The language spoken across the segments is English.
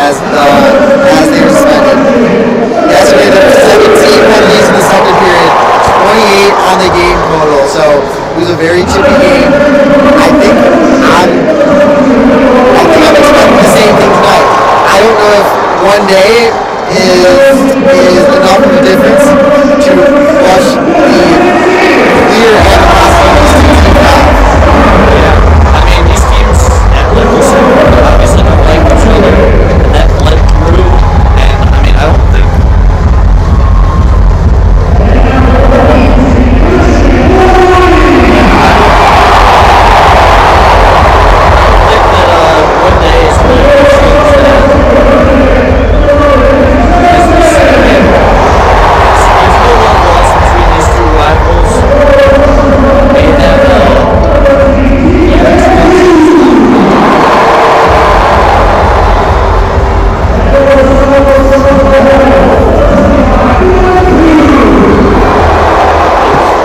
as they were suspended. Yesterday there were 17 penalties in the second period, 28 on the game total. So it was a very chippy game. I'm expecting the same thing tonight. I don't know if one day is enough of a difference to flush the clear animosity these two teams have. Yeah, I mean, these teams, like you said, obviously don't like each other. That bled through, and I mean, I don't think. One day is really going to change that. As we see again, there's no love lost between these two rivals. They have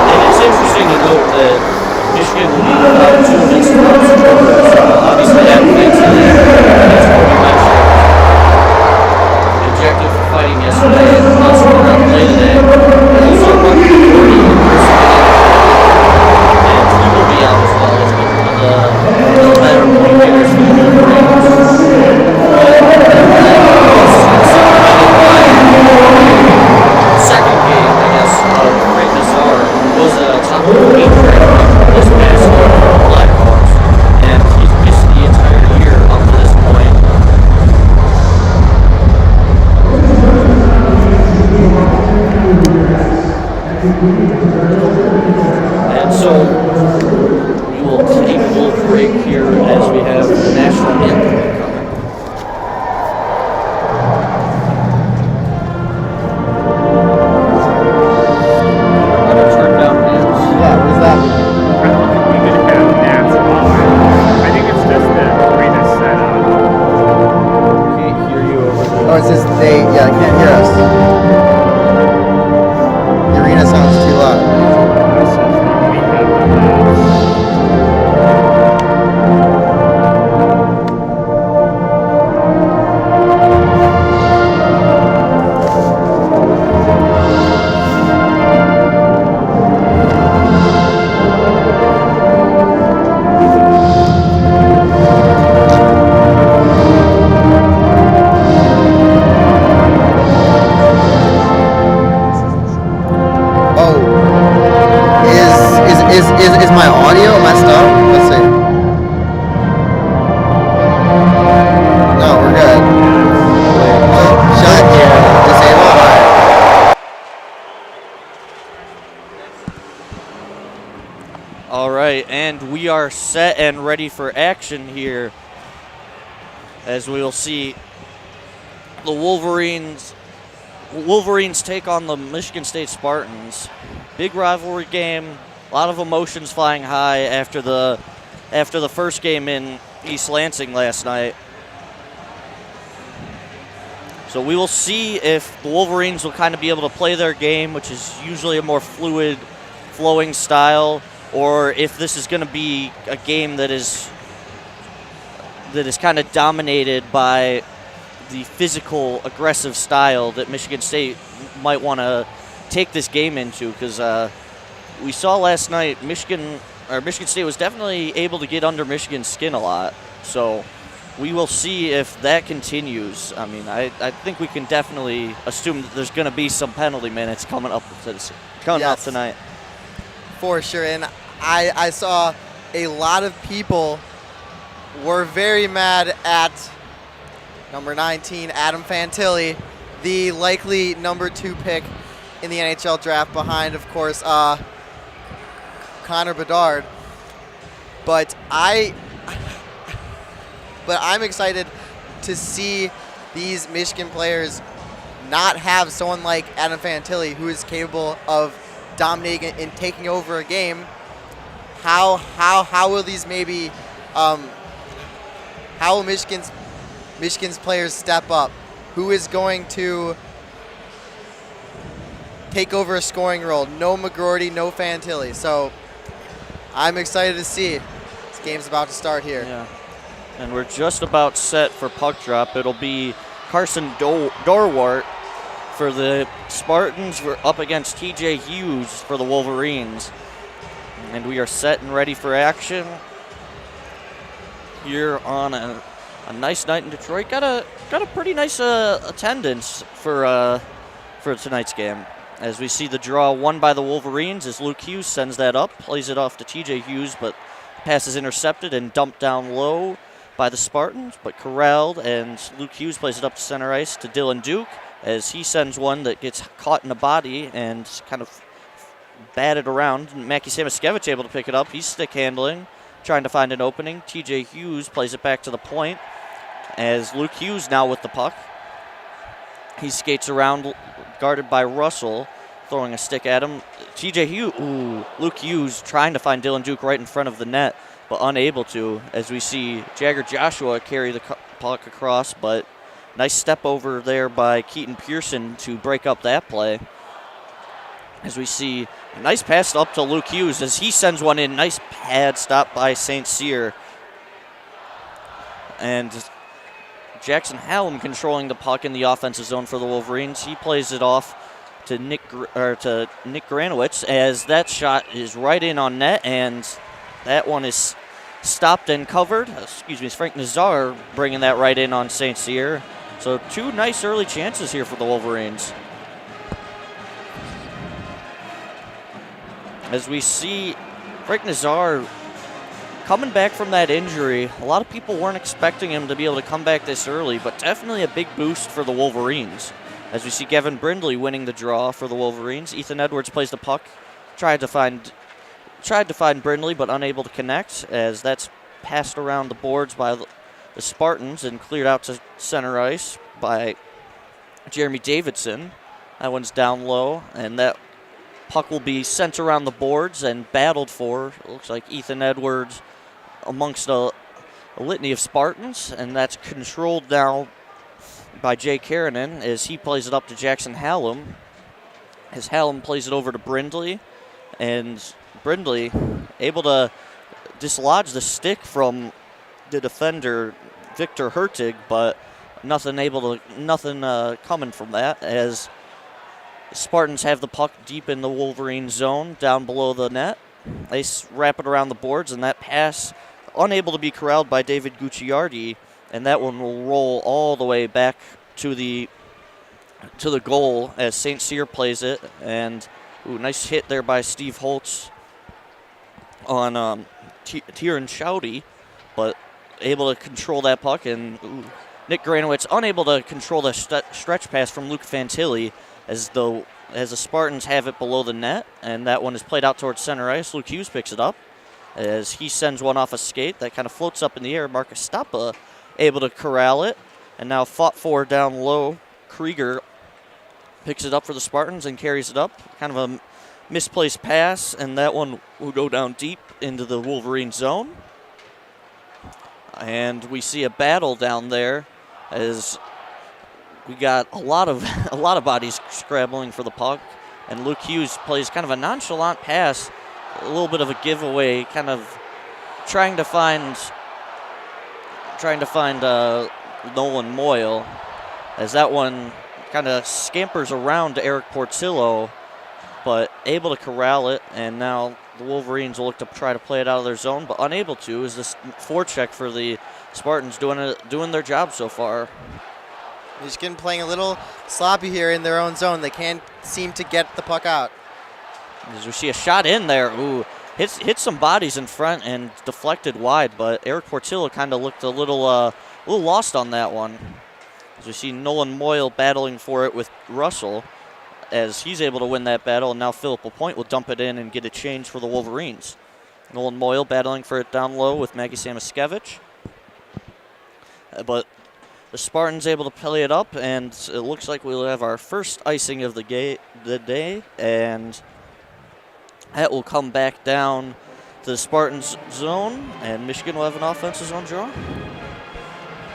and it's interesting to note that Michigan will be without two mixed rounds of quarters. Obviously, Adam Fantilli, that's what we mentioned. The objective for fighting yesterday and not scoring on play today. Also, Mark McGordy and he will be out as well as one of the better point getters for the Wolverines. Second game, I guess, of Great Nazar was a top 8 this past year for the Blackhawks, and he's missed the entire year up to this point. And so we will take a little break here as we have the national anthem coming. I can't hear us. The arena sounds too loud. Is my audio messed up? Let's see. No, we're good. Shut here. Disable. All right, and we are set and ready for action here, as we will see the Wolverines take on the Michigan State Spartans. Big rivalry game. A lot of emotions flying high after the first game in East Lansing last night. So we will see if the Wolverines will kind of be able to play their game, which is usually a more fluid, flowing style, or if this is going to be a game that is kind of dominated by the physical, aggressive style that Michigan State might want to take this game into, because we saw last night Michigan State was definitely able to get under Michigan's skin a lot. So we will see if that continues. I mean, I think we can definitely assume that there's going to be some penalty minutes coming up up tonight. For sure, and I saw a lot of people were very mad at number 19, Adam Fantilli, the likely number 2 pick in the NHL draft behind, of course, Connor Bedard. But I'm excited to see these Michigan players not have someone like Adam Fantilli, who is capable of dominating and taking over a game. How will these maybe how will Michigan's players step up? Who is going to take over a scoring role? No McGordy, no Fantilli. So I'm excited to see. This game's about to start here. Yeah. And we're just about set for puck drop. It'll be Carson Dorwart for the Spartans. We're up against TJ Hughes for the Wolverines. And we are set and ready for action here on a nice night in Detroit. Got a pretty nice attendance for tonight's game. As we see the draw won by the Wolverines as Luke Hughes sends that up, plays it off to TJ Hughes, but pass is intercepted and dumped down low by the Spartans, but corralled, and Luke Hughes plays it up to center ice to Dylan Duke as he sends one that gets caught in the body and kind of batted around. Mackie Samaskevich able to pick it up. He's stick handling, trying to find an opening. TJ Hughes plays it back to the point as Luke Hughes now with the puck. He skates around, guarded by Russell, throwing a stick at him. TJ Hughes, Luke Hughes trying to find Dylan Duke right in front of the net, but unable to, as we see Jagger Joshua carry the puck across, but nice step over there by Keaton Pearson to break up that play. As we see a nice pass up to Luke Hughes as he sends one in. Nice pad stop by St. Cyr. And Jackson Hallam controlling the puck in the offensive zone for the Wolverines. He plays it off to Nick Granowitz as that shot is right in on net, and that one is stopped and covered. Excuse me, it's Frank Nazar bringing that right in on St. Cyr. So two nice early chances here for the Wolverines. As we see Frank Nazar coming back from that injury, a lot of people weren't expecting him to be able to come back this early, but definitely a big boost for the Wolverines. As we see Gavin Brindley winning the draw for the Wolverines. Ethan Edwards plays the puck, tried to find Brindley, but unable to connect, as that's passed around the boards by the Spartans and cleared out to center ice by Jeremy Davidson. That one's down low, and that puck will be sent around the boards and battled for. It looks like Ethan Edwards amongst a litany of Spartans, and that's controlled now by Jay Karanen as he plays it up to Jackson Hallam. As Hallam plays it over to Brindley, and Brindley able to dislodge the stick from the defender Victor Hertig, but nothing coming from that as the Spartans have the puck deep in the Wolverine zone down below the net. They wrap it around the boards, and that pass unable to be corralled by David Gucciardi, and that one will roll all the way back to the goal as St. Cyr plays it. And nice hit there by Steve Holtz on Tieran Chowdy, but able to control that puck. And Nick Granowitz unable to control the stretch pass from Luke Fantilli as the Spartans have it below the net, and that one is played out towards center ice. Luke Hughes picks it up as he sends one off a skate that kind of floats up in the air. Marcus Stappa able to corral it, and now fought for down low. Krieger picks it up for the Spartans and carries it up. Kind of a misplaced pass, and that one will go down deep into the Wolverine zone. And we see a battle down there as we got a lot of bodies scrabbling for the puck, and Luke Hughes plays kind of a nonchalant pass, a little bit of a giveaway, kind of trying to find Nolan Moyle, as that one kind of scampers around Eric Portillo, but able to corral it, and now the Wolverines will look to try to play it out of their zone, but unable to, as this forecheck for the Spartans doing their job so far. Michigan playing a little sloppy here in their own zone. They can't seem to get the puck out. As we see a shot in there, hit some bodies in front and deflected wide, but Eric Portillo kind of looked a little lost on that one. As we see Nolan Moyle battling for it with Russell, as he's able to win that battle, and now Philip LaPointe will dump it in and get a change for the Wolverines. Nolan Moyle battling for it down low with Maggie Samaskevich, but the Spartans able to play it up, and it looks like we'll have our first icing of the day, and that will come back down to the Spartans zone, and Michigan will have an offensive zone draw.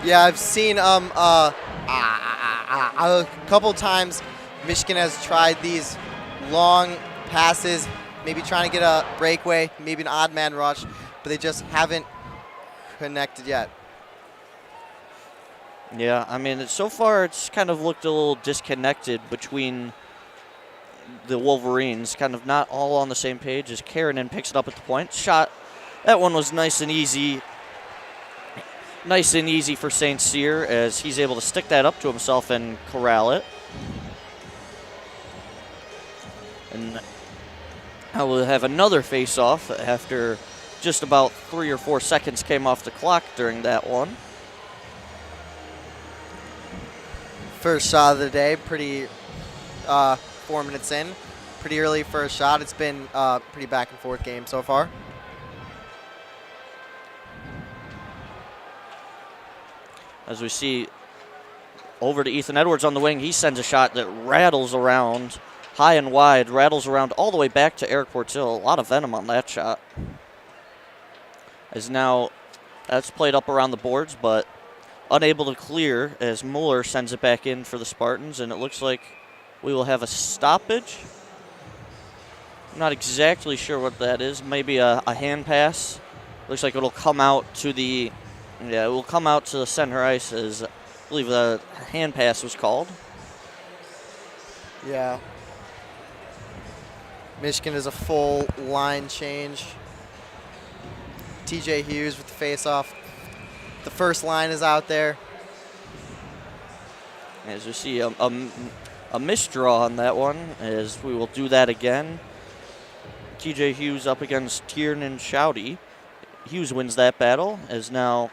Yeah, I've seen a couple times Michigan has tried these long passes, maybe trying to get a breakaway, maybe an odd man rush, but they just haven't connected yet. Yeah, I mean, so far it's kind of looked a little disconnected between the Wolverines, kind of not all on the same page as Karanen picks it up at the point. Shot, that one was nice and easy. Nice and easy for St. Cyr as he's able to stick that up to himself and corral it. And now we'll have another face-off after just about 3 or 4 seconds came off the clock during that one. First shot of the day, pretty 4 minutes in. Pretty early first shot. It's been a pretty back and forth game so far. As we see over to Ethan Edwards on the wing, he sends a shot that rattles around high and wide, rattles around all the way back to Eric Portillo. A lot of venom on that shot. As now that's played up around the boards, but unable to clear as Mueller sends it back in for the Spartans, and it looks like we will have a stoppage. I'm not exactly sure what that is. Maybe a hand pass. Looks like it'll come out to the, it will come out to the center ice as I believe the hand pass was called. Yeah. Michigan is a full line change. TJ Hughes with the face-off. The first line is out there. As we see a misdraw on that one, as we will do that again. TJ Hughes up against Tiernan Shouty. Hughes wins that battle, as now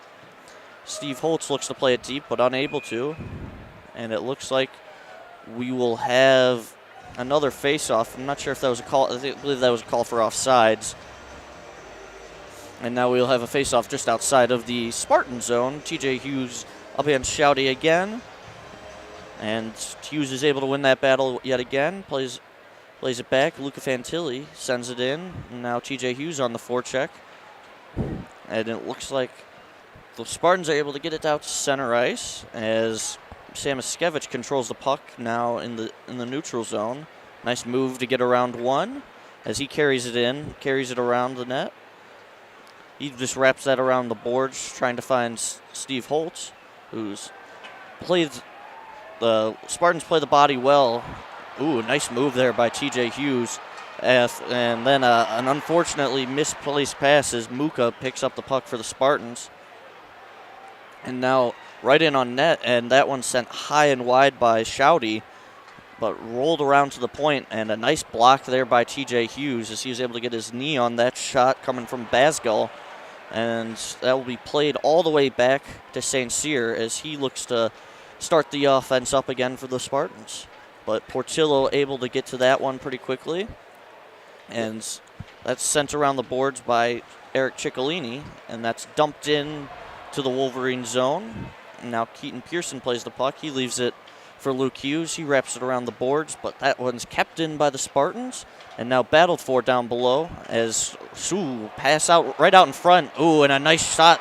Steve Holtz looks to play it deep, but unable to. And it looks like we will have another face-off. I'm not sure if that was a call. I believe that was a call for offsides. And now we'll have a face-off just outside of the Spartan zone. TJ Hughes up against Shouty again. And Hughes is able to win that battle yet again. Plays it back. Luca Fantilli sends it in. And now TJ Hughes on the forecheck. And it looks like the Spartans are able to get it out to center ice as Sam Iskevich controls the puck now in the neutral zone. Nice move to get around one as he carries it around the net. He just wraps that around the boards, trying to find Steve Holtz, who's played. The Spartans play the body well. Ooh, nice move there by TJ Hughes. And then an unfortunately misplaced pass as Muka picks up the puck for the Spartans. And now right in on net, and that one sent high and wide by Shouty, but rolled around to the point, and a nice block there by TJ Hughes as he was able to get his knee on that shot coming from Basgall. And that will be played all the way back to St. Cyr as he looks to start the offense up again for the Spartans. But Portillo able to get to that one pretty quickly. And that's sent around the boards by Eric Ciccolini, and that's dumped in to the Wolverine zone. And now Keaton Pearson plays the puck. He leaves it for Luke Hughes. He wraps it around the boards, but that one's kept in by the Spartans and now battled for down below as pass out right out in front. Ooh, and a nice shot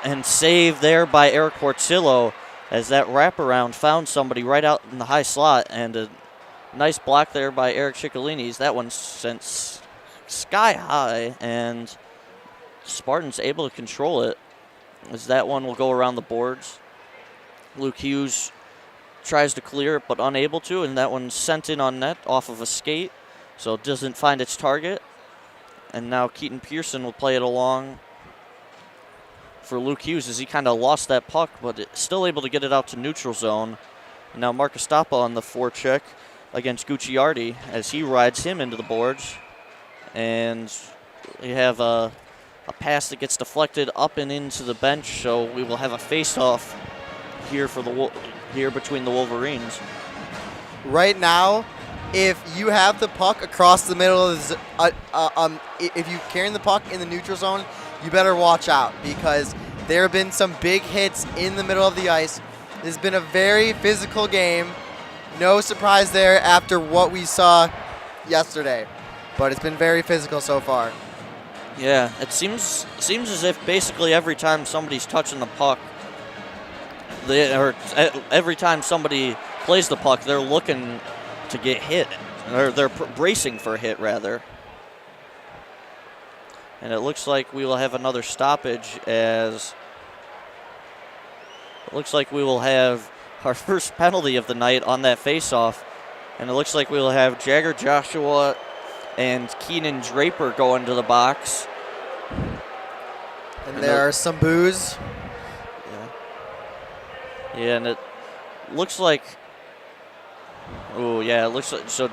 and save there by Eric Portillo as that wraparound found somebody right out in the high slot, and a nice block there by Eric Ciccolini. That one sent sky high, and Spartans able to control it as that one will go around the boards. Luke Hughes tries to clear it, but unable to, and that one sent in on net off of a skate, so it doesn't find its target. And now Keaton Pearson will play it along for Luke Hughes as he kind of lost that puck, but still able to get it out to neutral zone. And now Marcus Stappa on the forecheck against Gucciardi as he rides him into the boards. And we have a pass that gets deflected up and into the bench, so we will have a face-off here between the Wolverines. Right now, if you have the puck across the middle of if you're carrying the puck in the neutral zone, you better watch out because there have been some big hits in the middle of the ice. This has been a very physical game. No surprise there after what we saw yesterday, but it's been very physical so far. Yeah, it seems as if basically every time somebody's touching the puck, every time somebody plays the puck, they're looking to get hit, or they're bracing for a hit, rather. And it looks like we will have another stoppage as looks like we will have our first penalty of the night on that face-off. And it looks like we will have Jagger Joshua and Keenan Draper go into the box. And there are some boos. Yeah, and it looks like, oh yeah, it looks like, so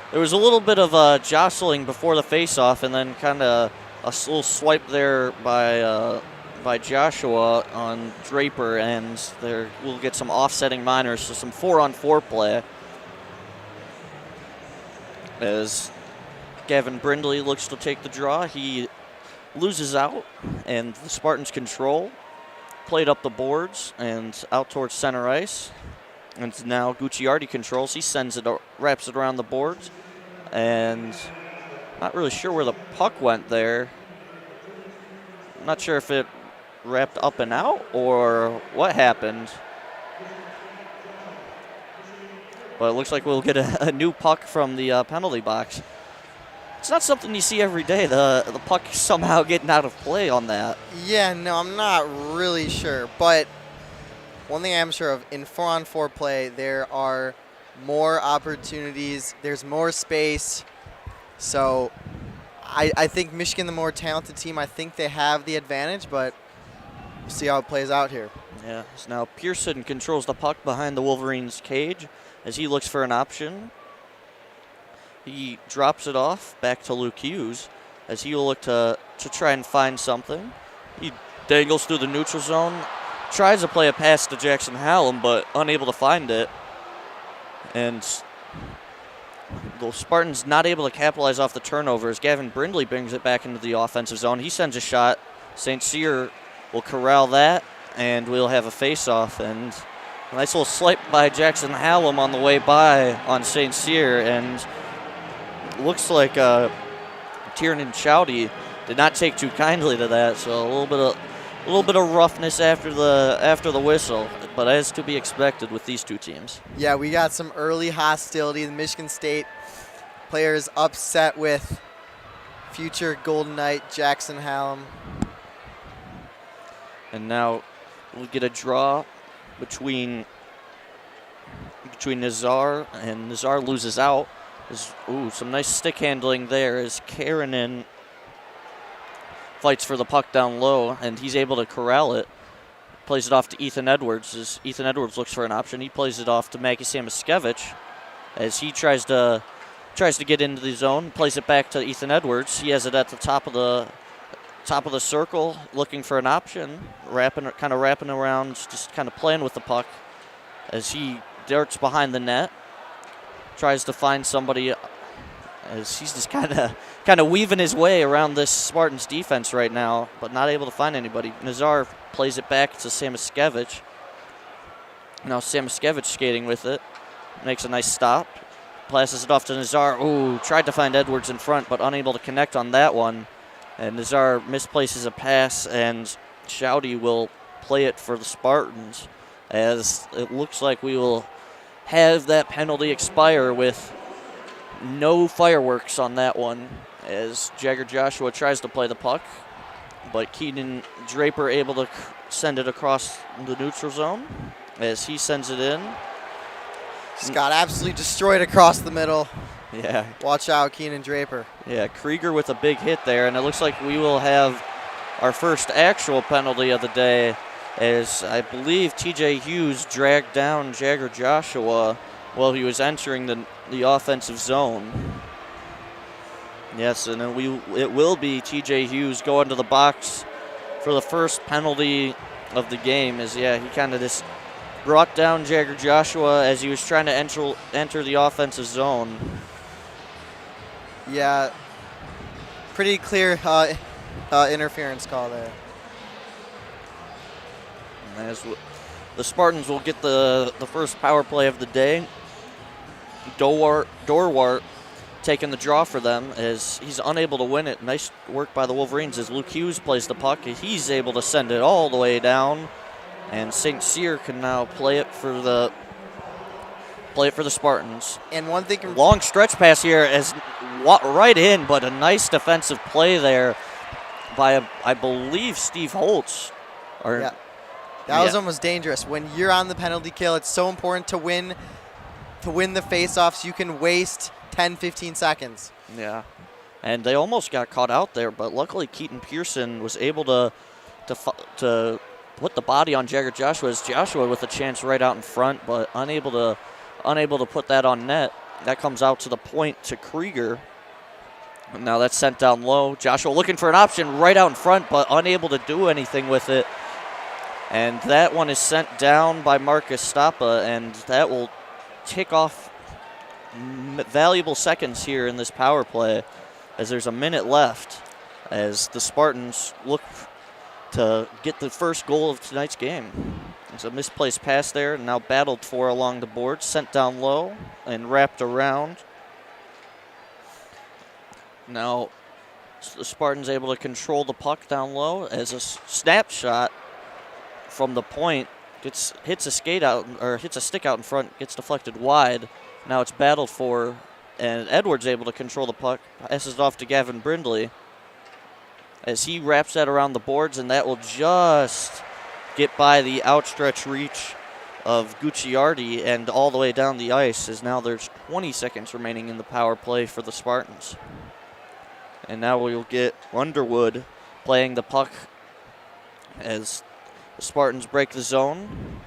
there was a little bit of jostling before the face-off, and then kind of a little swipe there by Joshua on Draper, and there we'll get some offsetting minors, so some 4-on-4 play. As Gavin Brindley looks to take the draw, he loses out, and the Spartans control. Played up the boards and out towards center ice. And now Gucciardi controls. He sends it, wraps it around the boards. And not really sure where the puck went there. Not sure if it wrapped up and out or what happened. But it looks like we'll get a new puck from the penalty box. It's not something you see every day, the puck somehow getting out of play on that. Yeah, no, I'm not really sure. But one thing I am sure of, in 4-on-4 play, there are more opportunities. There's more space. So I think Michigan, the more talented team, I think they have the advantage, but we'll see how it plays out here. Yeah, so now Pearson controls the puck behind the Wolverines' cage as he looks for an option. He drops it off back to Luke Hughes as he will look to try and find something. He dangles through the neutral zone, tries to play a pass to Jackson Hallam, but unable to find it. And the Spartans not able to capitalize off the turnover as Gavin Brindley brings it back into the offensive zone. He sends a shot. St. Cyr will corral that, and we'll have a face-off. And a nice little swipe by Jackson Hallam on the way by on St. Cyr, and looks like Tiernan Chowdy did not take too kindly to that, so a little bit of roughness after the whistle, but as to be expected with these two teams. Yeah, we got some early hostility. The Michigan State players upset with future Golden Knight Jackson Hallam. And now we'll get a draw between Nazar, and Nazar loses out. Ooh, some nice stick handling there as Karenin fights for the puck down low, and he's able to corral it. Plays it off to Ethan Edwards as Ethan Edwards looks for an option. He plays it off to Maggie Samaskevich as he tries to get into the zone. Plays it back to Ethan Edwards. He has it at the top of the circle, looking for an option, kind of wrapping around, just kind of playing with the puck as he darts behind the net. Tries to find somebody as he's just kind of weaving his way around this Spartans defense right now, but not able to find anybody. Nazar plays it back to Samaskevich. Now Samaskevich skating with it. Makes a nice stop. Passes it off to Nazar. Ooh, tried to find Edwards in front, but unable to connect on that one. And Nazar misplaces a pass, and Chowdy will play it for the Spartans, as it looks like we will have that penalty expire with no fireworks on that one, as Jagger Joshua tries to play the puck, but Keenan Draper able to send it across the neutral zone as he sends it in. Just got absolutely destroyed across the middle. Yeah. Watch out, Keenan Draper. Yeah, Krieger with a big hit there, and it looks like we will have our first actual penalty of the day, as I believe TJ Hughes dragged down Jagger Joshua while he was entering the offensive zone. Yes, and it will be TJ Hughes going to the box for the first penalty of the game, as, yeah, he kind of just brought down Jagger Joshua as he was trying to enter the offensive zone. Yeah, pretty clear interference call there. As the Spartans will get the first power play of the day. Dorwart taking the draw for them as he's unable to win it. Nice work by the Wolverines as Luke Hughes plays the puck. He's able to send it all the way down, and St. Cyr can now play it for the Spartans. And one thing, long stretch pass here as right in, but a nice defensive play there by I believe Steve Holtz. Yeah. That was almost dangerous. When you're on the penalty kill, it's so important to win the face-offs. You can waste 10, 15 seconds. Yeah. And they almost got caught out there, but luckily Keaton Pearson was able to put the body on Jagger Joshua, as Joshua with a chance right out in front, but unable to put that on net. That comes out to the point to Krieger. And now that's sent down low. Joshua looking for an option right out in front, but unable to do anything with it. And that one is sent down by Marcus Stappa, and that will tick off valuable seconds here in this power play, as there's a minute left, as the Spartans look to get the first goal of tonight's game. There's a misplaced pass there, and now battled for along the board, sent down low and wrapped around. Now the Spartans able to control the puck down low, as a snapshot from the point hits a stick out in front, gets deflected wide. Now it's battled for, and Edwards able to control the puck, passes it off to Gavin Brindley, as he wraps that around the boards, and that will just get by the outstretched reach of Gucciardi and all the way down the ice, as now there's 20 seconds remaining in the power play for the Spartans. And now we'll get Underwood playing the puck as the Spartans break the zone.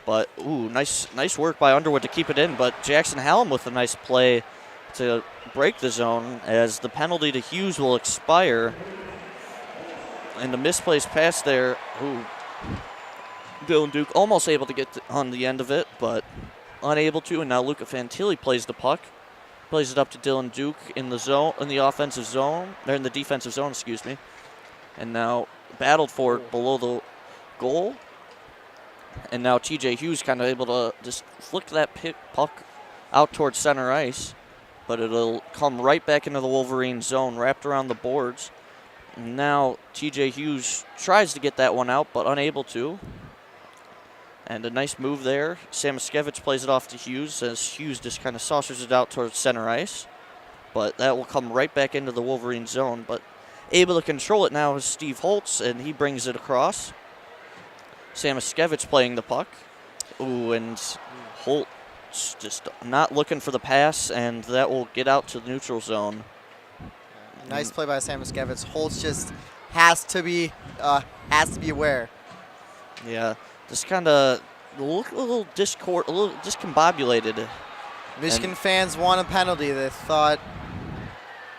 But, nice work by Underwood to keep it in, but Jackson Hallam with a nice play to break the zone, as the penalty to Hughes will expire. And the misplaced pass there, Dylan Duke almost able to get on the end of it, but unable to, and now Luca Fantilli plays the puck. Plays it up to Dylan Duke in the zone, in the offensive zone, or in the defensive zone, excuse me. And now battled for it below the goal. And now TJ Hughes kind of able to just flick that puck out towards center ice, but it'll come right back into the Wolverine zone, wrapped around the boards. And now TJ Hughes tries to get that one out, but unable to. And a nice move there. Samoskevich plays it off to Hughes, as Hughes just kind of saucers it out towards center ice. But that will come right back into the Wolverine zone. But able to control it now is Steve Holtz, and he brings it across. Samoskevich playing the puck. And Holtz just not looking for the pass, and that will get out to the neutral zone. Nice play by Samoskevich. Holtz just has to be aware. Yeah. Just kind of a little discombobulated. Michigan fans want a penalty. They thought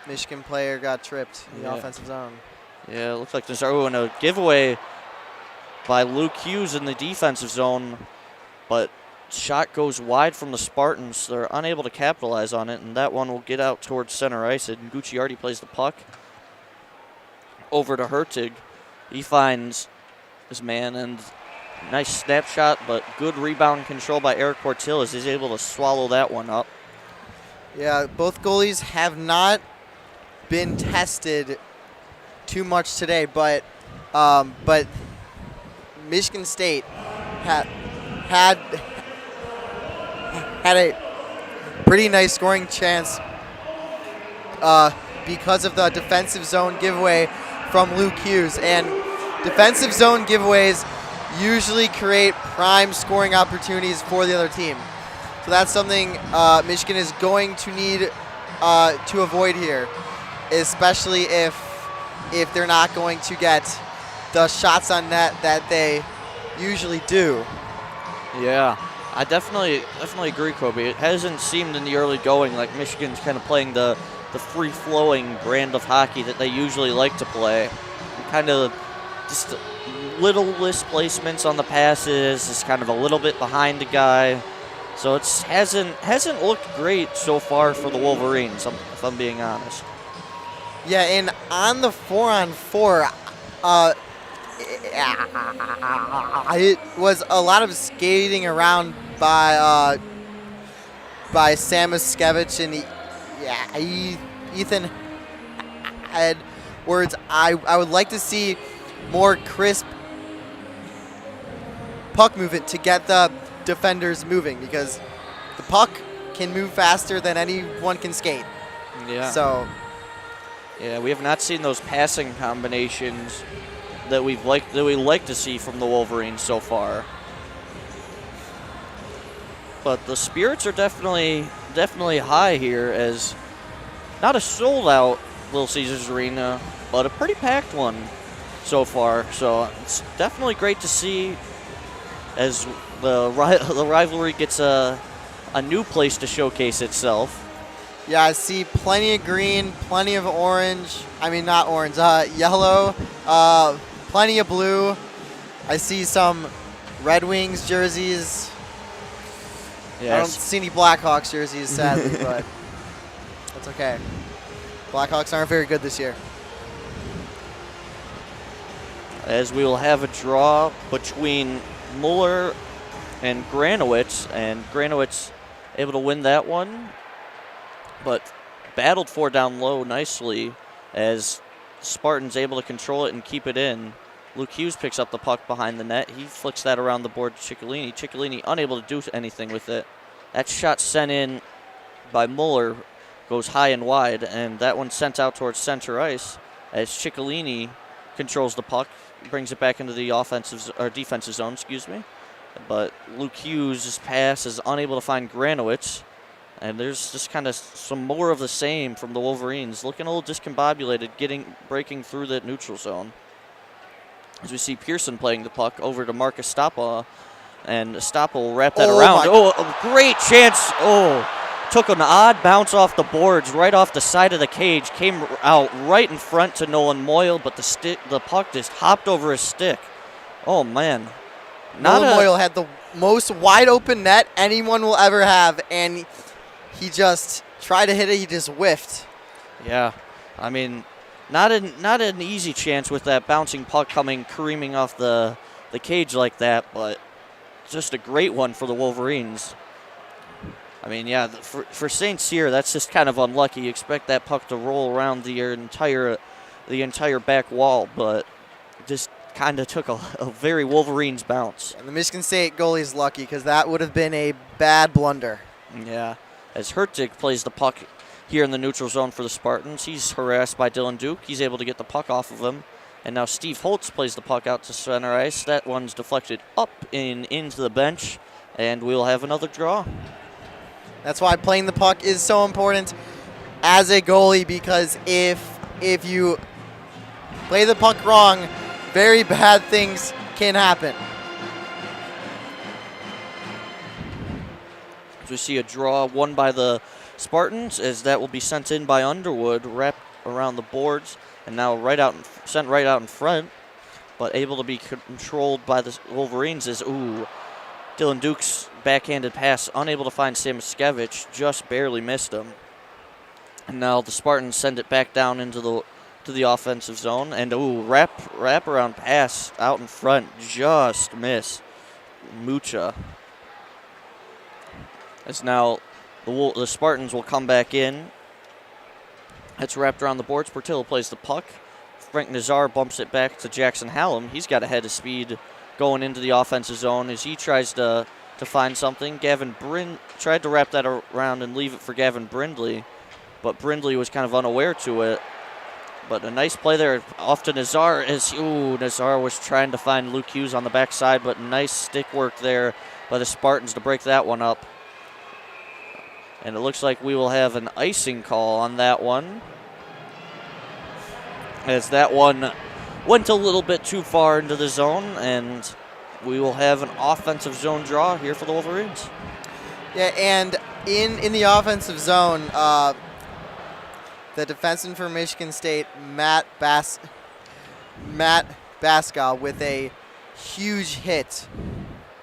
Michigan player got tripped in the offensive zone. Yeah, it looks like there's a giveaway by Luke Hughes in the defensive zone, but shot goes wide from the Spartans. They're unable to capitalize on it, and that one will get out towards center ice, and Gucciardi plays the puck over to Hertig. He finds his man, and nice snapshot, but good rebound control by Eric Portil, as he's able to swallow that one up. Yeah, both goalies have not been tested too much today, but Michigan State had a pretty nice scoring chance because of the defensive zone giveaway from Luke Hughes. And defensive zone giveaways usually create prime scoring opportunities for the other team. So that's something Michigan is going to need to avoid here, especially if they're not going to get the shots on net that they usually do. Yeah, I definitely agree, Kobe. It hasn't seemed in the early going like Michigan's kind of playing the free-flowing brand of hockey that they usually like to play. Kind of just little misplacements on the passes, is kind of a little bit behind the guy. So it hasn't looked great so far for the Wolverines, if I'm being honest. Yeah, and on the 4-on-4, it was a lot of skating around by Samoskevich and Ethan Edwards. I would like to see more crisp puck movement to get the defenders moving, because the puck can move faster than anyone can skate. Yeah. So. Yeah, we have not seen those passing combinations that we like to see from the Wolverines so far. But the spirits are definitely high here, as not a sold-out Little Caesars Arena, but a pretty packed one so far. So it's definitely great to see as the rivalry gets a new place to showcase itself. Yeah, I see plenty of green, plenty of orange. I mean, not orange, yellow, plenty of blue. I see some Red Wings jerseys. Yes. I don't see any Blackhawks jerseys, sadly, but that's okay. Blackhawks aren't very good this year. As we will have a draw between Muller and Granowitz able to win that one, but battled for down low nicely as Spartans able to control it and keep it in. Luke Hughes picks up the puck behind the net. He flicks that around the board to Ciccolini. Ciccolini unable to do anything with it. That shot sent in by Muller goes high and wide, and that one sent out towards center ice as Ciccolini controls the puck, brings it back into the defensive zone, excuse me. But Luke Hughes' pass is unable to find Granowitz, and there's just kind of some more of the same from the Wolverines, looking a little discombobulated, breaking through that neutral zone. As we see Pearson playing the puck over to Marcus Stappa, and Stappa will wrap that around. Oh, a great chance. Oh, took an odd bounce off the boards, right off the side of the cage, came out right in front to Nolan Moyle, but the puck just hopped over his stick. Oh, man. Nolan Moyle had the most wide open net anyone will ever have, and he just tried to hit it. He just whiffed. Yeah, I mean, not an easy chance with that bouncing puck coming careening off the cage like that, but just a great one for the Wolverines. I mean, yeah, for St. Cyr, that's just kind of unlucky. You expect that puck to roll around the entire back wall, but just kind of took a very Wolverines bounce. And the Michigan State goalie's lucky because that would have been a bad blunder. Yeah, as Hertig plays the puck here in the neutral zone for the Spartans. He's harassed by Dylan Duke. He's able to get the puck off of him. And now Steve Holtz plays the puck out to center ice. That one's deflected up into the bench, and we'll have another draw. That's why playing the puck is so important as a goalie, because if you play the puck wrong, very bad things can happen. As we see a draw won by the Spartans, as that will be sent in by Underwood, wrapped around the boards, and now sent right out in front, but able to be controlled by the Wolverines is, Dylan Duke's backhanded pass, unable to find Samuskevich, just barely missed him. And now the Spartans send it back down into the offensive zone, and wrap around pass out in front, just miss Mucha. As now the Spartans will come back in. It's wrapped around the boards. Portillo plays the puck. Frank Nazar bumps it back to Jackson Hallam. He's got a head of speed going into the offensive zone as he tries to find something. Gavin tried to wrap that around and leave it for Gavin Brindley, but Brindley was kind of unaware to it. But a nice play there off to Nazar as Nazar was trying to find Luke Hughes on the backside, but nice stick work there by the Spartans to break that one up. And it looks like we will have an icing call on that one, as that one went a little bit too far into the zone, and we will have an offensive zone draw here for the Wolverines. Yeah, and in the offensive zone, the defenseman for Michigan State, Matt Baskal, with a huge hit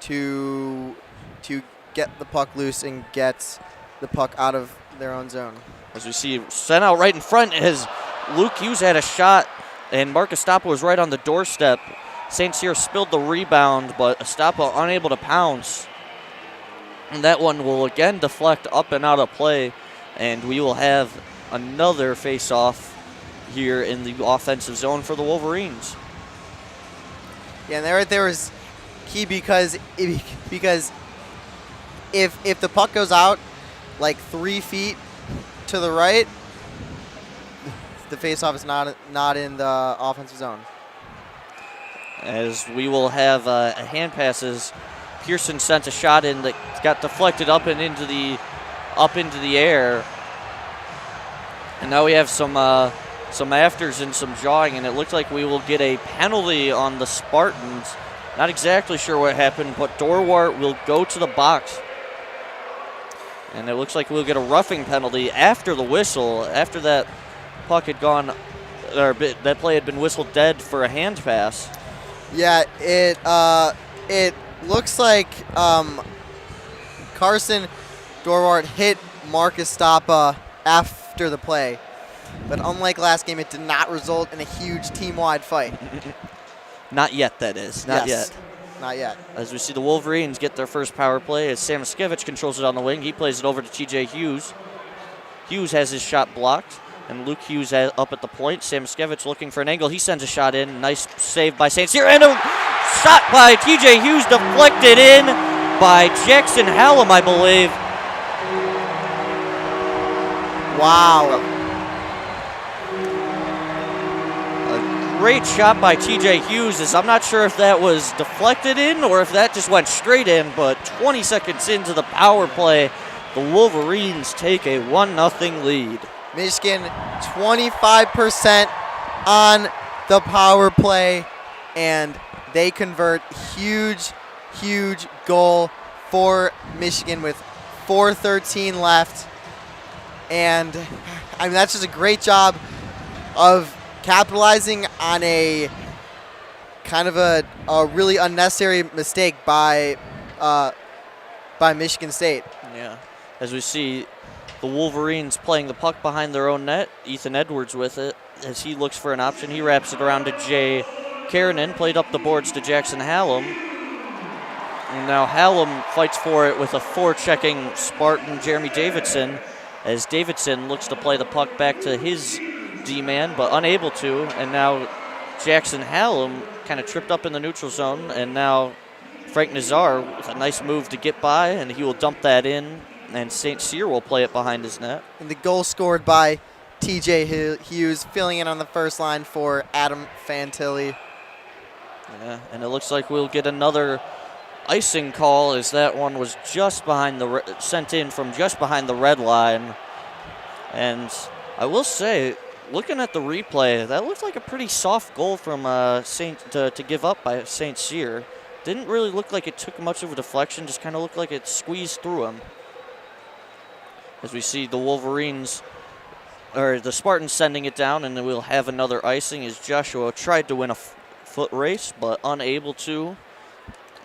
to get the puck loose and get the puck out of their own zone. As we see sent out right in front, as Luke Hughes had a shot and Marcus Stappa was right on the doorstep. St. Cyr spilled the rebound, but Stappa unable to pounce. And that one will again deflect up and out of play, and we will have another face-off here in the offensive zone for the Wolverines. Yeah, and that right there was key because if the puck goes out like 3 feet to the right, the face-off is not in the offensive zone. as we will have a hand passes. Pearson sent a shot in that got deflected up into the air. And now we have some afters and some jawing, and it looks like we will get a penalty on the Spartans. Not exactly sure what happened, but Dorwart will go to the box. And it looks like we'll get a roughing penalty after the whistle, after that puck had gone, or that play had been whistled dead for a hand pass. Yeah, it looks like Carson Dorwart hit Marcus Stappa after the play. But unlike last game, it did not result in a huge team-wide fight. Not yet, that is. Not yet. Not yet. As we see the Wolverines get their first power play, as Samoskevich controls it on the wing. He plays it over to TJ Hughes. Hughes has his shot blocked, and Luke Hughes up at the point. Samoskevich looking for an angle. He sends a shot in. Nice save by St. Cyr. And a shot by TJ Hughes deflected in by Jackson Hallam, I believe. Wow. Great shot by TJ Hughes, as I'm not sure if that was deflected in or if that just went straight in, but 20 seconds into the power play, the Wolverines take a 1-0 lead. Michigan 25% on the power play, and they convert. Huge goal for Michigan with 4:13 left. And I mean, that's just a great job of capitalizing on a kind of a really unnecessary mistake by Michigan State. Yeah, as we see the Wolverines playing the puck behind their own net. Ethan Edwards with it as he looks for an option. He wraps it around to Jay Karanen, played up the boards to Jackson Hallam. And now Hallam fights for it with a forechecking Spartan, Jeremy Davidson, as Davidson looks to play the puck back to his D-man, but unable to. And now Jackson Hallam kind of tripped up in the neutral zone, and now Frank Nazar with a nice move to get by, and he will dump that in, and St. Cyr will play it behind his net. And the goal scored by TJ Hughes, filling in on the first line for Adam Fantilli. Yeah, and it looks like we'll get another icing call, as that one was just behind sent in from just behind the red line. And I will say, looking at the replay, that looked like a pretty soft goal from to give up by St. Cyr. Didn't really look like it took much of a deflection, just kind of looked like it squeezed through him. As we see the Wolverines, or the Spartans sending it down, and then we'll have another icing as Joshua tried to win a foot race, but unable to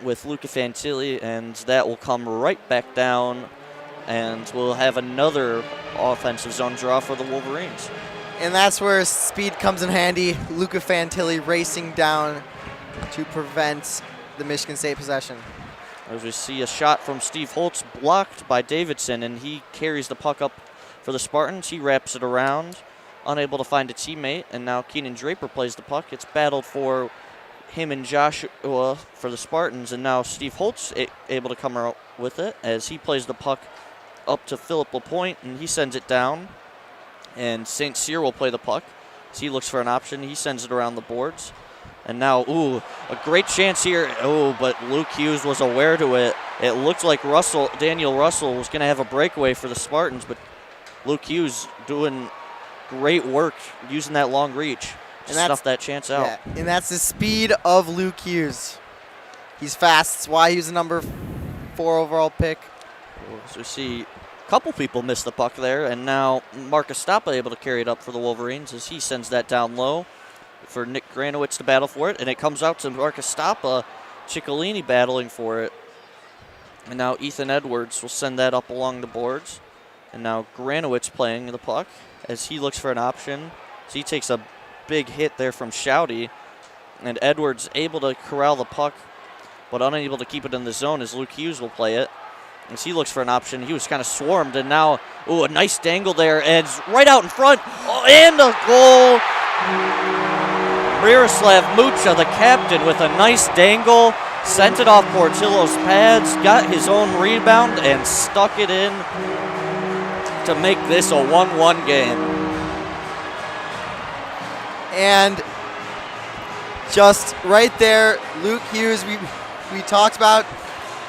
with Luca Fantilli, and that will come right back down, and we'll have another offensive zone draw for the Wolverines. And that's where speed comes in handy. Luca Fantilli racing down to prevent the Michigan State possession. As we see a shot from Steve Holtz blocked by Davidson, and he carries the puck up for the Spartans. He wraps it around, unable to find a teammate, and now Keenan Draper plays the puck. It's battled for him and Joshua for the Spartans, and now Steve Holtz able to come out with it as he plays the puck up to Philip LaPointe, and he sends it down. And St. Cyr will play the puck. As he looks for an option, he sends it around the boards. And now, a great chance here. But Luke Hughes was aware to it. It looked like Daniel Russell was going to have a breakaway for the Spartans, but Luke Hughes doing great work using that long reach to stuff that chance out. Yeah, and that's the speed of Luke Hughes. He's fast. That's why he was the number 4 overall pick. So we see couple people missed the puck there, and now Marcus Stappa able to carry it up for the Wolverines as he sends that down low for Nick Granowitz to battle for it, and it comes out to Marcus Stappa, Ciccolini battling for it, and now Ethan Edwards will send that up along the boards, and now Granowitz playing the puck as he looks for an option. So he takes a big hit there from Shouty, and Edwards able to corral the puck, but unable to keep it in the zone as Luke Hughes will play it. As he looks for an option, he was kind of swarmed, and now, a nice dangle there, and it's right out in front, and a goal. Miroslav Mucha, the captain, with a nice dangle, sent it off Portillo's pads, got his own rebound, and stuck it in to make this a 1-1 game. And just right there, Luke Hughes, we talked about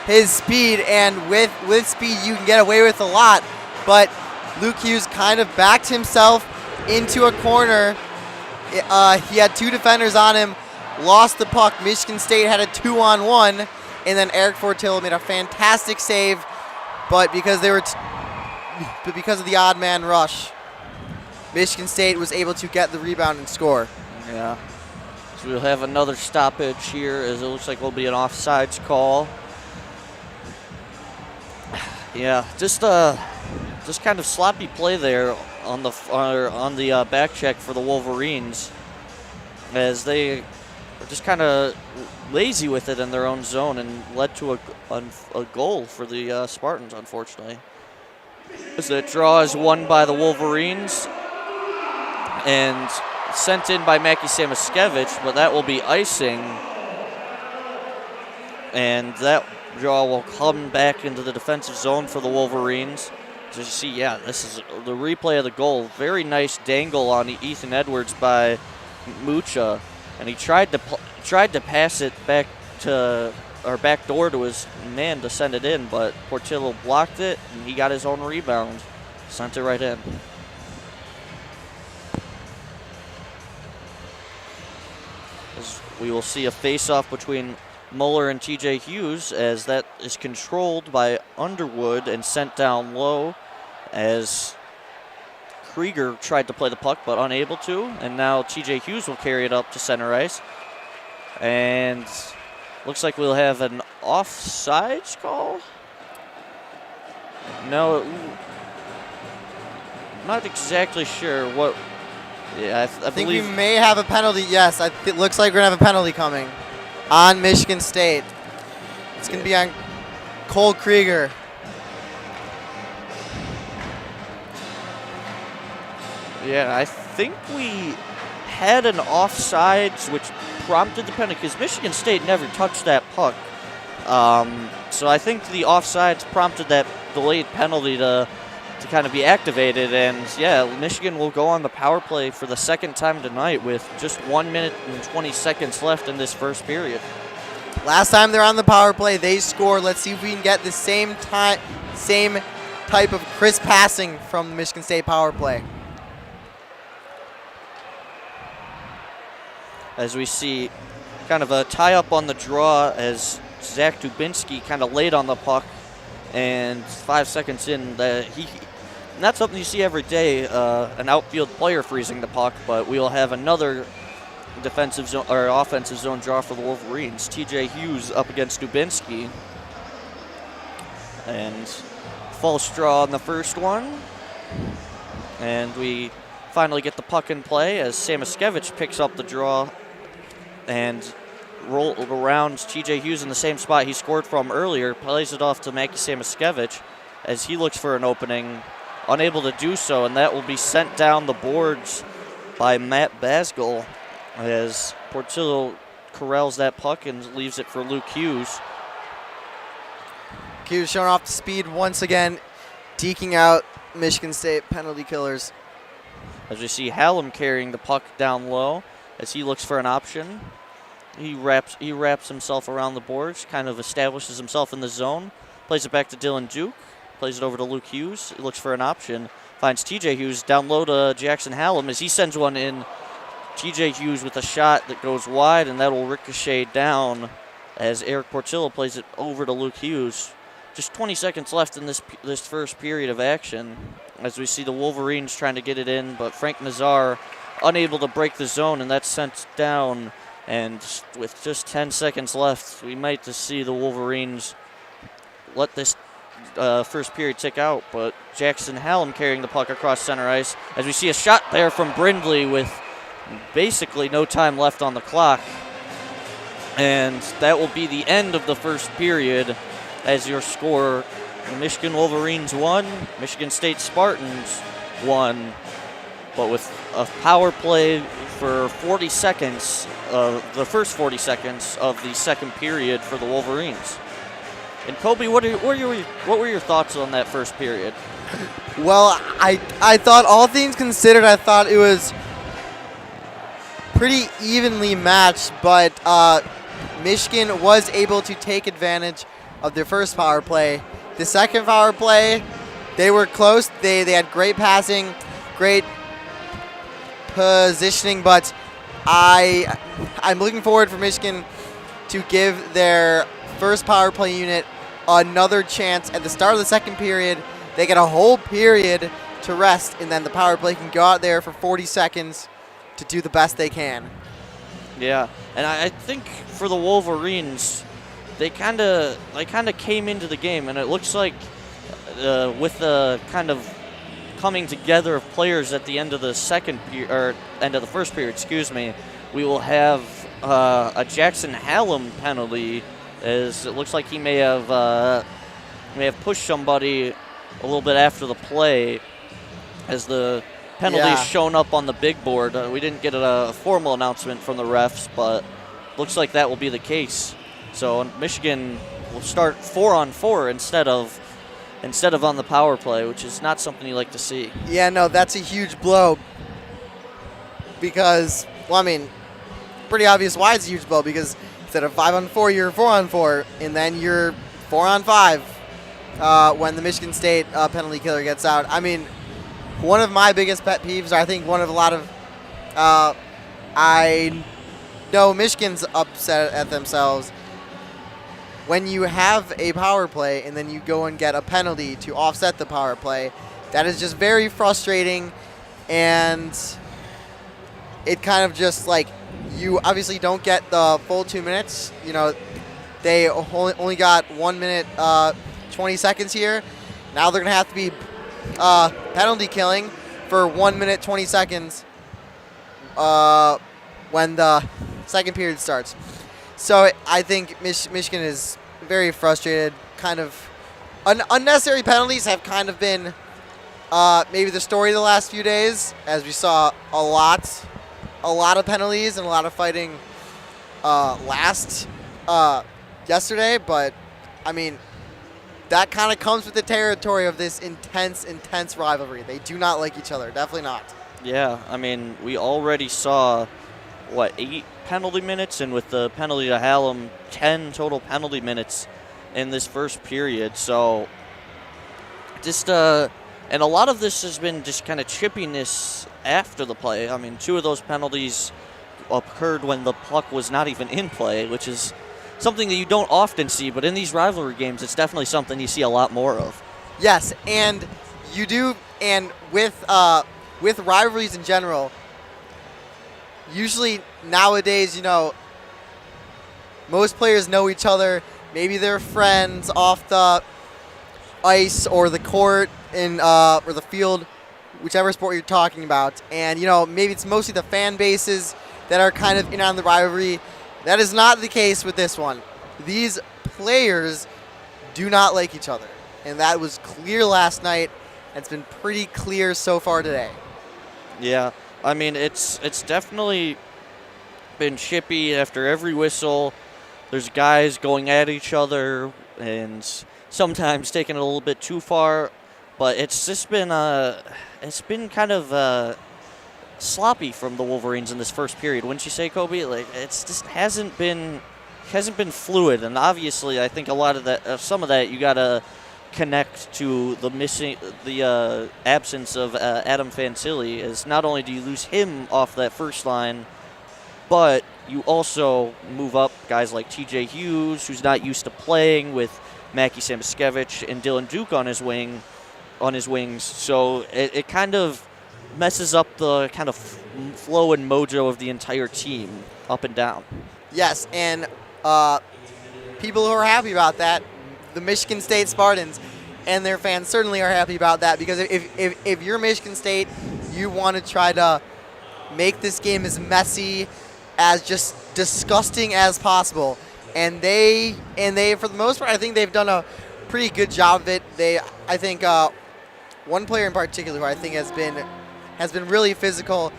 his speed, and with speed you can get away with a lot, but Luke Hughes kind of backed himself into a corner. He had 2 defenders on him, lost the puck. Michigan State had a 2-on-1, and then Eric Fortillo made a fantastic save, but because because of the odd man rush, Michigan State was able to get the rebound and score. Yeah. So we'll have another stoppage here, as it looks like it'll be an offsides call. Yeah, just kind of sloppy play there on the back check for the Wolverines, as they were just kind of lazy with it in their own zone and led to a goal for the Spartans, unfortunately. As the draw is won by the Wolverines and sent in by Mackie Samaskevich, but that will be icing, and that draw will come back into the defensive zone for the Wolverines. As you see, yeah, this is the replay of the goal. Very nice dangle on Ethan Edwards by Mucha, and he tried to pass it back door to his man to send it in, but Portillo blocked it, and he got his own rebound, sent it right in. As we will see a face-off between Muller and TJ Hughes, as that is controlled by Underwood and sent down low, as Krieger tried to play the puck but unable to, and now TJ Hughes will carry it up to center ice. And looks like we'll have an offsides call. No, not exactly sure what. Yeah, I think we may have a penalty. Yes, it looks like we're going to have a penalty coming on Michigan State. It's going to be on Cole Krieger. Yeah, I think we had an offsides, which prompted the penalty, because Michigan State never touched that puck. So I think the offsides prompted that delayed penalty to kind of be activated. And yeah, Michigan will go on the power play for the second time tonight with just 1 minute and 20 seconds left in this first period. Last time they're on the power play, they scored. Let's see if we can get the same type of crisp passing from the Michigan State power play. As we see kind of a tie-up on the draw, as Zach Dubinsky kind of laid on the puck, and 5 seconds in, not something you see every day, an outfield player freezing the puck, but we'll have another defensive zone or offensive zone draw for the Wolverines. TJ Hughes up against Dubinsky, and false draw on the first one, and we finally get the puck in play as Samaskevich picks up the draw and roll around TJ Hughes in the same spot he scored from earlier, plays it off to Mackie Samaskevich as he looks for an opening, unable to do so, and that will be sent down the boards by Matt Basgall as Portillo corrals that puck and leaves it for Luke Hughes. Hughes showing off the speed once again, deking out Michigan State penalty killers. As we see Hallam carrying the puck down low as he looks for an option. He wraps himself around the boards, kind of establishes himself in the zone, plays it back to Dylan Duke, plays it over to Luke Hughes. He looks for an option, finds TJ Hughes down low to Jackson Hallam as he sends one in. TJ Hughes with a shot that goes wide, and that will ricochet down as Eric Portillo plays it over to Luke Hughes. Just 20 seconds left in this first period of action as we see the Wolverines trying to get it in, but Frank Nazar unable to break the zone, and that's sent down. And with just 10 seconds left, we might just see the Wolverines let this first period tick out, but Jackson Hallam carrying the puck across center ice as we see a shot there from Brindley with basically no time left on the clock. And that will be the end of the first period as your score, Michigan Wolverines 1, Michigan State Spartans 1. But with a power play for 40 seconds, the first 40 seconds of the second period for the Wolverines. And Kobe, what were your thoughts on that first period? Well, I thought, all things considered, I thought it was pretty evenly matched, but Michigan was able to take advantage of their first power play. The second power play, they were close. They had great passing, great positioning, but I'm looking forward for Michigan to give their first power play unit another chance at the start of the second period. They get a whole period to rest, and then the power play can go out there for 40 seconds to do the best they can. Yeah, and I think for the Wolverines, they kind of came into the game, and it looks like with the kind of coming together of players at the end of the end of the first period, we will have a Jackson Hallam penalty, as it looks like he may have pushed somebody a little bit after the play, as the penalty shown up on the big board. We didn't get a formal announcement from the refs, but looks like that will be the case. So Michigan will start 4-on-4 instead of on the power play, which is not something you like to see. Yeah, no, that's a huge blow because, well, I mean, pretty obvious why it's a huge blow, because instead of 5-on-4, you're 4-on-4, and then you're 4-on-5 when the Michigan State penalty killer gets out. I mean, one of my biggest pet peeves, I think one of a lot of, I know Michigan's upset at themselves when you have a power play and then you go and get a penalty to offset the power play. That is just very frustrating, and it kind of just like, you obviously don't get the full 2 minutes. You know, they only got 1 minute 20 seconds here. Now they're going to have to be penalty killing for 1 minute 20 seconds when the second period starts. So I think Michigan is very frustrated. Kind of unnecessary penalties have kind of been maybe the story of the last few days, as we saw a lot of penalties and a lot of fighting yesterday. But I mean, that kind of comes with the territory of this intense rivalry. They do not like each other. Definitely not. Yeah, I mean, we already saw, 8 penalty minutes, and with the penalty to Hallam, 10 total penalty minutes in this first period. So just, and a lot of this has been just kind of chippiness after the play. I mean, 2 of those penalties occurred when the puck was not even in play, which is something that you don't often see, but in these rivalry games, it's definitely something you see a lot more of. Yes, and you do, and with rivalries in general, usually nowadays, you know, most players know each other. Maybe they're friends off the ice or the court or the field, whichever sport you're talking about. And, you know, maybe it's mostly the fan bases that are kind of in on the rivalry. That is not the case with this one. These players do not like each other, and that was clear last night. It's been pretty clear so far today. Yeah, I mean, it's definitely been chippy after every whistle. There's guys going at each other and sometimes taking it a little bit too far, but it's just been kind of sloppy from the Wolverines in this first period. Wouldn't you say, Kobe? Like, it's just hasn't been fluid, and obviously I think a lot of that, some of that, you gotta connect to the absence of Adam Fantilli, as not only do you lose him off that first line, but you also move up guys like TJ Hughes, who's not used to playing, with Mackie Samoskevich and Dylan Duke on his wings. So it kind of messes up the kind of flow and mojo of the entire team up and down. Yes, and people who are happy about that, the Michigan State Spartans and their fans certainly are happy about that, because if you're Michigan State, you want to try to make this game as messy, as just disgusting as possible. And they for the most part, I think they've done a pretty good job of it. I think one player in particular who I think has been really physical,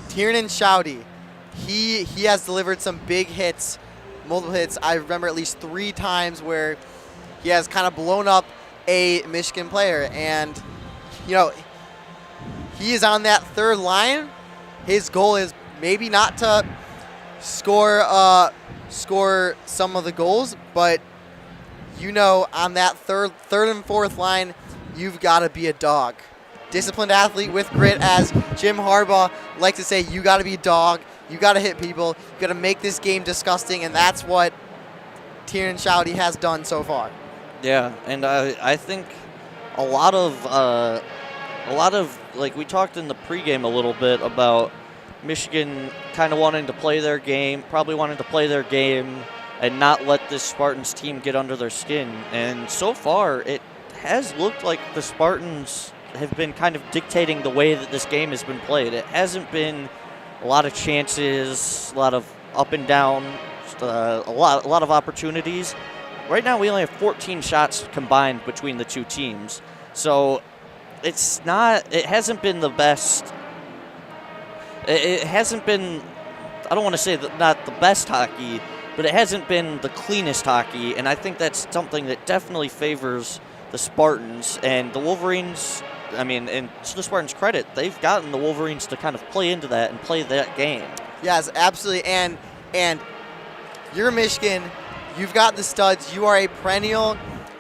Tiernan Shouty. He has delivered some big hits, multiple hits. I remember at least 3 times where he has kind of blown up a Michigan player. And, you know, he is on that third line, his goal is maybe not to score some of the goals, but on that third and fourth line, you've got to be a dog. Disciplined athlete with grit, as Jim Harbaugh likes to say, you got to be a dog. You got to hit people. You got to make this game disgusting, and that's what Tiernan Shouty has done so far. Yeah, and I think a lot of like we talked in the pregame a little bit about Michigan kind of wanting to play their game, and not let this Spartans team get under their skin. And so far, it has looked like the Spartans have been kind of dictating the way that this game has been played. It hasn't been a lot of chances, a lot of up and down, a lot of opportunities. Right now, we only have 14 shots combined between the two teams. So it hasn't been the best. It hasn't been, I don't want to say not the best hockey, but it hasn't been the cleanest hockey, and I think that's something that definitely favors the Spartans. And the Wolverines, and to the Spartans' credit, they've gotten the Wolverines to kind of play into that and play that game. Yes, absolutely. And you're Michigan. You've got the studs. You are a perennial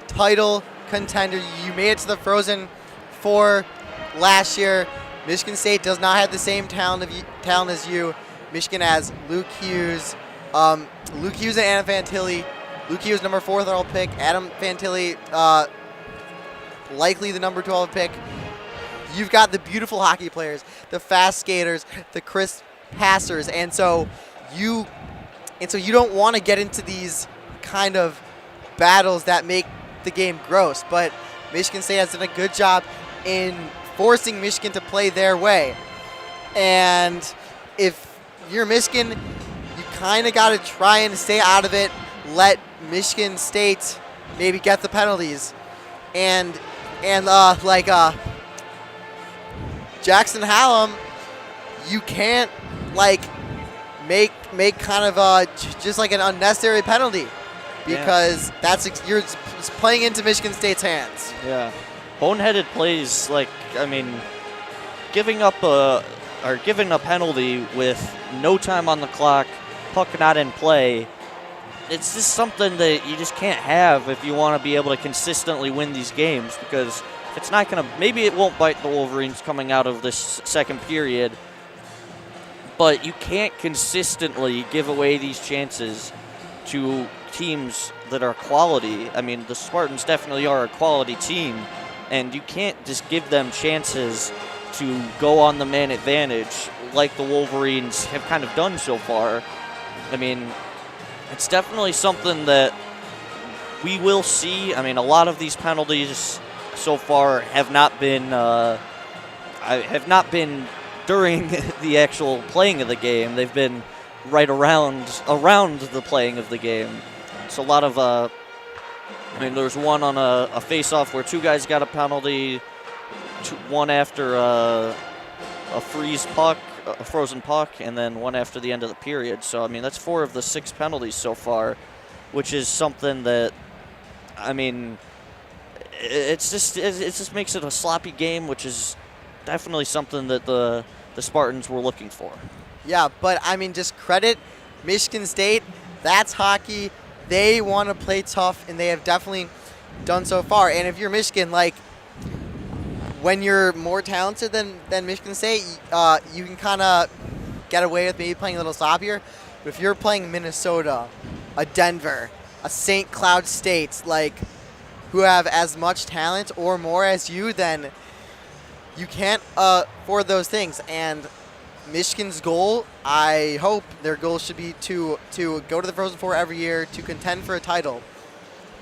title contender. You made it to the Frozen Four last year. Michigan State does not have the same talent as you. Michigan has Luke Hughes and Adam Fantilli. Luke Hughes, number 4 overall pick. Adam Fantilli, likely the number 12 pick. You've got the beautiful hockey players, the fast skaters, the crisp passers, and so you don't want to get into these kind of battles that make the game gross. But Michigan State has done a good job in forcing Michigan to play their way. And if you're Michigan, you kind of got to try and stay out of it. Let Michigan State maybe get the penalties, and Jackson Hallam, you can't make kind of just like an unnecessary penalty, because you're playing into Michigan State's hands. Yeah, boneheaded plays giving up a penalty with no time on the clock, puck not in play. It's just something that you just can't have if you want to be able to consistently win these games, because if it's not going to, maybe it won't bite the Wolverines coming out of this second period, but you can't consistently give away these chances to teams that are quality. The Spartans definitely are a quality team, and you can't just give them chances to go on the man advantage like the Wolverines have kind of done so far. It's definitely something that we will see. A lot of these penalties so far have not been during the actual playing of the game. They've been right around the playing of the game. It's a lot of there's one on a face-off where 2 guys got a penalty, one after a frozen puck, and then one after the end of the period. So that's 4 of the 6 penalties so far, which is something that it just makes it a sloppy game, which is definitely something that the Spartans were looking for. Yeah, but just credit Michigan State. That's hockey. They want to play tough, and they have definitely done so far. And if you're Michigan, when you're more talented than Michigan State, you can kind of get away with maybe playing a little sloppier. But if you're playing Minnesota, a Denver, a St. Cloud State, who have as much talent or more as you, then you can't afford those things. And Michigan's goal, I hope their goal should be to go to the Frozen Four every year, to contend for a title.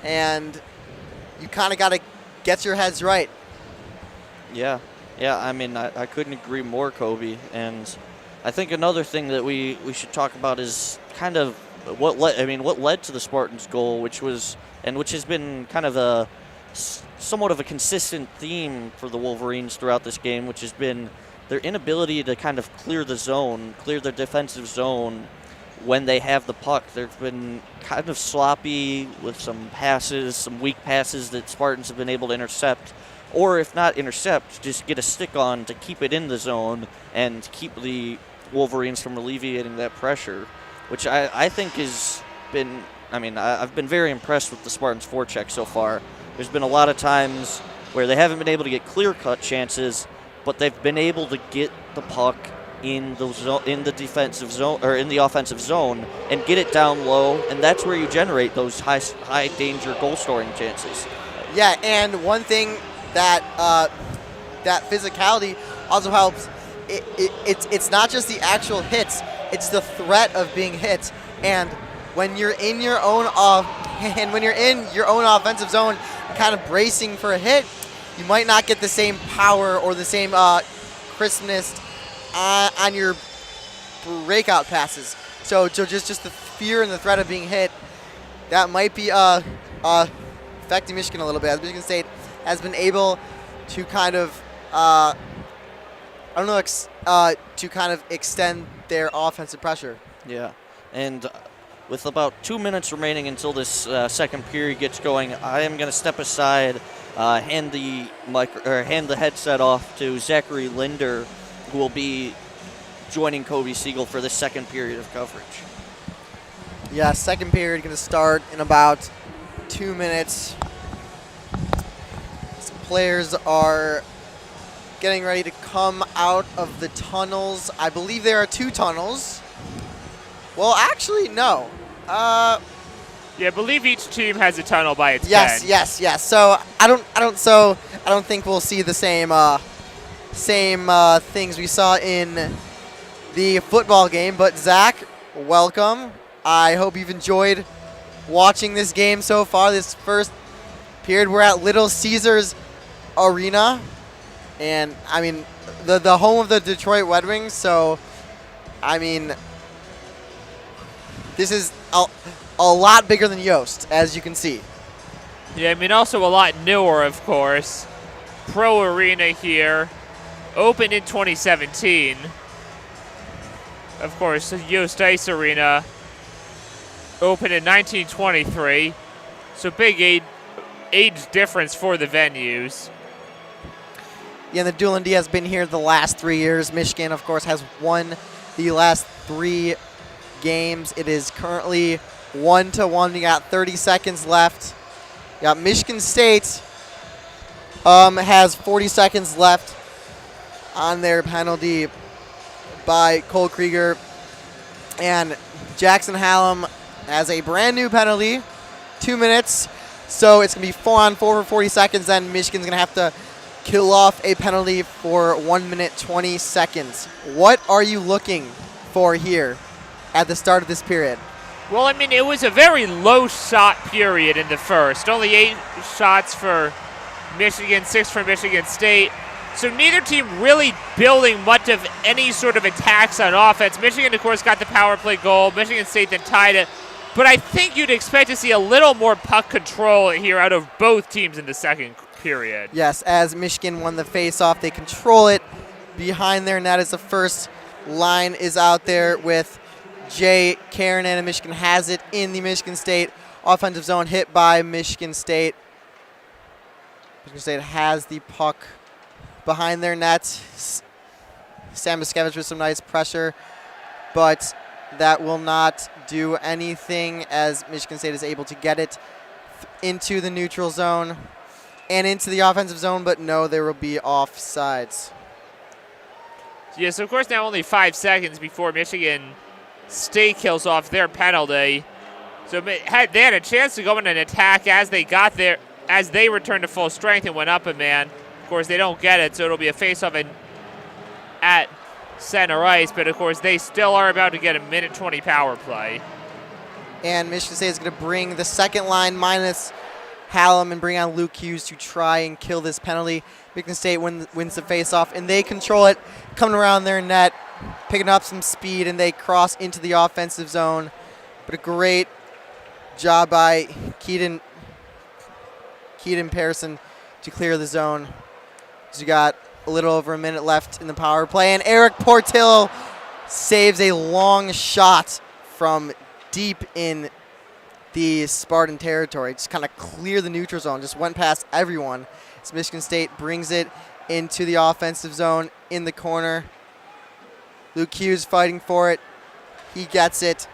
And you kind of got to get your heads right. Yeah. I couldn't agree more, Kobe. And I think another thing that we should talk about is kind of what led to the Spartans' goal, which has been kind of somewhat of a consistent theme for the Wolverines throughout this game, which has been their inability to kind of clear their defensive zone when they have the puck. They've been kind of sloppy with some weak passes that Spartans have been able to intercept or if not intercept, just get a stick on to keep it in the zone and keep the Wolverines from alleviating that pressure, which I think has been, I've been very impressed with the Spartans' forecheck so far. There's been a lot of times where they haven't been able to get clear-cut chances, but they've been able to get the puck in the defensive zone or in the offensive zone and get it down low, and that's where you generate those high danger goal scoring chances. Yeah, and one thing that that physicality also helps. It's not just the actual hits; it's the threat of being hit. And when you're in your own offensive zone, kind of bracing for a hit, you might not get the same power or the same crispness on your breakout passes. So just the fear and the threat of being hit, that might be affecting Michigan a little bit. As Michigan State has been able to kind of to kind of extend their offensive pressure. Yeah, and with about 2 minutes remaining until this second period gets going, I am going to step aside, hand the headset off to Zachary Linder, who will be joining Kobe Siegel for the second period of coverage. Yeah, second period going to start in about 2 minutes. Some players are getting ready to come out of the tunnels. I believe there are 2 tunnels. Well, actually, no. Yeah, I believe each team has a tunnel by its yes, end. Yes. So I don't think we'll see the same things we saw in the football game. But Zach, welcome. I hope you've enjoyed watching this game so far. This first period, we're at Little Caesars Arena, and I mean the home of the Detroit Red Wings. So I mean, this is a lot bigger than Yost, as you can see. Yeah, I mean, also a lot newer, of course. Pro Arena here, opened in 2017. Of course, Yost Ice Arena opened in 1923. So big age difference for the venues. Yeah, and the Duel has been here the last 3 years. Michigan, of course, has won the last 3 games. It is currently 1-1. We got 30 seconds left. We got Michigan State has 40 seconds left on their penalty by Cole Krieger, and Jackson Hallam has a brand new penalty, 2 minutes. So it's gonna be 4-on-4 for 40 seconds. Then Michigan's gonna have to kill off a penalty for 1 minute 20 seconds. What are you looking for here at the start of this period? Well, I mean, it was a very low shot period in the first. Only 8 shots for Michigan, 6 for Michigan State. So neither team really building much of any sort of attacks on offense. Michigan, of course, got the power play goal. Michigan State then tied it. But I think you'd expect to see a little more puck control here out of both teams in the second period. Yes, as Michigan won the face-off, they control it behind their net as the first line is out there with Jay Karen, and Michigan has it in the Michigan State offensive zone, hit by Michigan State. Michigan State has the puck behind their net. Sam Miskevich with some nice pressure, but that will not do anything as Michigan State is able to get it into the neutral zone and into the offensive zone, but no, there will be offsides. Yeah, so of course now only 5 seconds before Michigan State kills off their penalty. So they had a chance to go in an attack as they got there, as they returned to full strength and went up a man. Of course, they don't get it, so it'll be a face-off at center ice, but of course they still are about to get a minute 20 power play. And Michigan State is going to bring the second line minus Hallam and bring on Luke Hughes to try and kill this penalty. Michigan State wins the face-off, and they control it, coming around their net, picking up some speed, and they cross into the offensive zone. But a great job by Keaton Pearson to clear the zone. So you got a little over a minute left in the power play, and Eric Portillo saves a long shot from deep in the Spartan territory. Just kind of clear the neutral zone. Just went past everyone. So Michigan State brings it into the offensive zone in the corner. Luke Hughes fighting for it. He gets it.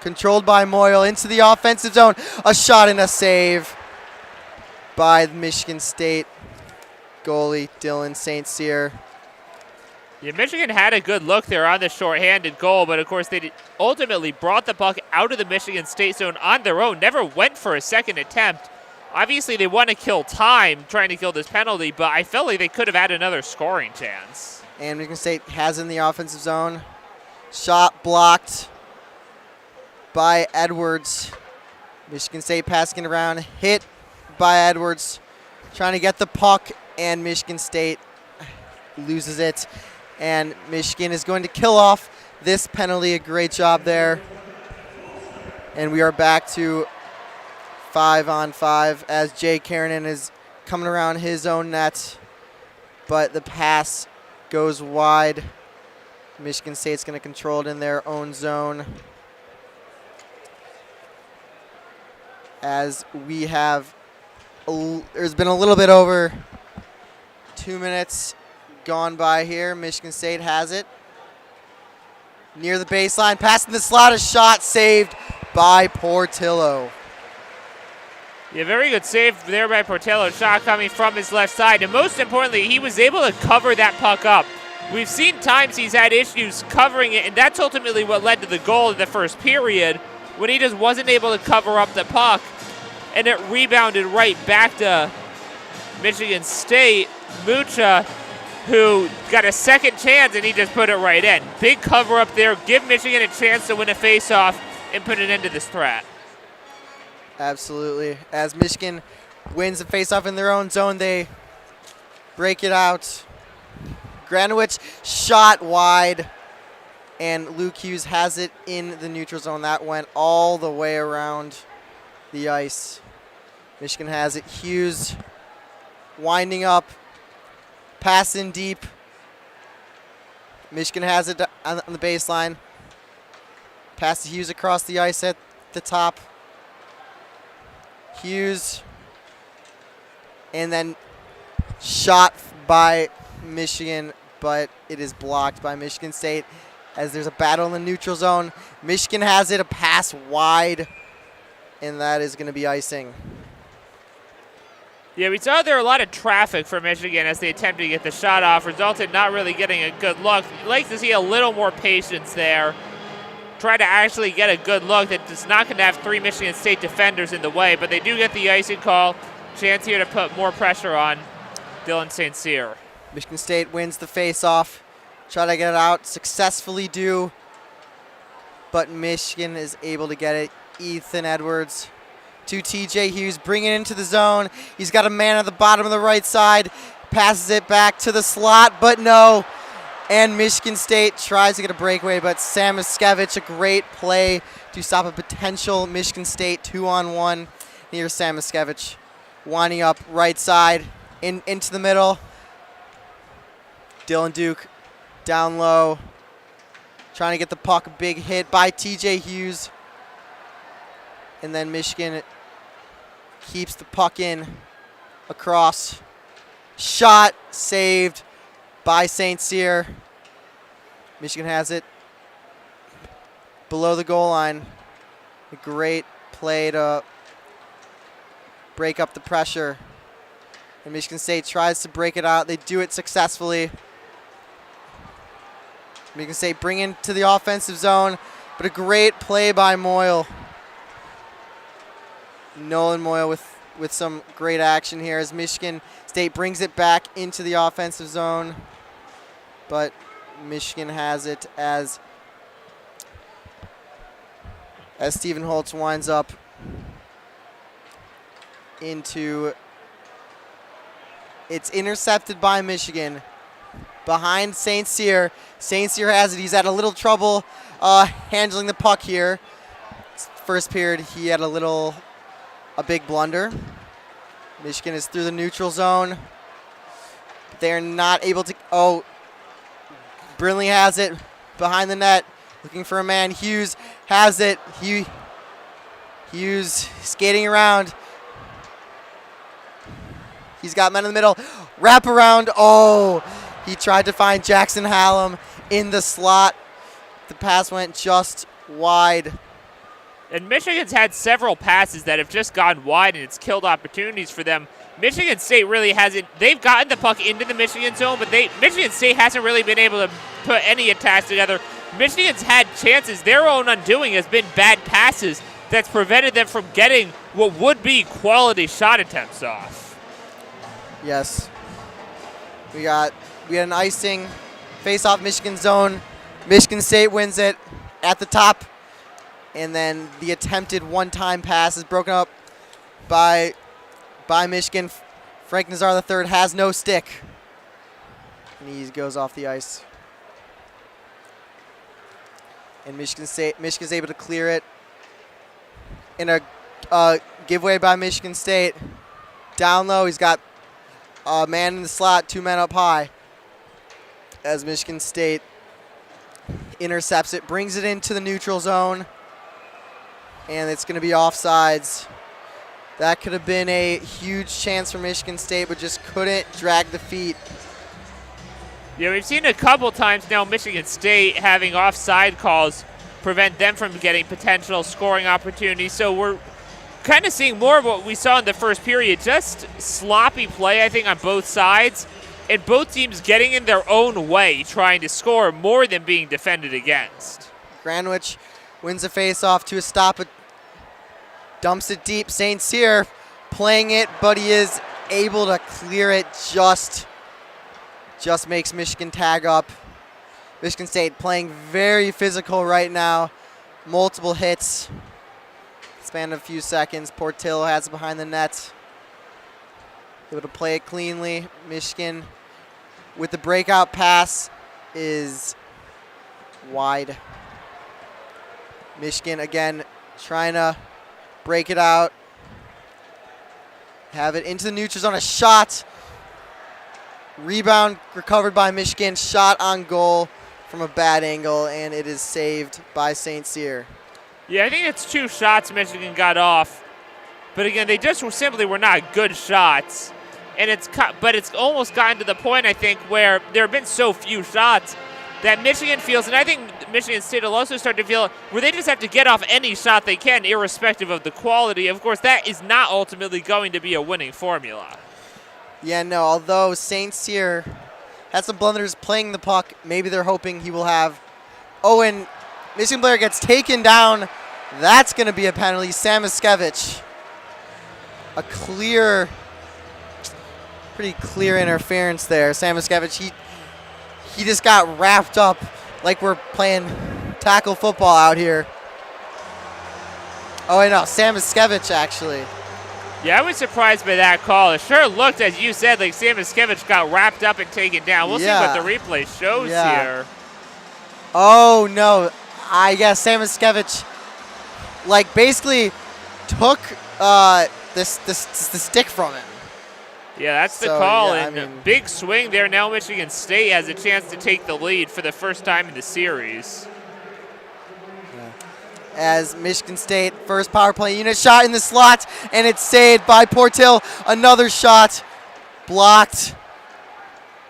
Controlled by Moyle into the offensive zone. A shot and a save by the Michigan State goalie, Dylan St. Cyr. Yeah, Michigan had a good look there on the shorthanded goal, but of course they ultimately brought the puck out of the Michigan State zone on their own, never went for a second attempt. Obviously they want to kill time trying to kill this penalty, but I felt like they could have had another scoring chance. And Michigan State has in the offensive zone. Shot blocked by Edwards. Michigan State passing it around, hit by Edwards, trying to get the puck, and Michigan State loses it. And Michigan is going to kill off this penalty. A great job there. And we are back to 5-on-5 as Jay Karanen is coming around his own net. But the pass goes wide. Michigan State's going to control it in their own zone. As we have, there's been a little bit over 2 minutes gone by here. Michigan State has it. Near the baseline, passing the slot, a shot saved by Portillo. Yeah, very good save there by Portillo. Shot coming from his left side. And most importantly, he was able to cover that puck up. We've seen times he's had issues covering it, and that's ultimately what led to the goal in the first period, when he just wasn't able to cover up the puck, and it rebounded right back to Michigan State. Mucha, who got a second chance, and he just put it right in. Big cover up there, give Michigan a chance to win a faceoff and put an end to this threat. Absolutely. As Michigan wins the faceoff in their own zone, they break it out. Granowicz shot wide, and Luke Hughes has it in the neutral zone. That went all the way around the ice. Michigan has it. Hughes winding up, pass in deep. Michigan has it on the baseline. Pass to Hughes across the ice at the top. Hughes, and then shot by Michigan, but it is blocked by Michigan State as there's a battle in the neutral zone. Michigan has it, a pass wide, and that is going to be icing. Yeah, we saw there a lot of traffic for Michigan as they attempted to get the shot off, resulted not really getting a good look. You'd like to see a little more patience there. Try to actually get a good look. That's not going to have three Michigan State defenders in the way, but they do get the icing call. Chance here to put more pressure on Dylan St. Cyr. Michigan State wins the face-off. Try to get it out, successfully do, but Michigan is able to get it. Ethan Edwards to TJ Hughes, bringing it into the zone. He's got a man at the bottom of the right side, passes it back to the slot, but no. And Michigan State tries to get a breakaway, but Samiskevich, a great play to stop a potential Michigan State 2-on-1. Here's Samiskevich winding up right side into the middle. Dylan Duke down low, trying to get the puck. A big hit by TJ Hughes. And then Michigan keeps the puck in across. Shot saved by St. Cyr. Michigan has it below the goal line. A great play to break up the pressure. And Michigan State tries to break it out. They do it successfully. Michigan State bring into the offensive zone, but a great play by Moyle. Nolan Moyle with some great action here as Michigan State brings it back into the offensive zone. But Michigan has it as Stephen Holtz winds up into, it's intercepted by Michigan behind St. Cyr. St. Cyr has it. He's had a little trouble handling the puck here. First period, he had a big blunder. Michigan is through the neutral zone. They're not able to, Brinley has it behind the net, looking for a man. Hughes has it. Hughes skating around. He's got men in the middle. Wrap around. Oh, he tried to find Jackson Hallam in the slot. The pass went just wide. And Michigan's had several passes that have just gone wide, and it's killed opportunities for them. Michigan State really hasn't. They've gotten the puck into the Michigan zone, but Michigan State hasn't really been able to put any attacks together. Michigan's had chances. Their own undoing has been bad passes that's prevented them from getting what would be quality shot attempts off. Yes. We had an icing. Face-off Michigan zone. Michigan State wins it at the top. And then the attempted one-time pass is broken up by Michigan. Frank Nazar III has no stick. And he goes off the ice. And Michigan's able to clear it. In a giveaway by Michigan State. Down low, he's got a man in the slot, 2 men up high. As Michigan State intercepts it, brings it into the neutral zone. And it's going to be offsides. That could have been a huge chance for Michigan State, but just couldn't drag the feet. Yeah, we've seen a couple times now Michigan State having offside calls prevent them from getting potential scoring opportunities. So we're kind of seeing more of what we saw in the first period. Just sloppy play, I think, on both sides. And both teams getting in their own way, trying to score more than being defended against. Granwich wins the face-off to a stop. It dumps it deep. St. Cyr playing it, but he is able to clear it. Just makes Michigan tag up. Michigan State playing very physical right now. Multiple hits. Span of a few seconds. Portillo has it behind the net. Able to play it cleanly. Michigan with the breakout pass is wide. Michigan again trying to break it out. Have it into the neutral zone. A shot. Rebound recovered by Michigan. Shot on goal from a bad angle, and it is saved by St. Cyr. Yeah, I think it's 2 shots Michigan got off. But again, they just simply were not good shots. And it's almost gotten to the point, I think, where there have been so few shots that Michigan feels, and I think Michigan State will also start to feel, where they just have to get off any shot they can, irrespective of the quality. Of course, that is not ultimately going to be a winning formula. Yeah, no, although St. Cyr had some blunders playing the puck, maybe they're hoping he will have. Oh, and Michigan player gets taken down. That's going to be a penalty. Samiskevich. A pretty clear interference there. Samiskevich, he just got wrapped up like we're playing tackle football out here. Oh, wait, no, Samiskevich actually. Yeah, I was surprised by that call. It sure looked, as you said, like Samiskevich got wrapped up and taken down. We'll see what the replay shows here. Oh, no. I guess Samiskevich, like, basically took the stick from him. Yeah, that's the call. Yeah, and big swing there. Now Michigan State has a chance to take the lead for the first time in the series. As Michigan State, first power play unit, shot in the slot, and it's saved by Portillo. Another shot blocked.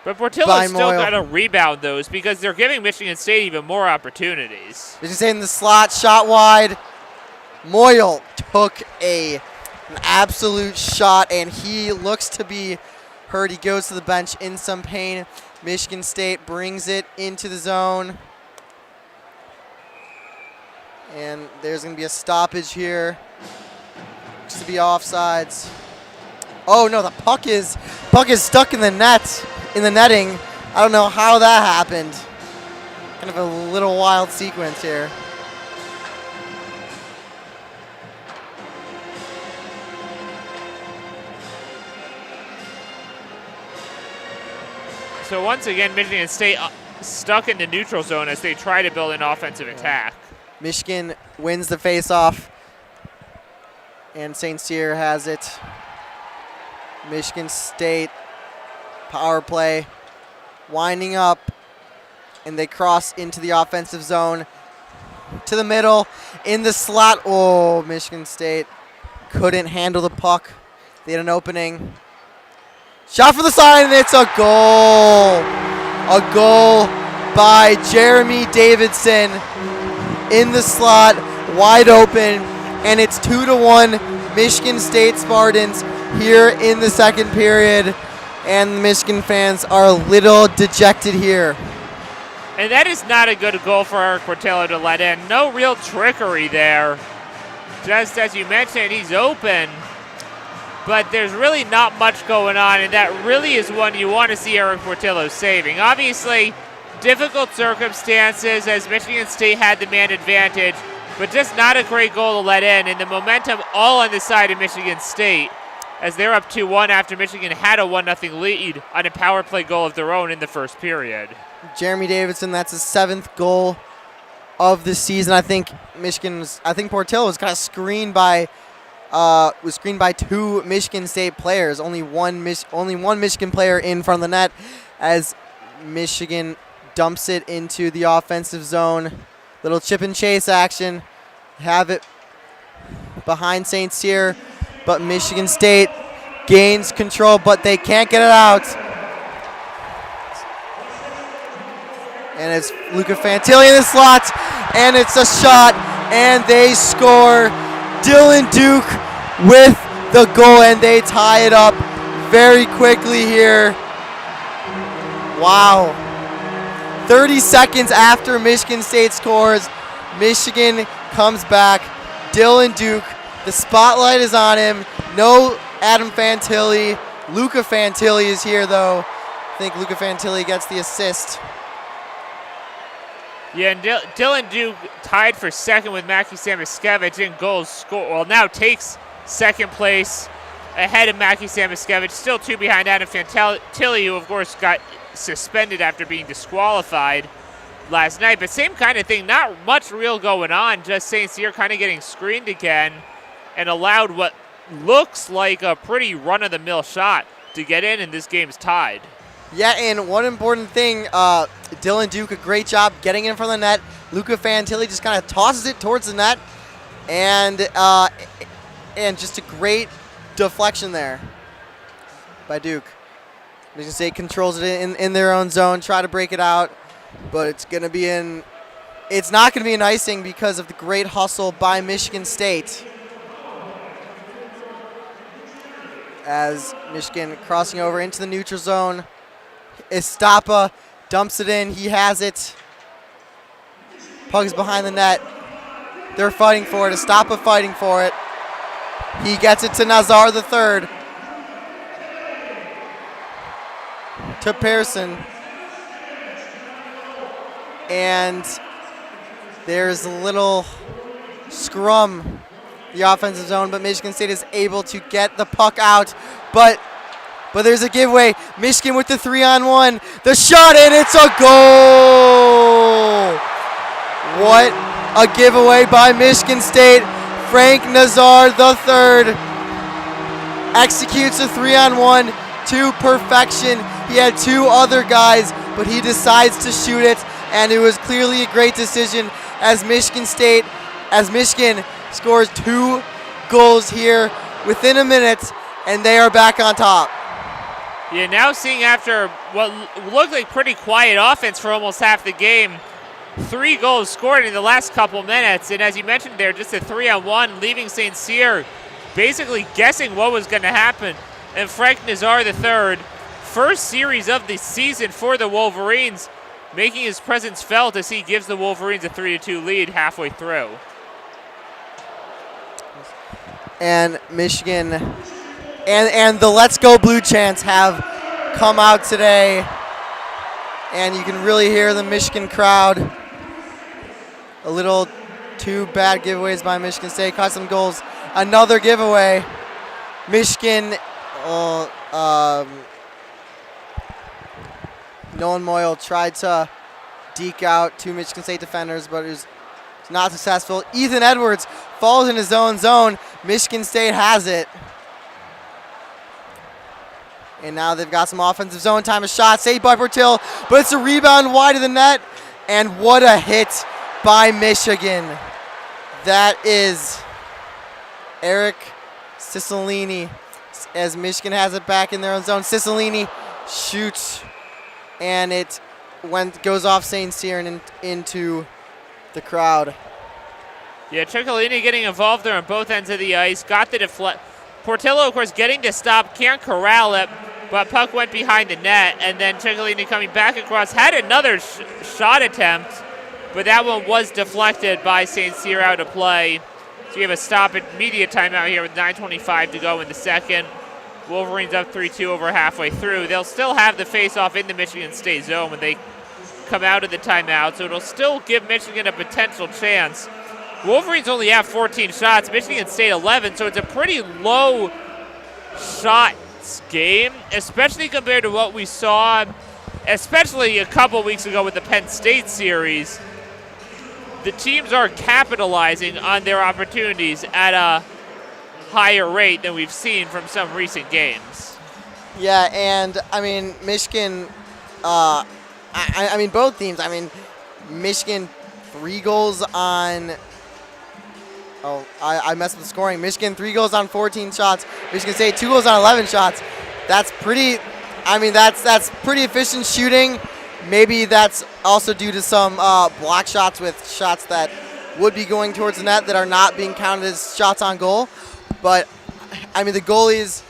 But Portillo's still got to rebound those because they're giving Michigan State even more opportunities. Michigan State in the slot, shot wide. Moyle took an absolute shot, and he looks to be hurt. He goes to the bench in some pain. Michigan State brings it into the zone. And there's going to be a stoppage here. Looks to be offsides. Oh no, the puck is stuck in the netting. I don't know how that happened. Kind of a little wild sequence here. So once again, Michigan State stuck in the neutral zone as they try to build an offensive attack. Michigan wins the face-off, and St. Cyr has it. Michigan State power play winding up, and they cross into the offensive zone. to the middle, in the slot. Oh, Michigan State couldn't handle the puck. They had an opening. Shot for the side, and it's a goal. A goal by Jeremy Davidson in the slot, wide open, and it's 2-1 Michigan State Spartans here in the second period, and the Michigan fans are a little dejected here. And that is not a good goal for Eric Portillo to let in. No real trickery there. Just as you mentioned, he's open, but there's really not much going on, and that really is one you want to see Eric Portillo saving. Obviously, difficult circumstances as Michigan State had the man advantage, but just not a great goal to let in, and the momentum all on the side of Michigan State as they're up 2-1 after Michigan had a 1-0 lead on a power play goal of their own in the first period. Jeremy Davidson, that's his 7th goal of the season. I think Portillo was kind of screened by 2 Michigan State players. Only one Michigan player in front of the net as Michigan dumps it into the offensive zone. Little chip and chase action. Have it behind St. Cyr, but Michigan State gains control, but they can't get it out. And it's Luca Fantilli in the slot, and it's a shot, and they score. Dylan Duke with the goal, and they tie it up very quickly here. Wow. 30 seconds after Michigan State scores, Michigan comes back. Dylan Duke, the spotlight is on him. No Adam Fantilli. Luca Fantilli is here, though. I think Luca Fantilli gets the assist. Yeah, and Dylan Duke tied for second with Mackie Samoskevich in goals scored. Well, now takes second place ahead of Mackie Samoskevich. Still 2 behind Adam Fantilli, who, of course, got suspended after being disqualified last night. But same kind of thing, not much real going on. Just St. Cyr kind of getting screened again and allowed what looks like a pretty run-of-the-mill shot to get in, and this game's tied. Yeah, and one important thing, Dylan Duke, a great job getting in front of the net. Luca Fantilli just kind of tosses it towards the net, and just a great deflection there by Duke. Michigan State controls it in their own zone, try to break it out, but it's not going to be an icing because of the great hustle by Michigan State. As Michigan crossing over into the neutral zone. Estapa dumps it in. He has it. Puck is behind the net. They're fighting for it. Estapa fighting for it. He gets it to Nazar the third. To Pearson. And there's a little scrum, the offensive zone, but Michigan State is able to get the puck out. But there's a giveaway. Michigan with the 3-on-1. The shot, and it's a goal! What a giveaway by Michigan State. Frank Nazar the third executes a 3-on-1 to perfection. He had 2 other guys, but he decides to shoot it, and it was clearly a great decision as Michigan scores 2 goals here within a minute, and they are back on top. Yeah, now seeing after what looked like pretty quiet offense for almost half the game, 3 goals scored in the last couple minutes, and as you mentioned there, just a 3-on-1, leaving St. Cyr basically guessing what was going to happen. And Frank Nazar the third, first series of the season for the Wolverines, making his presence felt as he gives the Wolverines a 3-2 lead halfway through. And Michigan and the Let's Go Blue chants have come out today, and you can really hear the Michigan crowd. A little 2 bad giveaways by Michigan State, cost some goals. Another giveaway. Michigan, Nolan Moyle tried to deke out 2 Michigan State defenders, but it was not successful. Ethan Edwards falls in his own zone. Michigan State has it. And now they've got some offensive zone time. A shot saved by Portillo, but it's a rebound wide of the net. And what a hit by Michigan. That is Eric Cicilline as Michigan has it back in their own zone. Cicilline shoots, and it goes off St. Cyr and into the crowd. Yeah, Cicilline getting involved there on both ends of the ice. Got the deflect. Portillo, of course, getting to stop. Can't corral it, but puck went behind the net. And then Cicilline coming back across. Had another shot attempt, but that one was deflected by St. Cyr out of play. So you have a stop at media timeout here with 9:25 to go in the second. Wolverines up 3-2 over halfway through. They'll still have the face-off in the Michigan State zone when they come out of the timeout, so it'll still give Michigan a potential chance. Wolverines only have 14 shots, Michigan State 11, so it's a pretty low shots game, especially compared to what we saw, especially a couple weeks ago with the Penn State series. The teams are capitalizing on their opportunities at a higher rate than we've seen from some recent games. Yeah, and I mean, Michigan, I mean, both teams. I mean, Michigan 3 goals on. Oh, I messed up the scoring. Michigan 3 goals on 14 shots. Michigan State 2 goals on 11 shots. That's pretty. I mean, that's pretty efficient shooting. Maybe that's also due to some block shots with shots that would be going towards the net that are not being counted as shots on goal. But I mean, the goalies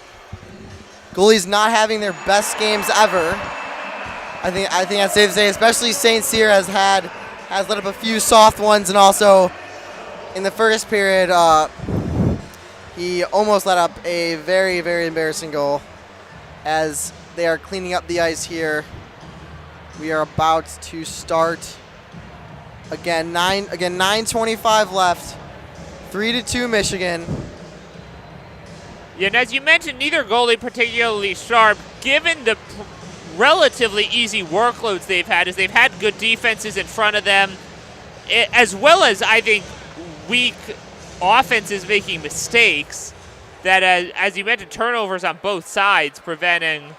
not having their best games ever. I think that's safe to say. Especially St. Cyr has let up a few soft ones, and also in the first period, he almost let up a very, very embarrassing goal. As they are cleaning up the ice here, we are about to start. Again, 9:25 left. 3-2 Michigan. Yeah, and as you mentioned, neither goalie particularly sharp. Given the relatively easy workloads they've had, as they've had good defenses in front of them, as well as, I think, weak offenses making mistakes, that as you mentioned, turnovers on both sides preventing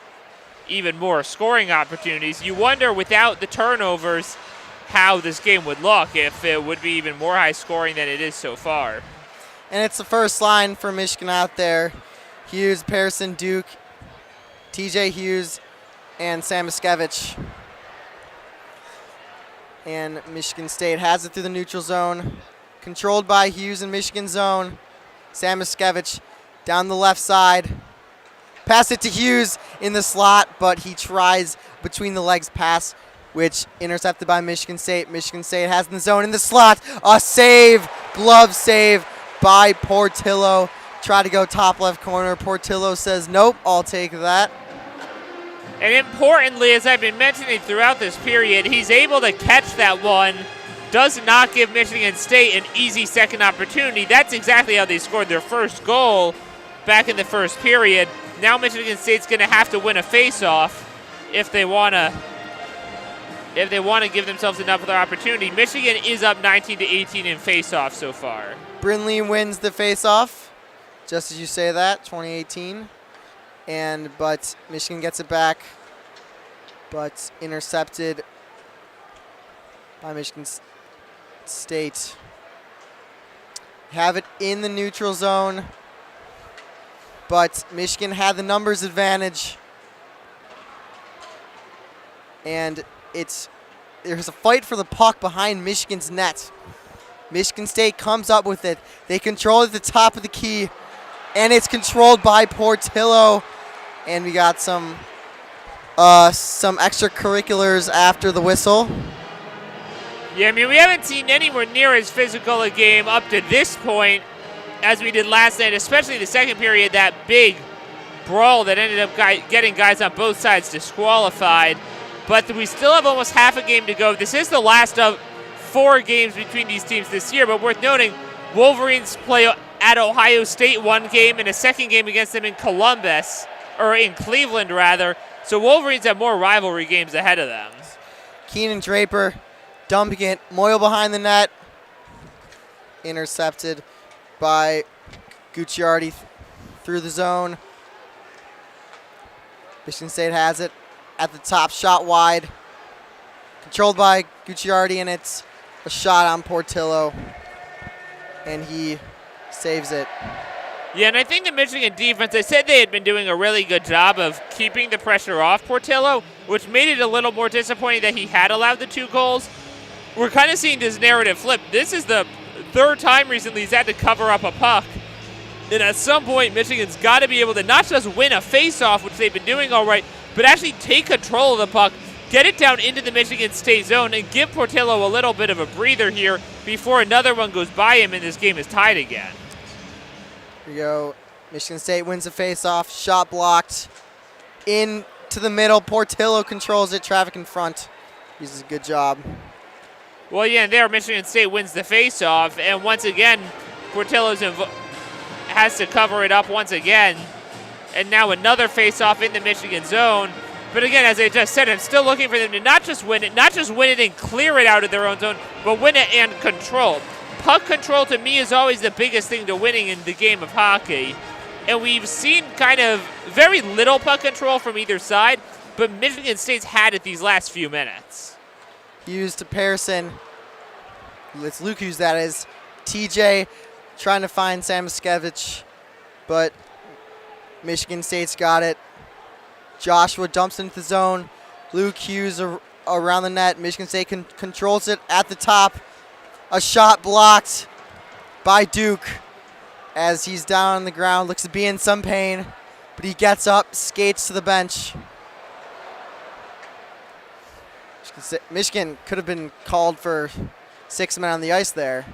even more scoring opportunities. You wonder, without the turnovers, how this game would look, if it would be even more high scoring than it is so far. And it's the first line for Michigan out there. Hughes, Pearson, Duke, TJ Hughes, and Sam Miskevich. And Michigan State has it through the neutral zone. Controlled by Hughes in Michigan zone. Sam Miskevich down the left side. Pass it to Hughes in the slot, but he tries between the legs pass, which intercepted by Michigan State. Michigan State has in the zone in the slot. A save, glove save by Portillo. Try to go top left corner. Portillo says, nope, I'll take that. And importantly, as I've been mentioning throughout this period, he's able to catch that one. Does not give Michigan State an easy second opportunity. That's exactly how they scored their first goal back in the first period. Now Michigan State's going to have to win a face-off if they want to give themselves another opportunity. Michigan is up 19-18 in face-off so far. Brindley wins the face-off, just as you say that, 2018. But Michigan gets it back, but intercepted by Michigan State. Have it in the neutral zone, but Michigan had the numbers advantage. And there's a fight for the puck behind Michigan's net. Michigan State comes up with it. They control it at the top of the key, and it's controlled by Portillo. And we got some extracurriculars after the whistle. Yeah, I mean, we haven't seen anywhere near as physical a game up to this point as we did last night, especially the second period, that big brawl that ended up getting guys on both sides disqualified. But we still have almost half a game to go. This is the last of 4 games between these teams this year, but worth noting, Wolverines play at Ohio State one game and a second game against them in Cleveland rather. So Wolverines have more rivalry games ahead of them. Keenan Draper dumping it. Moyle behind the net. Intercepted by Gucciardi through the zone. Michigan State has it at the top, shot wide. Controlled by Gucciardi, and it's a shot on Portillo, and he saves it. Yeah, and I think the Michigan defense, I said they had been doing a really good job of keeping the pressure off Portillo, which made it a little more disappointing that he had allowed the 2 goals. We're kind of seeing this narrative flip. This is the 3rd time recently he's had to cover up a puck. And at some point, Michigan's got to be able to not just win a face-off, which they've been doing all right, but actually take control of the puck, get it down into the Michigan State zone, and give Portillo a little bit of a breather here before another one goes by him and this game is tied again. Here we go. Michigan State wins the face-off. Shot blocked. Into the middle. Portillo controls it. Traffic in front. He does a good job. Well, yeah, and there Michigan State wins the face-off, and once again, Portillo has to cover it up once again. And now another face-off in the Michigan zone. But again, as I just said, I'm still looking for them to not just win it and clear it out of their own zone, but win it and control. Puck control to me is always the biggest thing to winning in the game of hockey. And we've seen kind of very little puck control from either side, but Michigan State's had it these last few minutes. Hughes to Pearson. It's Luke Hughes, that is. TJ trying to find Samoskevich, but Michigan State's got it. Joshua dumps into the zone. Luke Hughes around the net. Michigan State controls it at the top. A shot blocked by Duke as he's down on the ground. Looks to be in some pain, but he gets up, skates to the bench. Michigan could have been called for 6 men on the ice there.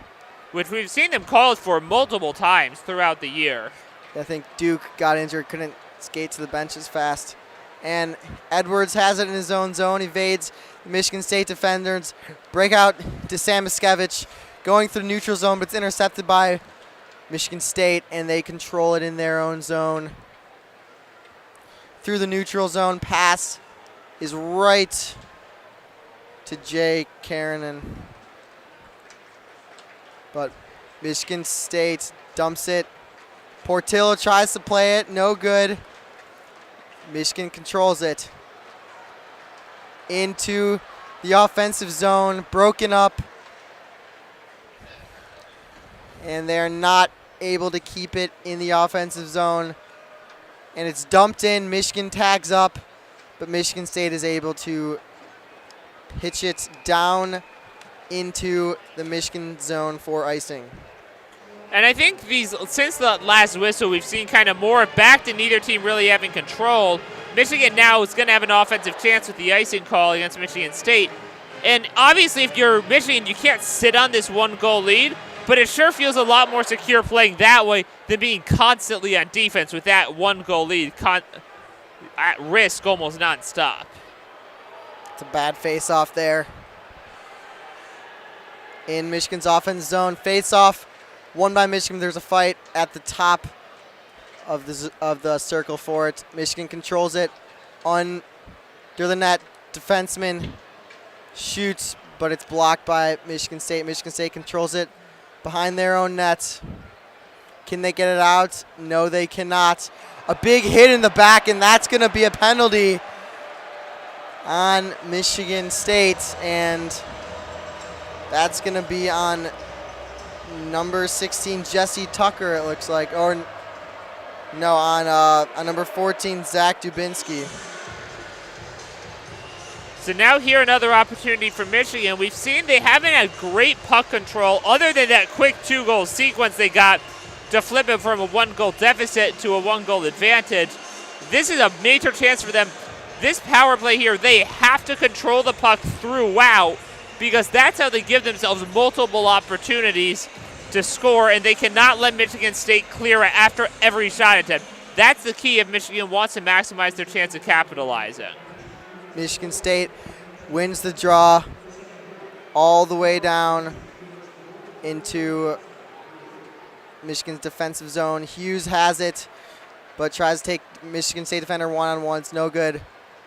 Which we've seen them called for multiple times throughout the year. I think Duke got injured, couldn't skate to the bench as fast. And Edwards has it in his own zone, evades the Michigan State defenders. Breakout to Samoskevich, going through the neutral zone, but it's intercepted by Michigan State, and they control it in their own zone. Through the neutral zone, pass is right to Jay Karanen. But Michigan State dumps it. Portillo tries to play it, no good. Michigan controls it. Into the offensive zone, broken up. And they're not able to keep it in the offensive zone. And it's dumped in, Michigan tags up, but Michigan State is able to pitch it down into the Michigan zone for icing. And I think since the last whistle, we've seen kind of more back to neither team really having control. Michigan now is going to have an offensive chance with the icing call against Michigan State. And obviously, if you're Michigan, you can't sit on this 1-goal lead, but it sure feels a lot more secure playing that way than being constantly on defense with that 1-goal lead at risk almost nonstop. It's a bad face-off there. In Michigan's offense zone, face-off. Won by Michigan. There's a fight at the top of the circle for it. Michigan controls it under the net. Defenseman shoots, but it's blocked by Michigan State. Michigan State controls it behind their own net. Can they get it out? No, they cannot. A big hit in the back, and that's going to be a penalty on Michigan State, and that's going to be on number 16, Jesse Tucker, it looks like. Or, no, on number 14, Zach Dubinsky. So now here another opportunity for Michigan. We've seen they haven't had great puck control other than that quick 2-goal sequence they got to flip it from a 1-goal deficit to a 1-goal advantage. This is a major chance for them. This power play here, they have to control the puck throughout, because that's how they give themselves multiple opportunities to score, and they cannot let Michigan State clear it after every shot attempt. That's the key if Michigan wants to maximize their chance of capitalizing. Michigan State wins the draw all the way down into Michigan's defensive zone. Hughes has it, but tries to take Michigan State defender one-on-one. It's no good.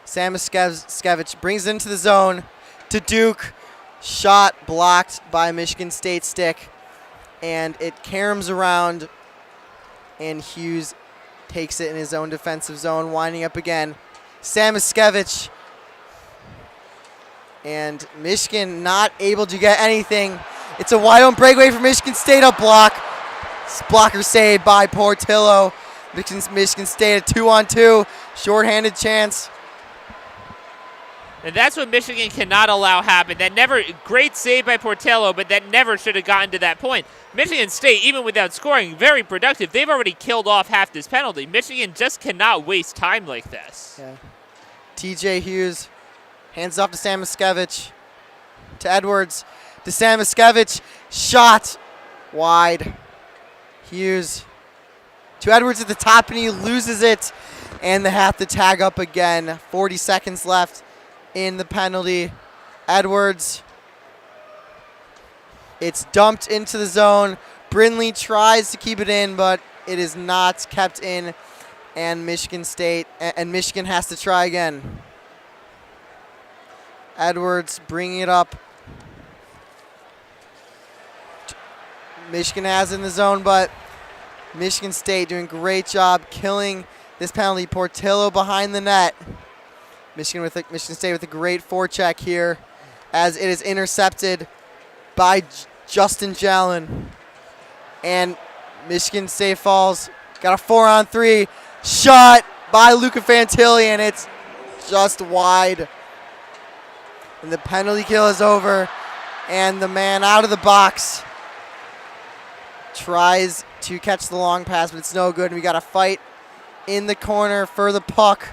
Samoskevich brings it into the zone to Duke. Shot blocked by Michigan State stick, and it caroms around, and Hughes takes it in his own defensive zone, winding up again. Samoskevich And Michigan not able to get anything. It's a wide open breakaway for Michigan State. A block. Blocker saved by Portillo. Michigan State a 2-on-2. Shorthanded chance. And that's what Michigan cannot allow happen. That never, great save by Portillo, but that never should have gotten to that point. Michigan State, even without scoring, very productive. They've already killed off half this penalty. Michigan just cannot waste time like this. Yeah. TJ Hughes hands off to Sam Miskevich. To Edwards. To Sam Miskevich. Shot. Wide. Hughes. To Edwards at the top, and he loses it. And they have to tag up again. 40 seconds left in the penalty. Edwards. It's dumped into the zone. Brindley tries to keep it in, but it is not kept in. And Michigan State and Michigan has to try again. Edwards bringing it up. Michigan has it in the zone, but Michigan State doing a great job killing this penalty. Portillo behind the net. Michigan State with a great forecheck here as it is intercepted by Justin Jalen. And Michigan State falls. Got a 4-on-3 shot by Luca Fantilli, and it's just wide. And the penalty kill is over, and the man out of the box tries to catch the long pass, but it's no good. And we got a fight in the corner for the puck.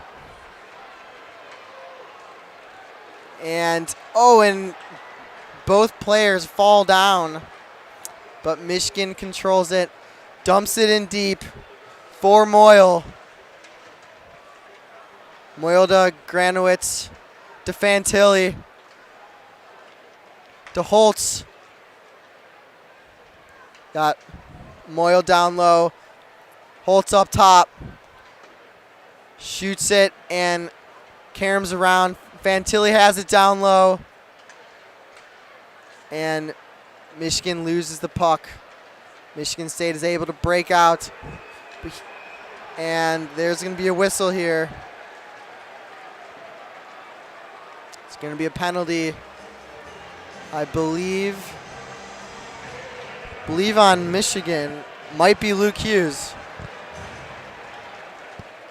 And both players fall down, but Michigan controls it, dumps it in deep for Moyle. Moyle to Granowitz, to Fantilli, to Holtz. Got Moyle down low, Holtz up top, shoots it and caroms around. Fantilli has it down low, and Michigan loses the puck. Michigan State is able to break out, and there's going to be a whistle here. It's going to be a penalty, I believe on Michigan. Might be Luke Hughes.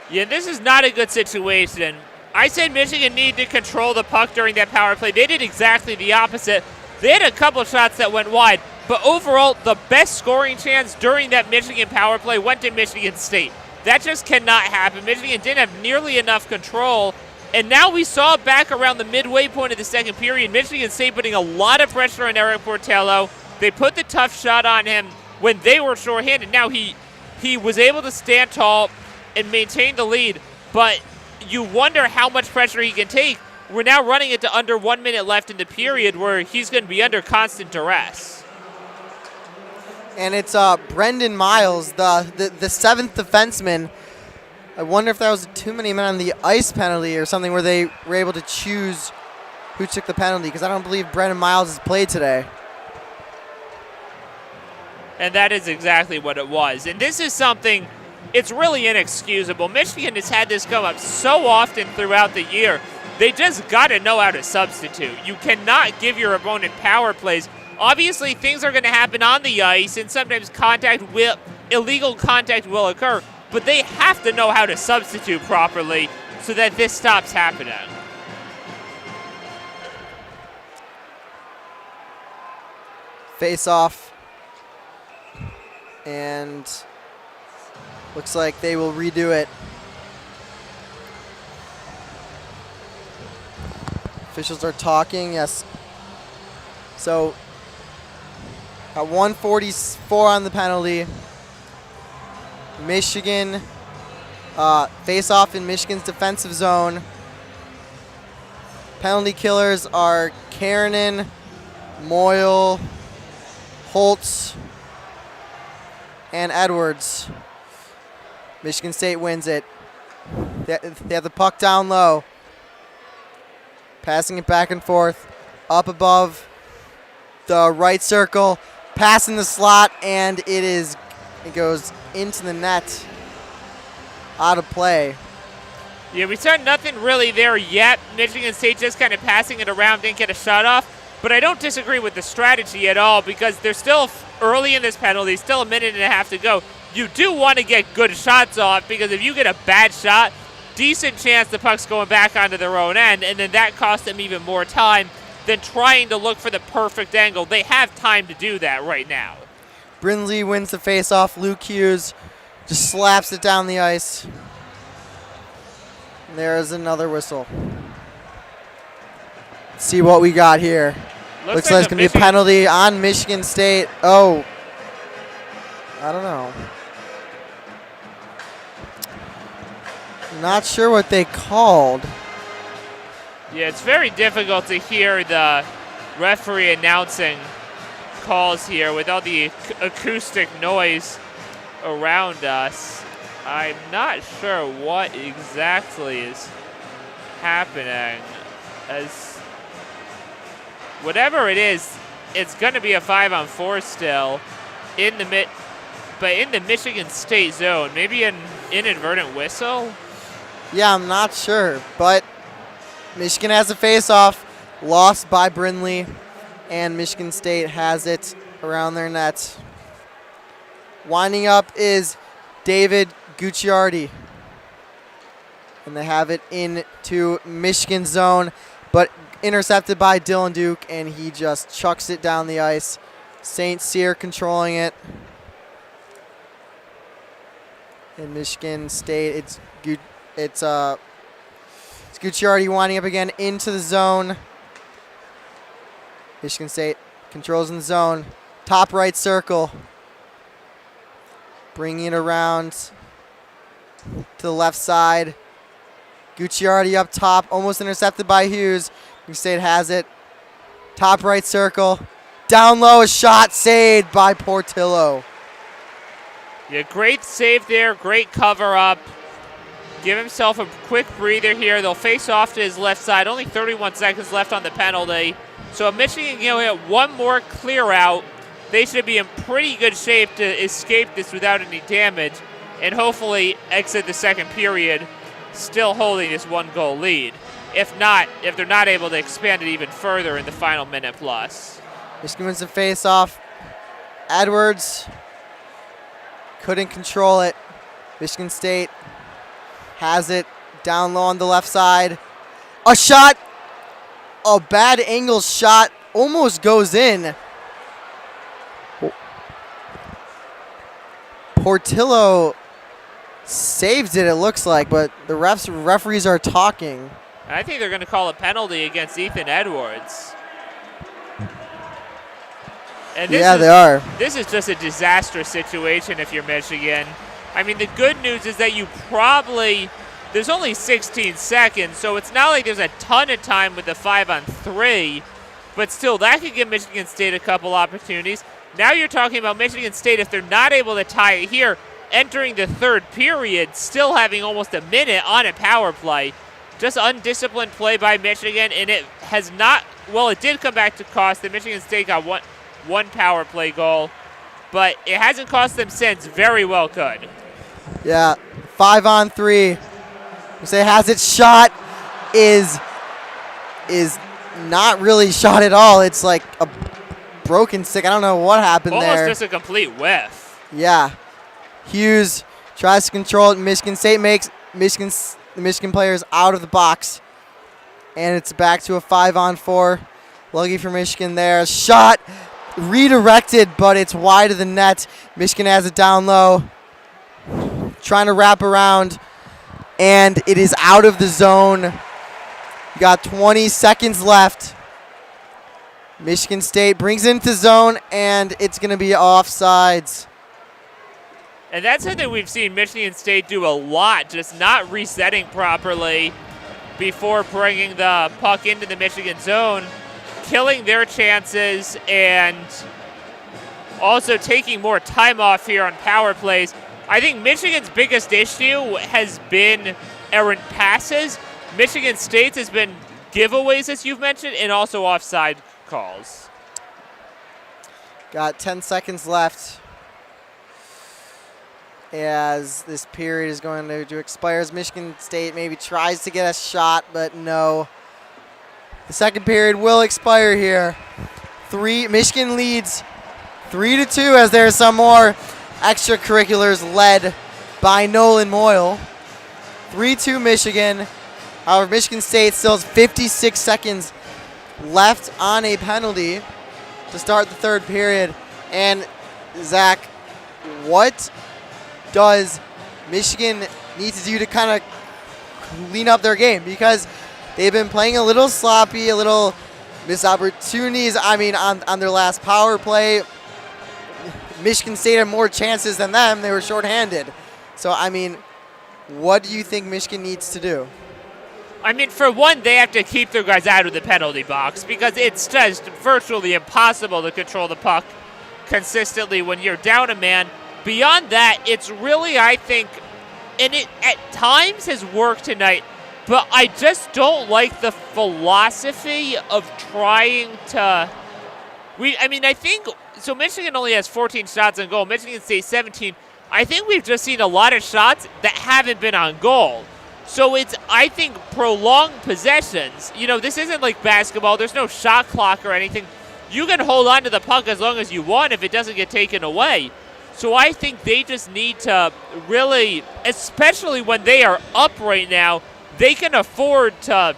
Yeah, this is not a good situation. I said Michigan needed to control the puck during that power play. They did exactly the opposite. They had a couple shots that went wide, but overall, the best scoring chance during that Michigan power play went to Michigan State. That just cannot happen. Michigan didn't have nearly enough control, and now we saw back around the midway point of the second period, Michigan State putting a lot of pressure on Eric Portillo. They put the tough shot on him when they were shorthanded. Now he was able to stand tall and maintain the lead, but you wonder how much pressure he can take. We're now running it to under 1 minute left in the period where he's going to be under constant duress. And it's Brendan Miles, the seventh defenseman. I wonder if that was too many men on the ice penalty or something where they were able to choose who took the penalty, because I don't believe Brendan Miles has played today. And that is exactly what it was. And this is something, it's really inexcusable. Michigan has had this come up so often throughout the year. They just got to know how to substitute. You cannot give your opponent power plays. Obviously, things are going to happen on the ice, and sometimes illegal contact will occur, but they have to know how to substitute properly so that this stops happening. Face off. And looks like they will redo it. Officials are talking, yes. So, got 144 on the penalty. Michigan, face off in Michigan's defensive zone. Penalty killers are Karanen, Moyle, Holtz, and Edwards. Michigan State wins it. They have the puck down low. Passing it back and forth. Up above the right circle. Pass in the slot, and it goes into the net. Out of play. Yeah, we saw nothing really there yet. Michigan State just kind of passing it around, didn't get a shot off. But I don't disagree with the strategy at all because they're still early in this penalty, still a minute and a half to go. You do want to get good shots off because if you get a bad shot, decent chance the puck's going back onto their own end, and then that costs them even more time than trying to look for the perfect angle. They have time to do that right now. Brindley wins the faceoff. Luke Hughes just slaps it down the ice. There's another whistle. Let's see what we got here. Looks like it's going to be a penalty on Michigan State. Oh, I don't know. Not sure what they called. Yeah, it's very difficult to hear the referee announcing calls here with all the acoustic noise around us. I'm not sure what exactly is happening. As whatever it is, it's going to be a 5-on-4 still in the Michigan State zone. Maybe an inadvertent whistle. Yeah, I'm not sure, but Michigan has a face-off, lost by Brindley, and Michigan State has it around their net. Winding up is David Gucciardi, and they have it into Michigan zone, but intercepted by Dylan Duke, and he just chucks it down the ice. St. Cyr controlling it. In Michigan State, it's Gucciardi winding up again into the zone. Michigan State controls in the zone. Top right circle. Bringing it around to the left side. Gucciardi up top, almost intercepted by Hughes. Michigan State has it. Top right circle. Down low, a shot saved by Portillo. Yeah, great save there, great cover up. Give himself a quick breather here. They'll face off to his left side. Only 31 seconds left on the penalty. So if Michigan can get one more clear out, they should be in pretty good shape to escape this without any damage and hopefully exit the second period still holding this 1-goal lead. If not, if they're not able to expand it even further in the final minute plus. Michigan wins the face-off. Edwards couldn't control it. Michigan State has it down low on the left side. A shot, a bad angle shot, almost goes in. Portillo saves it looks like, but the referees are talking. I think they're going to call a penalty against Ethan Edwards. And they are. This is just a disastrous situation if you're Michigan. I mean, the good news is that there's only 16 seconds, so it's not like there's a ton of time with the 5-on-3, but still, that could give Michigan State a couple opportunities. Now you're talking about Michigan State, if they're not able to tie it here, entering the third period, still having almost a minute on a power play. Just undisciplined play by Michigan, and it has not, well, it did come back to cost. The Michigan State got one power play goal, but it hasn't cost them since. Very well could. Yeah, 5-on-3. You say has it shot is not really shot at all. It's like a broken stick. I don't know what happened there. Almost just a complete whiff. Yeah. Hughes tries to control it. Michigan State makes the Michigan players out of the box. And it's back to a 5-on-4. Lucky for Michigan there. Shot redirected, but it's wide of the net. Michigan has it down low. Trying to wrap around. And it is out of the zone. You got 20 seconds left. Michigan State brings it into zone, and it's going to be offsides. And that's something we've seen Michigan State do a lot, just not resetting properly before bringing the puck into the Michigan zone, killing their chances, and also taking more time off here on power plays. I think Michigan's biggest issue has been errant passes. Michigan State's has been giveaways, as you've mentioned, and also offside calls. Got 10 seconds left. as this period is going to expire. As Michigan State maybe tries to get a shot, but no. The second period will expire here. Michigan leads 3-2 as there's some more extracurriculars led by Nolan Moyle. 3-2 Michigan. However, Michigan State still has 56 seconds left on a penalty to start the third period. And Zach, what does Michigan need to do to kind of clean up their game? Because they've been playing a little sloppy, a little missed opportunities. I mean, on their last power play, Michigan State had more chances than them. They were shorthanded. So, I mean, what do you think Michigan needs to do? I mean, for one, they have to keep their guys out of the penalty box because it's just virtually impossible to control the puck consistently when you're down a man. Beyond that, it's really, I think, and it at times has worked tonight, but I just don't like the philosophy of trying to... I think... So Michigan only has 14 shots on goal. Michigan State 17. I think we've just seen a lot of shots that haven't been on goal. So it's, I think, prolonged possessions. You know, this isn't like basketball. There's no shot clock or anything. You can hold on to the puck as long as you want if it doesn't get taken away. So I think they just need to really, especially when they are up right now, they can afford to,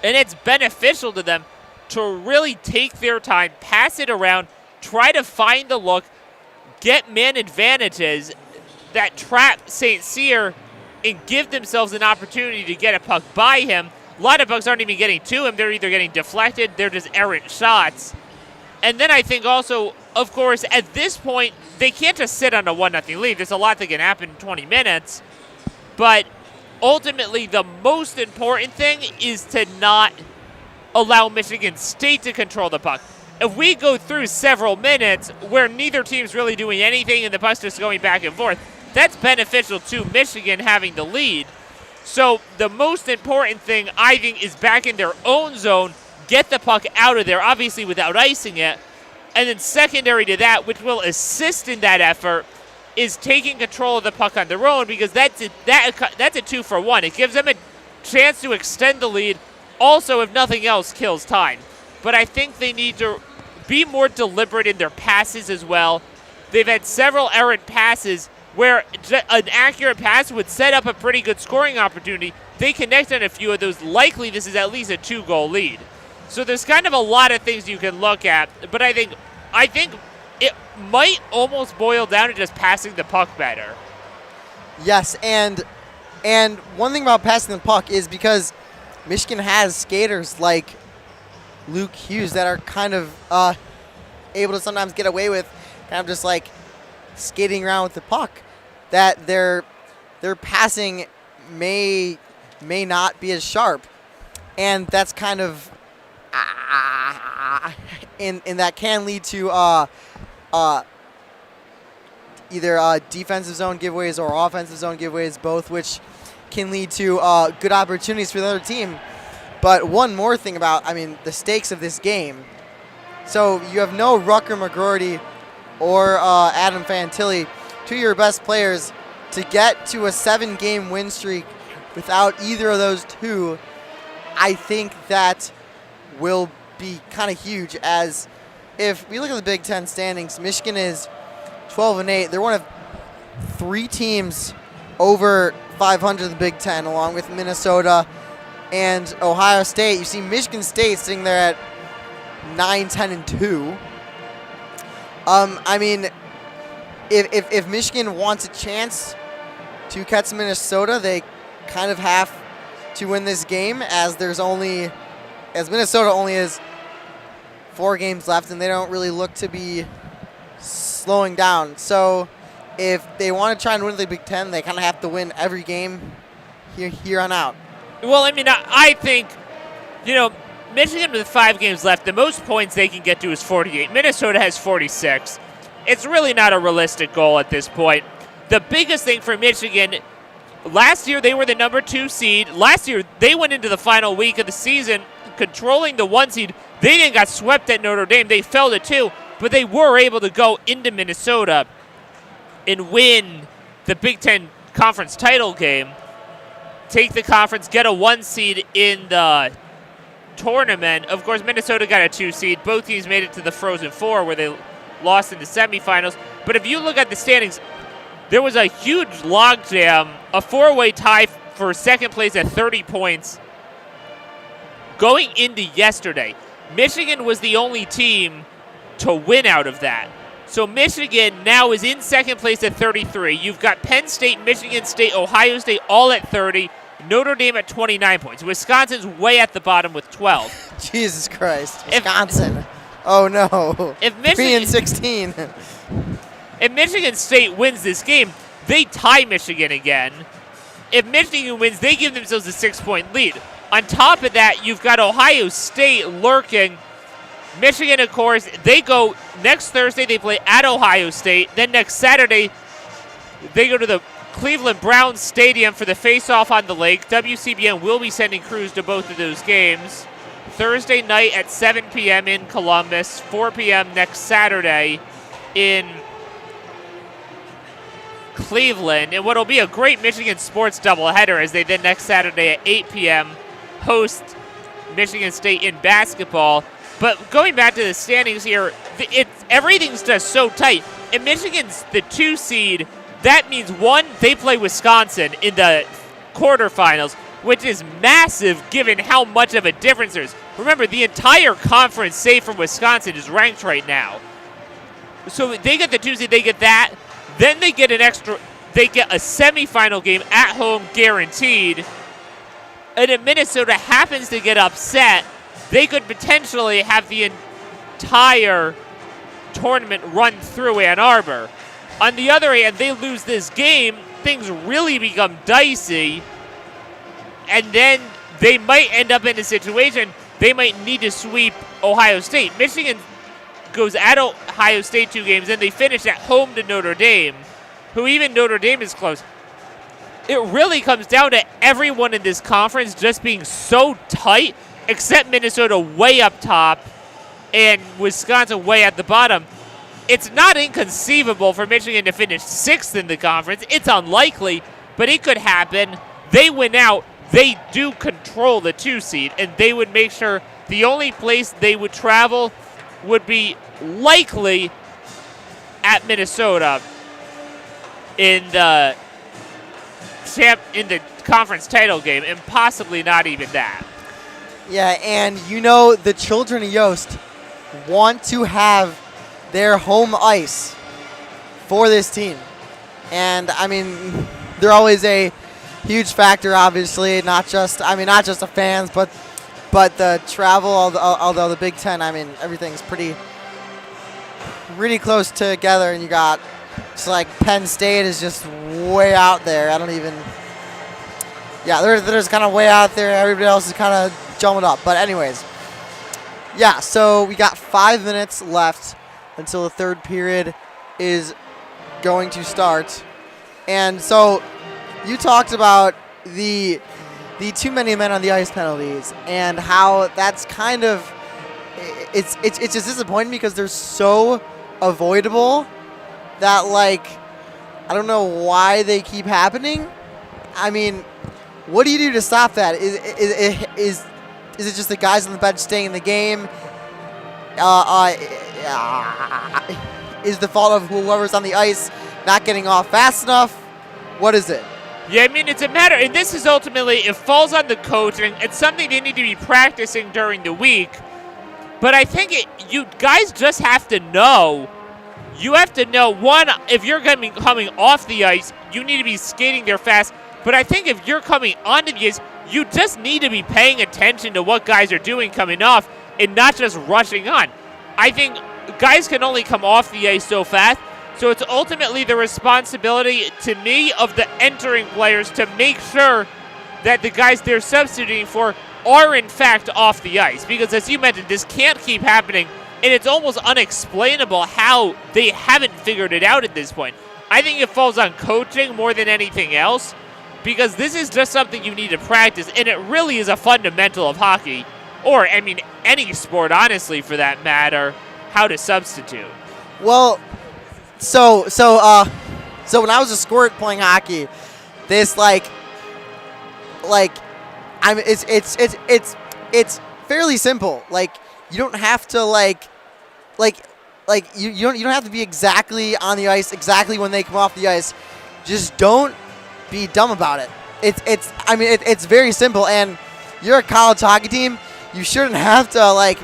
and it's beneficial to them, to really take their time, pass it around, try to find the look, get man advantages that trap St. Cyr and give themselves an opportunity to get a puck by him. A lot of pucks aren't even getting to him. They're either getting deflected, they're just errant shots. And then I think also, of course, at this point, they can't just sit on a 1-0 lead. There's a lot that can happen in 20 minutes. But ultimately, the most important thing is to not allow Michigan State to control the puck. If we go through several minutes where neither team's really doing anything and the puck's just going back and forth, that's beneficial to Michigan having the lead. So the most important thing, I think, is back in their own zone, get the puck out of there, obviously without icing it. And then secondary to that, which will assist in that effort, is taking control of the puck on their own, because that's a 2-for-1. It gives them a chance to extend the lead. Also, if nothing else, kills time. But I think they need to be more deliberate in their passes as well. They've had several errant passes where an accurate pass would set up a pretty good scoring opportunity. They connect on a few of those. Likely this is at least a 2-goal lead. So there's kind of a lot of things you can look at. But I think it might almost boil down to just passing the puck better. Yes, and one thing about passing the puck is because Michigan has skaters like Luke Hughes that are kind of able to sometimes get away with kind of just like skating around with the puck, that their passing may not be as sharp, and that's kind of and that can lead to either defensive zone giveaways or offensive zone giveaways, both which can lead to good opportunities for the other team. But one more thing about, the stakes of this game. So you have no Rucker McGroarty or Adam Fantilli, two of your best players, to get to a 7-game win streak without either of those two. I think that will be kind of huge, as if we look at the Big Ten standings, Michigan is 12-8. They're one of 3 teams over 500 in the Big Ten, along with Minnesota and Ohio State. You see Michigan State sitting there at 9-10-2. If Michigan wants a chance to catch Minnesota, they kind of have to win this game, as Minnesota only has 4 games left, and they don't really look to be slowing down. So if they want to try and win the Big Ten, they kind of have to win every game here on out. Well, I think, Michigan with 5 games left, the most points they can get to is 48. Minnesota has 46. It's really not a realistic goal at this point. The biggest thing for Michigan, last year they were the number 2 seed. Last year they went into the final week of the season controlling the 1 seed. They then got swept at Notre Dame. They fell to 2, but they were able to go into Minnesota and win the Big Ten Conference title game, take the conference, get a 1 seed in the tournament. Of course, Minnesota got a 2 seed. Both teams made it to the Frozen Four where they lost in the semifinals. But if you look at the standings, there was a huge logjam, a 4-way tie for second place at 30 points. Going into yesterday, Michigan was the only team to win out of that. So Michigan now is in second place at 33. You've got Penn State, Michigan State, Ohio State all at 30. Notre Dame at 29 points. Wisconsin's way at the bottom with 12. Jesus Christ. Wisconsin. Oh, no. If 3-16. If Michigan State wins this game, they tie Michigan again. If Michigan wins, they give themselves a 6-point lead. On top of that, you've got Ohio State lurking. Michigan, of course, they go next Thursday, they play at Ohio State. Then next Saturday, they go to the Cleveland Browns Stadium for the face-off on the lake. WCBN will be sending crews to both of those games. Thursday night at 7 p.m. in Columbus, 4 p.m. next Saturday in Cleveland. And what will be a great Michigan sports doubleheader as they then next Saturday at 8 p.m. host Michigan State in basketball. But going back to the standings here, everything's just so tight. And Michigan's the 2 seed. That means, one, they play Wisconsin in the quarterfinals, which is massive given how much of a difference there is. Remember, the entire conference, save from Wisconsin, is ranked right now. So they get the 2 seed, they get that. Then they get they get a semifinal game at home guaranteed. And if Minnesota happens to get upset, they could potentially have the entire tournament run through Ann Arbor. On the other hand, they lose this game, things really become dicey, and then they might end up in a situation they might need to sweep Ohio State. Michigan goes at Ohio State 2 games, and they finish at home to Notre Dame, who even Notre Dame is close. It really comes down to everyone in this conference just being so tight, except Minnesota way up top and Wisconsin way at the bottom. It's not inconceivable for Michigan to finish 6th in the conference. It's unlikely, but it could happen. They win out. They do control the 2 seed, and they would make sure the only place they would travel would be likely at Minnesota in the conference title game, and possibly not even that. Yeah, and the children of Yost want to have their home ice for this team. And, I mean, they're always a huge factor, obviously, not just the fans, but the travel, although the Big Ten, I mean, everything's really close together, and you got just like Penn State is just way out there. They're just kind of way out there. Everybody else is kind of jumping up. But anyways, yeah, so we got 5 minutes left until the third period is going to start. And so you talked about the too many men on the ice penalties and how that's kind of it's just disappointing because they're so avoidable that, like, I don't know why they keep happening. I mean, what do you do to stop that? Is it just the guys on the bench staying in the game? Is the fault of whoever's on the ice not getting off fast enough? What is it? Yeah, I mean, it's a matter, and this is ultimately, it falls on the coach, and it's something they need to be practicing during the week. But I think you guys just have to know. You have to know, one, if you're going to be coming off the ice, you need to be skating there fast. But I think if you're coming onto the ice, you just need to be paying attention to what guys are doing coming off and not just rushing on. I think guys can only come off the ice so fast. So it's ultimately the responsibility, to me, of the entering players to make sure that the guys they're substituting for are, in fact, off the ice. Because, as you mentioned, this can't keep happening, and it's almost unexplainable how they haven't figured it out at this point. I think it falls on coaching more than anything else, because this is just something you need to practice, and it really is a fundamental of hockey, or, I mean, any sport, honestly, for that matter, how to substitute. Well, So So when I was a squirt playing hockey, this it's fairly simple. Like you don't have to you don't have to be exactly on the ice exactly when they come off the ice. Just don't be dumb about it. It's very simple. And you're a college hockey team. You shouldn't have to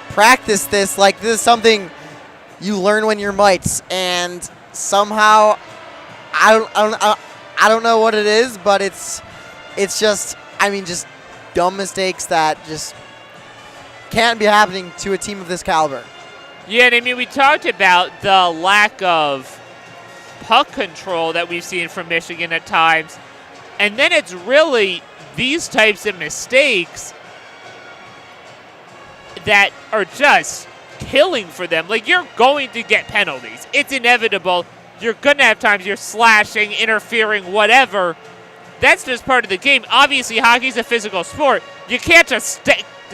practice this. Like this is something you learn when you're mites. And somehow I don't know what it is, but it's just dumb mistakes that just can't be happening to a team of this caliber. Yeah, and we talked about the lack of puck control that we've seen from Michigan at times. And then it's really these types of mistakes that are just killing for them. Like, you're going to get penalties. It's inevitable. You're going to have times you're slashing, interfering, whatever. That's just part of the game. Obviously, hockey's a physical sport. You can't just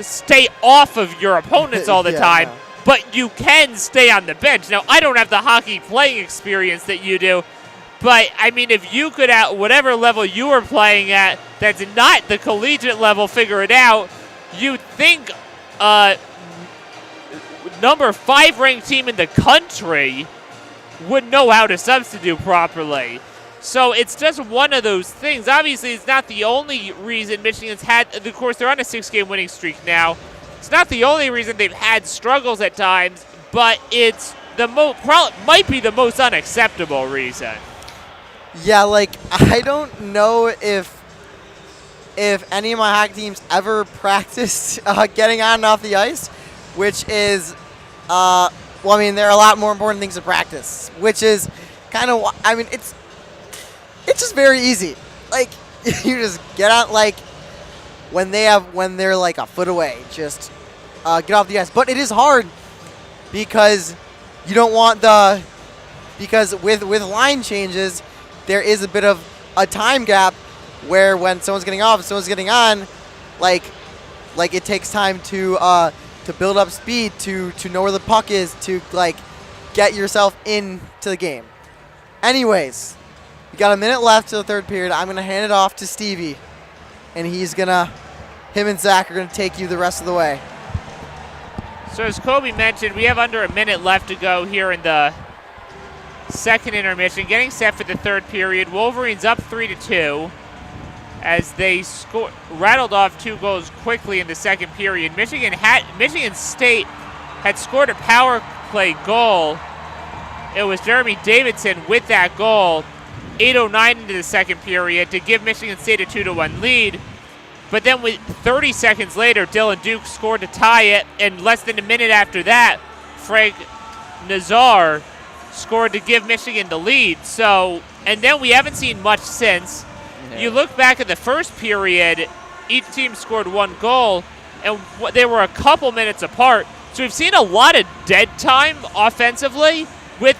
stay off of your opponents all the time, no. But you can stay on the bench. Now, I don't have the hockey playing experience that you do, but, if you could, at whatever level you were playing at, that's not the collegiate level, figure it out, you'd think number 5 ranked team in the country would know how to substitute properly. So it's just one of those things. Obviously, it's not the only reason Michigan's had, of course, they're on a 6-game winning streak now. It's not the only reason they've had struggles at times, but it's might be the most unacceptable reason. Yeah, I don't know if any of my hockey teams ever practiced getting on and off the ice, which is, there are a lot more important things to practice, which is kind of, it's just very easy. You just get out, when they're a foot away, just get off the ice. But it is hard because you don't want because with line changes, there is a bit of a time gap where when someone's getting off and someone's getting on, it takes time to build up speed, to know where the puck is, to get yourself into the game. Anyways, we got a minute left to the third period. I'm gonna hand it off to Stevie, and him and Zach are gonna take you the rest of the way. So as Kobe mentioned, we have under a minute left to go here in the second intermission, getting set for the third period. Wolverines up 3-2 as they rattled off 2 goals quickly in the second period. Michigan State had scored a power play goal. It was Jeremy Davidson with that goal, 8:09 into the second period, to give Michigan State a 2-1 lead. But then 30 seconds later, Dylan Duke scored to tie it, and less than a minute after that, Frank Nazar scored to give Michigan the lead. So, and then we haven't seen much since. Yeah. You look back at the first period, each team scored 1 goal, and they were a couple minutes apart. So we've seen a lot of dead time offensively with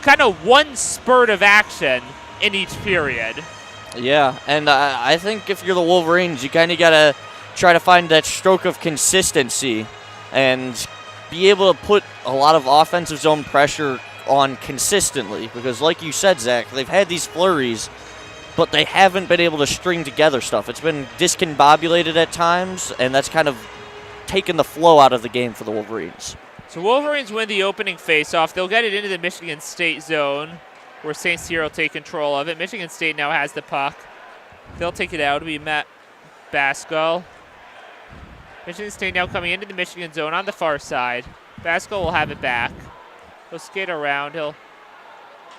kind of one spurt of action in each period. Yeah, and I think if you're the Wolverines, you kind of got to try to find that stroke of consistency and be able to put a lot of offensive zone pressure on consistently, because like you said, Zach, they've had these flurries, but they haven't been able to string together stuff. It's been discombobulated at times, and that's kind of taken the flow out of the game for the Wolverines. So Wolverines win the opening faceoff. They'll get it into the Michigan State zone, where St. Cyr will take control of it. Michigan State now has the puck. They'll take it out. It'll be Matt Basco. Michigan State now coming into the Michigan zone on the far side. Basco will have it back. He'll skate around. He'll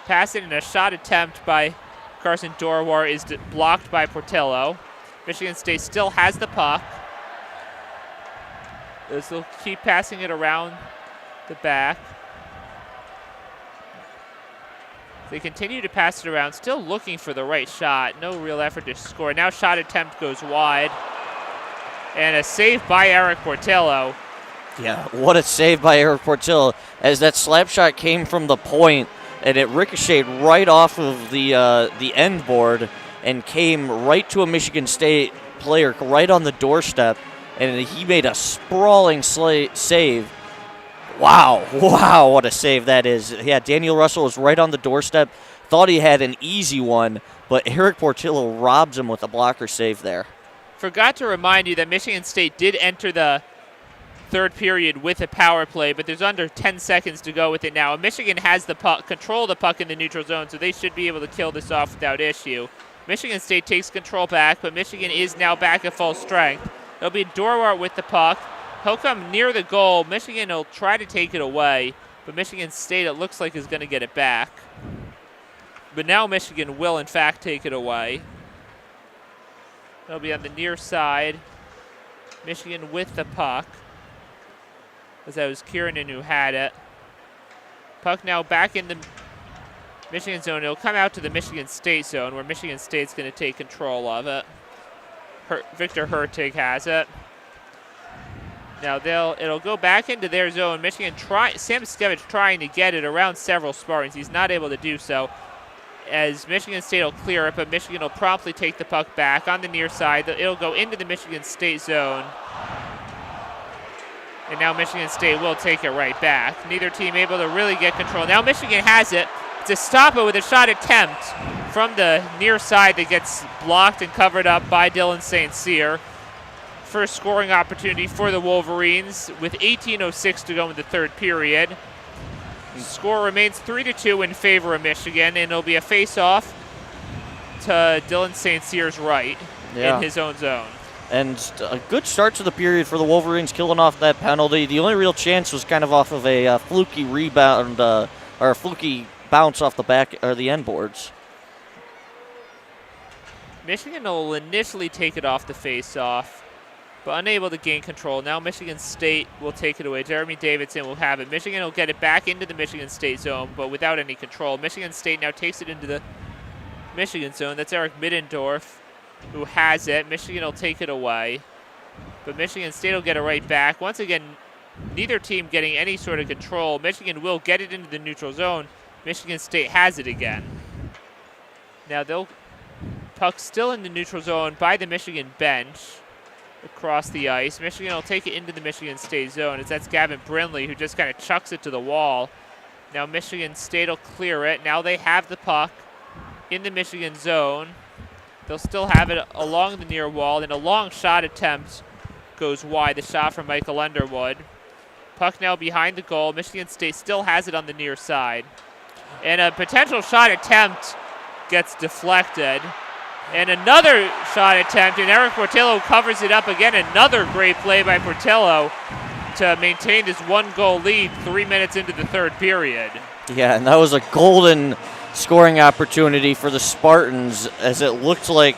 pass it in a shot attempt by Carson Dorwar is blocked by Portillo. Michigan State still has the puck. They'll keep passing it around the back. They continue to pass it around, still looking for the right shot. No real effort to score. Now shot attempt goes wide. And a save by Eric Portillo. Yeah, what a save by Eric Portillo, as that slap shot came from the point, and it ricocheted right off of the end board and came right to a Michigan State player right on the doorstep, and he made a sprawling save. Wow, what a save that is. Yeah, Daniel Russell was right on the doorstep, thought he had an easy one, but Eric Portillo robs him with a blocker save there. Forgot to remind you that Michigan State did enter the third period with a power play, but there's under 10 seconds to go with it now. Michigan has the puck, control the puck in the neutral zone, so they should be able to kill this off without issue. Michigan State takes control back, but Michigan is now back at full strength. It'll be Dorwart with the puck. He'll come near the goal. Michigan will try to take it away, but Michigan State, it looks like, is going to get it back. But now Michigan will, in fact, take it away. It'll be on the near side. Michigan with the puck, as that was Kiernan who had it. Puck now back in the Michigan zone. It'll come out to the Michigan State zone, where Michigan State's going to take control of it. Victor Hurtig has it. Now it'll go back into their zone. Michigan Sam Skevich trying to get it around several Spartans. He's not able to do so, as Michigan State will clear it, but Michigan will promptly take the puck back on the near side. It'll go into the Michigan State zone. And now Michigan State will take it right back. Neither team able to really get control. Now Michigan has it to stop it with a shot attempt from the near side that gets blocked and covered up by Dylan St. Cyr. First scoring opportunity for the Wolverines with 18:06 to go in the third period. The score remains 3-2 in favor of Michigan, and it'll be a face-off to Dylan St. Cyr's right in his own zone. And a good start to the period for the Wolverines, killing off that penalty. The only real chance was kind of off of a fluky rebound or a fluky bounce off the back or the end boards. Michigan will initially take it off the face-off, but unable to gain control. Now Michigan State will take it away. Jeremy Davidson will have it. Michigan will get it back into the Michigan State zone, but without any control. Michigan State now takes it into the Michigan zone. That's Eric Middendorf who has it. Michigan will take it away, but Michigan State will get it right back. Once again, neither team getting any sort of control. Michigan will get it into the neutral zone. Michigan State has it again. Now puck still in the neutral zone by the Michigan bench across the ice. Michigan will take it into the Michigan State zone, as that's Gavin Brindley who just kind of chucks it to the wall. Now Michigan State will clear it. Now they have the puck in the Michigan zone. They'll still have it along the near wall, and a long shot attempt goes wide. The shot from Michael Underwood. Puck now behind the goal. Michigan State still has it on the near side. And a potential shot attempt gets deflected. And another shot attempt, and Eric Portillo covers it up again. Another great play by Portillo to maintain this one-goal lead 3 minutes into the third period. Yeah, and that was a golden scoring opportunity for the Spartans, as it looked like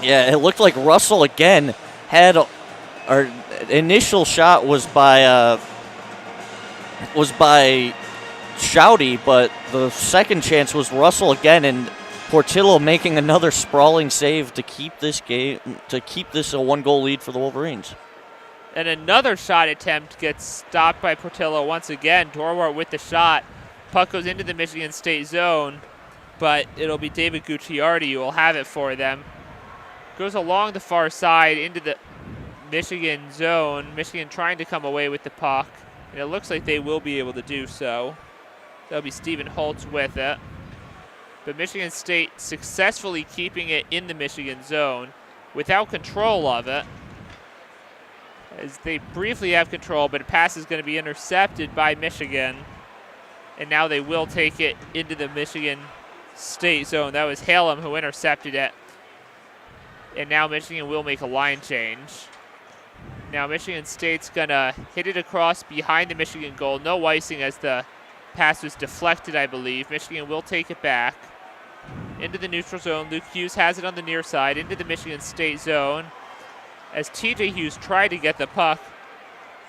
Russell again had our initial shot was by Shouty, but the second chance was Russell again, and Portillo making another sprawling save to keep this a one-goal lead for the Wolverines. And another shot attempt gets stopped by Portillo once again. Dorwart with the shot. Puck goes into the Michigan State zone, but it'll be David Gucciardi who will have it for them. Goes along the far side into the Michigan zone. Michigan trying to come away with the puck, and it looks like they will be able to do so. That'll be Stephen Holtz with it. But Michigan State successfully keeping it in the Michigan zone without control of it, as they briefly have control, but a pass is going to be intercepted by Michigan. And now they will take it into the Michigan State zone. That was Halem who intercepted it. And now Michigan will make a line change. Now Michigan State's going to hit it across behind the Michigan goal. No icing, as the pass was deflected, I believe. Michigan will take it back into the neutral zone. Luke Hughes has it on the near side into the Michigan State zone, as TJ Hughes tried to get the puck.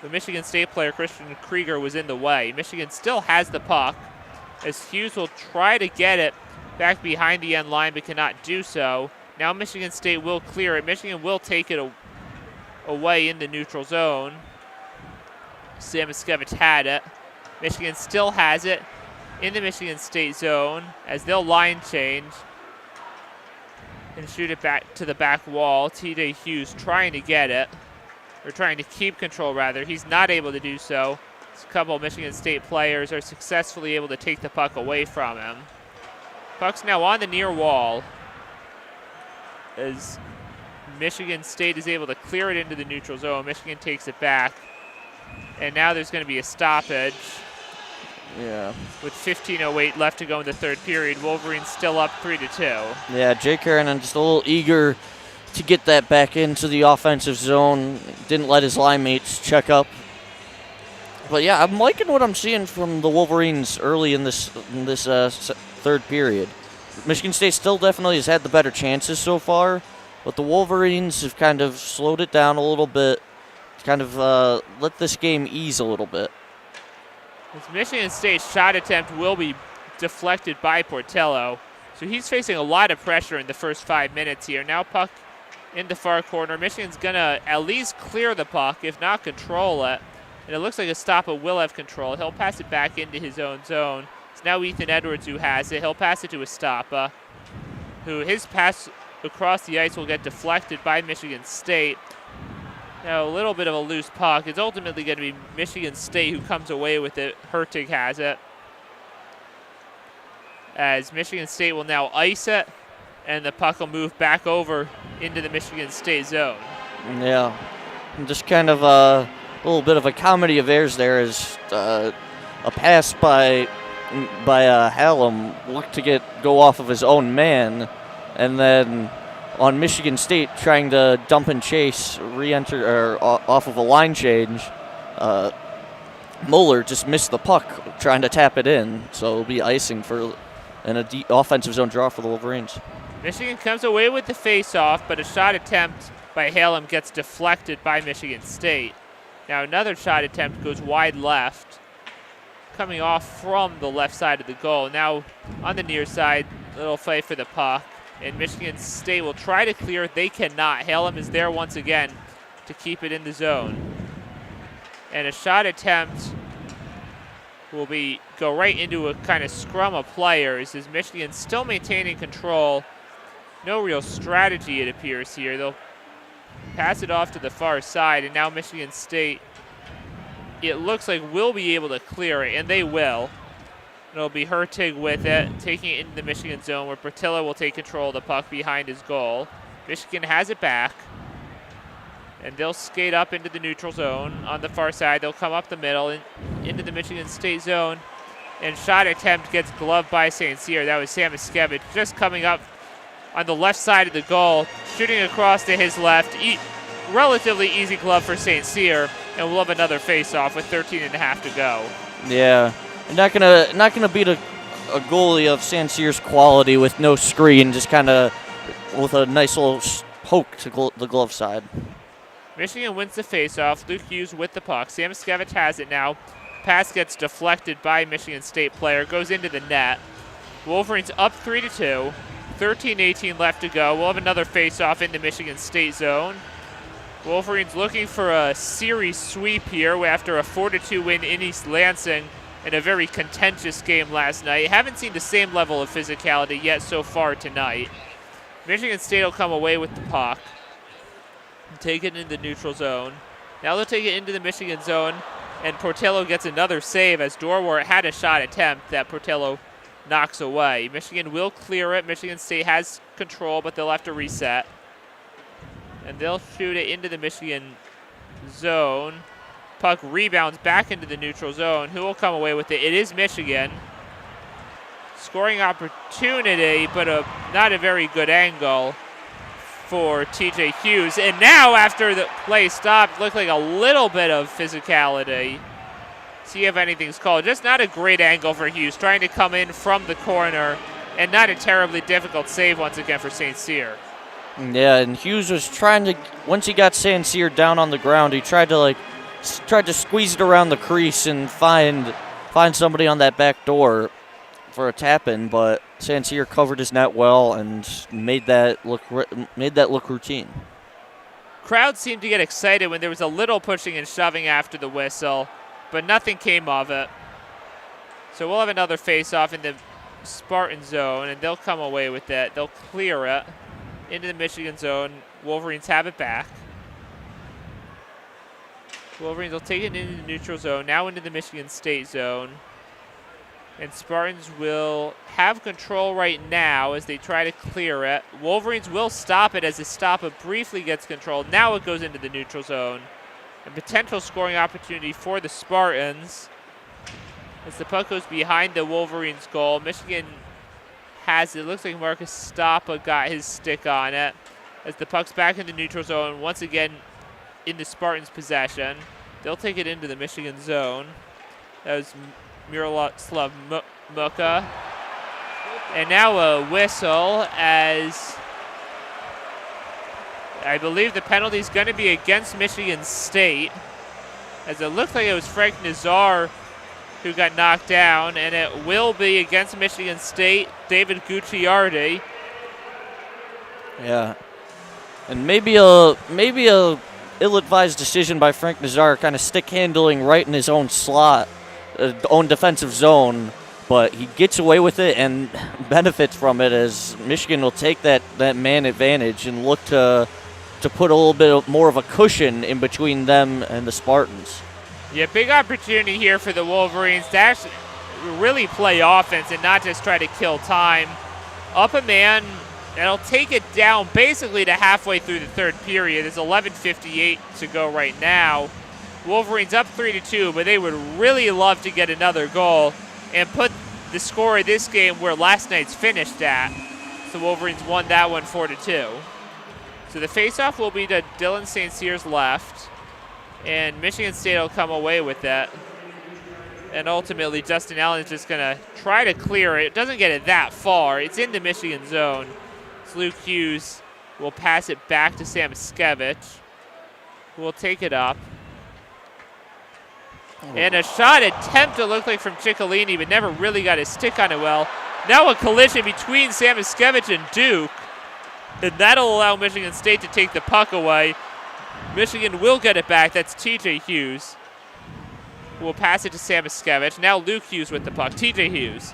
The Michigan State player, Christian Krieger, was in the way. Michigan still has the puck, as Hughes will try to get it back behind the end line, but cannot do so. Now Michigan State will clear it. Michigan will take it away in the neutral zone. Sam Iskevich had it. Michigan still has it in the Michigan State zone, as they'll line change and shoot it back to the back wall. TJ Hughes trying to get it, or trying to keep control, rather. He's not able to do so. A couple of Michigan State players are successfully able to take the puck away from him. Puck's now on the near wall as Michigan State is able to clear it into the neutral zone. Michigan takes it back. And now there's going to be a stoppage. Yeah. With 15:08 left to go in the third period. Wolverines still up 3-2. Yeah, Jake Karanen just a little eager to get that back into the offensive zone. Didn't let his line mates check up. But yeah, I'm liking what I'm seeing from the Wolverines early in this third period. Michigan State still definitely has had the better chances so far, but the Wolverines have kind of slowed it down a little bit, kind of let this game ease a little bit. This Michigan State shot attempt will be deflected by Portillo, so he's facing a lot of pressure in the first 5 minutes here. Now puck in the far corner. Michigan's going to at least clear the puck, if not control it. And it looks like Estapa will have control. He'll pass it back into his own zone. It's now Ethan Edwards who has it. He'll pass it to Estapa, who his pass across the ice will get deflected by Michigan State. Now a little bit of a loose puck. It's ultimately going to be Michigan State who comes away with it. Hertig has it. As Michigan State will now ice it, and the puck will move back over into the Michigan State zone. Yeah, and just kind of a little bit of a comedy of errors there as a pass by Hallam looked to go off of his own man, and then on Michigan State trying to dump and chase, re-enter or off of a line change, Moeller just missed the puck trying to tap it in, so it'll be icing for an offensive zone draw for the Wolverines. Michigan comes away with the face-off, but a shot attempt by Hallam gets deflected by Michigan State. Now another shot attempt goes wide left, coming off from the left side of the goal. Now on the near side, little fight for the puck, and Michigan State will try to clear it. They cannot. Hallam is there once again to keep it in the zone. And a shot attempt will go right into a kind of scrum of players as Michigan still maintaining control. No real strategy, it appears here. They'll pass it off to the far side, and now Michigan State, it looks like, will be able to clear it, and they will. It'll be Hertig with it, taking it into the Michigan zone, where Portillo will take control of the puck behind his goal. Michigan has it back, and they'll skate up into the neutral zone. On the far side, they'll come up the middle into the Michigan State zone, and shot attempt gets gloved by St. Cyr. That was Sam Iskevich just coming up on the left side of the goal, shooting across to his left. Relatively easy glove for St. Cyr, and we'll have another face-off with 13.5 to go. Yeah, not gonna beat a goalie of St. Cyr's quality with no screen, just kind of with a nice little poke to the glove side. Michigan wins the face-off. Luke Hughes with the puck. Sam Iskevich has it now. Pass gets deflected by Michigan State player, goes into the net. Wolverines up 3-2. 13:18 left to go. We'll have another face-off in the Michigan State zone. Wolverines looking for a series sweep here after a 4-2 win in East Lansing in a very contentious game last night. Haven't seen the same level of physicality yet so far tonight. Michigan State will come away with the puck and take it into the neutral zone. Now they'll take it into the Michigan zone, and Portillo gets another save as Dorwart had a shot attempt that Portillo knocks away. Michigan will clear it. Michigan State has control, but they'll have to reset. And they'll shoot it into the Michigan zone. Puck rebounds back into the neutral zone. Who will come away with it? It is Michigan. Scoring opportunity, but not a very good angle for TJ Hughes. And now, after the play stopped, looked like a little bit of physicality. See if anything's called. Just not a great angle for Hughes, trying to come in from the corner, and not a terribly difficult save once again for St. Cyr. Yeah, and Hughes was trying to, once he got St. Cyr down on the ground, he tried to squeeze it around the crease and find somebody on that back door for a tap-in, but St. Cyr covered his net well and made that look routine. Crowd seemed to get excited when there was a little pushing and shoving after the whistle, but nothing came of it. So we'll have another face-off in the Spartan zone, and they'll come away with it. They'll clear it into the Michigan zone. Wolverines have it back. Wolverines will take it into the neutral zone, now into the Michigan State zone. And Spartans will have control right now as they try to clear it. Wolverines will stop it as the stopper briefly gets control. Now it goes into the neutral zone. A potential scoring opportunity for the Spartans as the puck goes behind the Wolverines' goal. Michigan has it. Looks like Marcus Stoppa got his stick on it as the puck's back in the neutral zone. Once again in the Spartans' possession. They'll take it into the Michigan zone. That was Miroslav Muka. And now a whistle as I believe the penalty is going to be against Michigan State, as it looked like it was Frank Nazar who got knocked down, and it will be against Michigan State, David Gucciardi. Yeah. And maybe a ill-advised decision by Frank Nazar, kind of stick handling right in his own slot. Own defensive zone, but he gets away with it and benefits from it as Michigan will take that man advantage and look to put a little bit more of a cushion in between them and the Spartans. Yeah, big opportunity here for the Wolverines to actually really play offense and not just try to kill time. Up a man, that'll take it down basically to halfway through the third period. There's 11:58 to go right now. Wolverines up 3-2, but they would really love to get another goal and put the score of this game where last night's finished at. So Wolverines won that one 4-2. So the faceoff will be to Dylan St. Cyr's left, and Michigan State will come away with that. And ultimately, Justin Allen is just going to try to clear it. It doesn't get it that far. It's in the Michigan zone. So Luke Hughes will pass it back to Samoskevich, who will take it up. And a shot attempt, it looked like, from Ciccolini, but never really got his stick on it well. Now a collision between Samoskevich and Duke, and that'll allow Michigan State to take the puck away. Michigan will get it back. That's TJ Hughes. We'll pass it to Samoskevich. Now Luke Hughes with the puck. TJ Hughes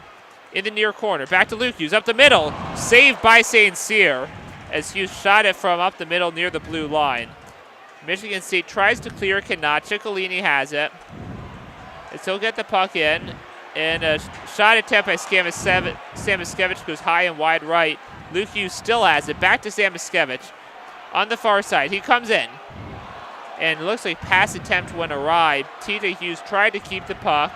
in the near corner. Back to Luke Hughes, up the middle. Saved by St. Cyr as Hughes shot it from up the middle near the blue line. Michigan State tries to clear, cannot. Ciccolini has it. And so he'll get the puck in. And a shot attempt by Samoskevich goes high and wide right. Luke Hughes still has it. Back to Samoskevich on the far side. He comes in. And it looks like pass attempt went awry. TJ Hughes tried to keep the puck,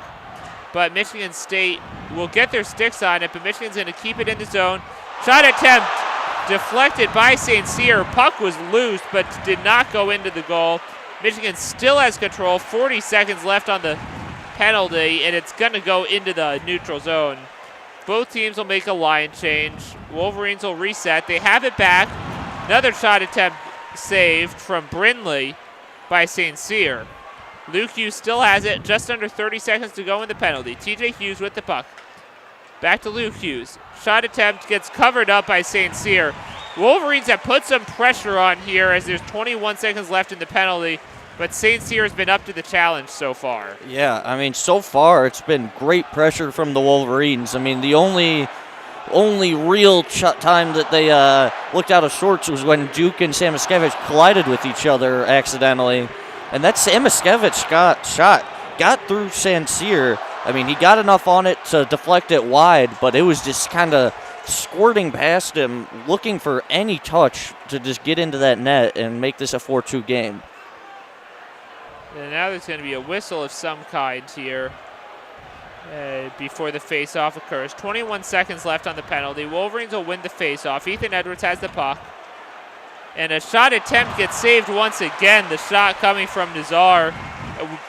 but Michigan State will get their sticks on it, but Michigan's going to keep it in the zone. Shot attempt deflected by St. Cyr. Puck was loose, but did not go into the goal. Michigan still has control. 40 seconds left on the penalty, and it's going to go into the neutral zone. Both teams will make a line change. Wolverines will reset. They have it back. Another shot attempt saved from Brindley by St. Cyr. Luke Hughes still has it. Just under 30 seconds to go in the penalty. TJ Hughes with the puck. Back to Luke Hughes. Shot attempt gets covered up by St. Cyr. Wolverines have put some pressure on here as there's 21 seconds left in the penalty, but St. Cyr has been up to the challenge so far. Yeah, I mean, so far it's been great pressure from the Wolverines. I mean, the only real time that they looked out of sorts was when Duke and Samoskevich collided with each other accidentally. And that Samoskevich got through St. Cyr. I mean, he got enough on it to deflect it wide, but it was just kind of squirting past him, looking for any touch to just get into that net and make this a 4-2 game. And now there's going to be a whistle of some kind here before the face-off occurs. 21 seconds left on the penalty. Wolverines will win the face-off. Ethan Edwards has the puck. And a shot attempt gets saved once again. The shot coming from Nazar.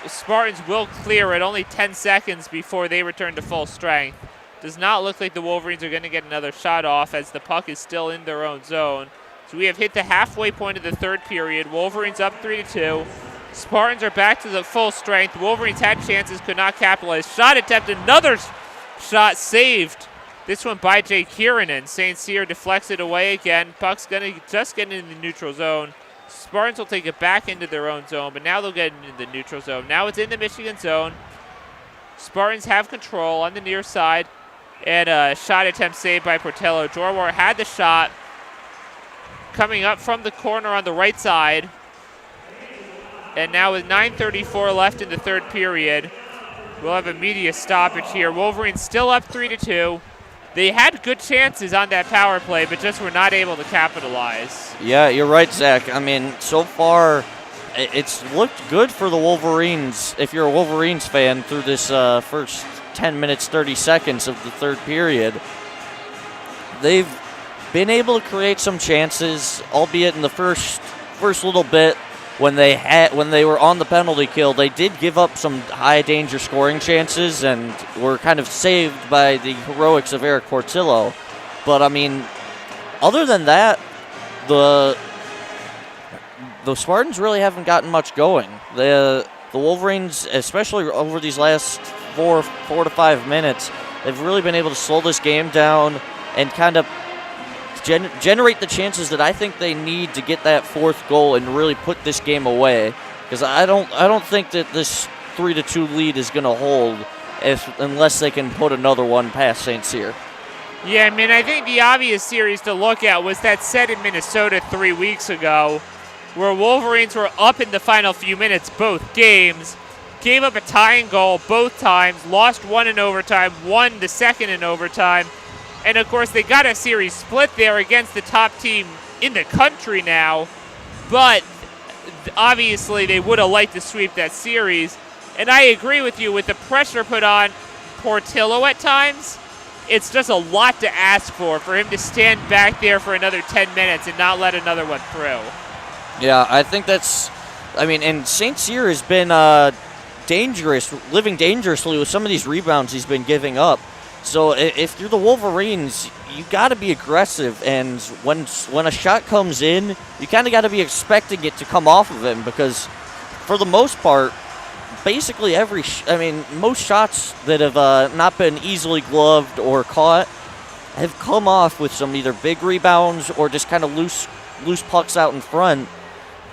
Spartans will clear it. Only 10 seconds before they return to full strength. Does not look like the Wolverines are going to get another shot off as the puck is still in their own zone. So we have hit the halfway point of the third period. Wolverines up 3-2. Spartans are back to the full strength. Wolverines had chances, could not capitalize. Shot attempt, another shot saved. This one by Jay Kiernan. St. Cyr deflects it away again. Puck's going to just get into the neutral zone. Spartans will take it back into their own zone, but now they'll get into the neutral zone. Now it's in the Michigan zone. Spartans have control on the near side. And a shot attempt saved by Portello. Jorwar had the shot. Coming up from the corner on the right side. And now with 9:34 left in the third period, We'll have a media stoppage here. Wolverines still up 3-2. They had good chances on that power play, but just were not able to capitalize. Yeah, you're right, Zach. I mean, so far, it's looked good for the Wolverines, if you're a Wolverines fan, through this first 10 minutes, 30 seconds of the third period. They've been able to create some chances, albeit in the first little bit when they were on the penalty kill. They did give up some high danger scoring chances and were kind of saved by the heroics of Eric Portillo. But I mean, other than that, the Spartans really haven't gotten much going. The Wolverines, especially over these last four to 5 minutes, they've really been able to slow this game down and kind of generate the chances that I think they need to get that fourth goal and really put this game away. Because I don't think that this 3-2 lead is going to hold unless they can put another one past St. Cyr. Yeah, I mean, I think the obvious series to look at was that set in Minnesota 3 weeks ago, where Wolverines were up in the final few minutes both games, gave up a tying goal both times, lost one in overtime, won the second in overtime. And, of course, they got a series split there against the top team in the country now. But, obviously, they would have liked to sweep that series. And I agree with you, with the pressure put on Portillo at times, it's just a lot to ask for him to stand back there for another 10 minutes and not let another one through. Yeah, I think that's, I mean, and St. Cyr has been dangerous, living dangerously with some of these rebounds he's been giving up. So if you're the Wolverines, you got to be aggressive, and when a shot comes in, you kind of got to be expecting it to come off of him, because for the most part, basically most shots that have not been easily gloved or caught have come off with some either big rebounds or just kind of loose pucks out in front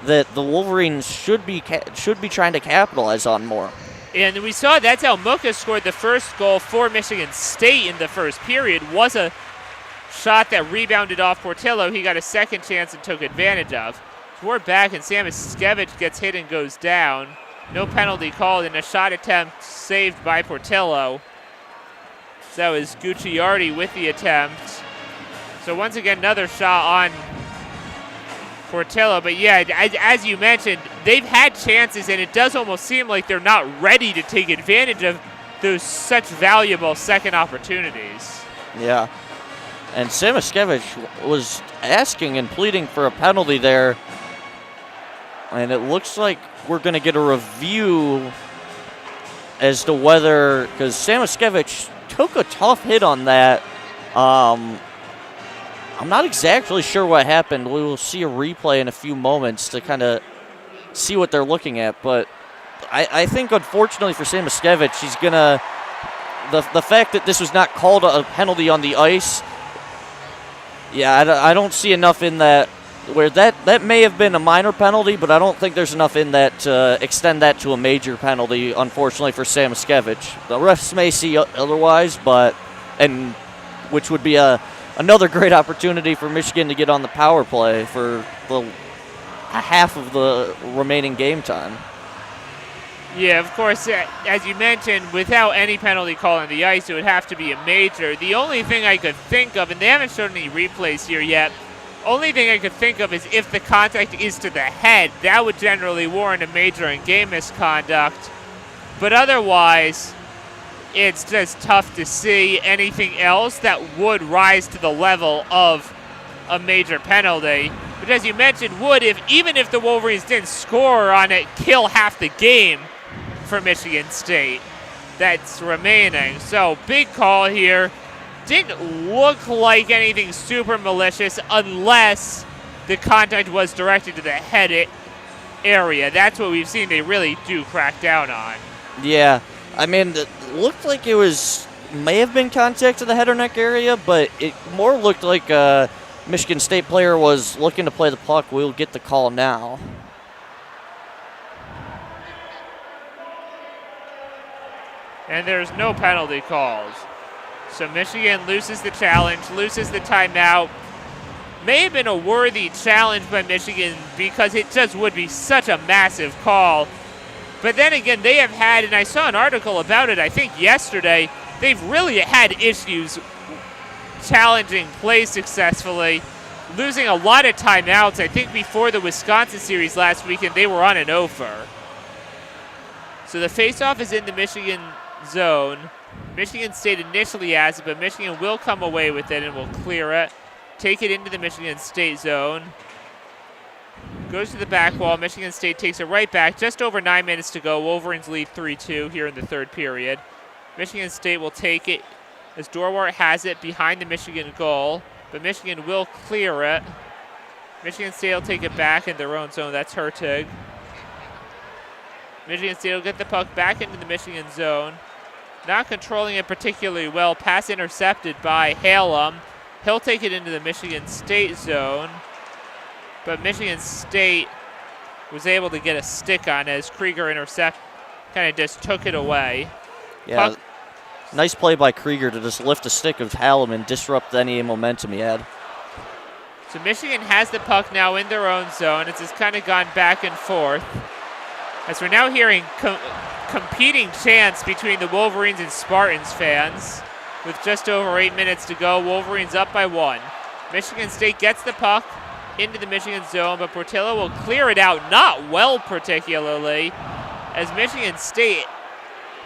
that the Wolverines should be trying to capitalize on more. And we saw that's how Muka scored the first goal for Michigan State in the first period. Was a shot that rebounded off Portillo. He got a second chance and took advantage of. We're back, and Sam Iskevich gets hit and goes down. No penalty called, and a shot attempt saved by Portillo. So that was Gucciardi with the attempt. So once again, another shot on Portillo. But yeah, as you mentioned, they've had chances, and it does almost seem like they're not ready to take advantage of those such valuable second opportunities. Yeah. And Sam Iskevich was asking and pleading for a penalty there. And it looks like we're going to get a review as to whether, because Sam Iskevich took a tough hit on that. I'm not exactly sure what happened. We will see a replay in a few moments to kind of see what they're looking at. But I think, unfortunately for Sam Iskevich, he's going to – the fact that this was not called a penalty on the ice, yeah, I don't see enough in that where that may have been a minor penalty, but I don't think there's enough in that to extend that to a major penalty, unfortunately, for Sam Iskevich. The refs may see otherwise, which would be another great opportunity for Michigan to get on the power play for the half of the remaining game time. Yeah, of course, as you mentioned, without any penalty call on the ice, it would have to be a major. The only thing I could think of, and they haven't shown any replays here yet, only thing I could think of is if the contact is to the head, that would generally warrant a major in game misconduct. But otherwise, it's just tough to see anything else that would rise to the level of a major penalty. But as you mentioned, would, even if the Wolverines didn't score on it, kill half the game for Michigan State that's remaining. So big call here. Didn't look like anything super malicious unless the contact was directed to the head area. That's what we've seen they really do crack down on. Yeah, I mean, it looked like may have been contact to the head or neck area, but it more looked like a Michigan State player was looking to play the puck. We'll get the call now. And there's no penalty calls. So Michigan loses the challenge, loses the timeout. May have been a worthy challenge by Michigan because it just would be such a massive call But then again, they have had, and I saw an article about it, I think yesterday, they've really had issues challenging play successfully, losing a lot of timeouts. I think before the Wisconsin series last weekend, they were on an over. So the faceoff is in the Michigan zone. Michigan State initially has it, but Michigan will come away with it and will clear it. Take it into the Michigan State zone. Goes to the back wall. Michigan State takes it right back. Just over 9 minutes to go. Wolverines lead 3-2 here in the third period. Michigan State will take it as Dorwart has it behind the Michigan goal, but Michigan will clear it. Michigan State will take it back in their own zone. That's Hertig. Michigan State will get the puck back into the Michigan zone. Not controlling it particularly well. Pass intercepted by Halem. He'll take it into the Michigan State zone, but Michigan State was able to get a stick on it as Krieger kind of just took it away. Yeah, nice play by Krieger to just lift a stick of Halem and disrupt any momentum he had. So Michigan has the puck now in their own zone. It's just kind of gone back and forth. As we're now hearing competing chants between the Wolverines and Spartans fans. With just over 8 minutes to go, Wolverines up by 1. Michigan State gets the puck into the Michigan zone, but Portillo will clear it out, not well particularly, as Michigan State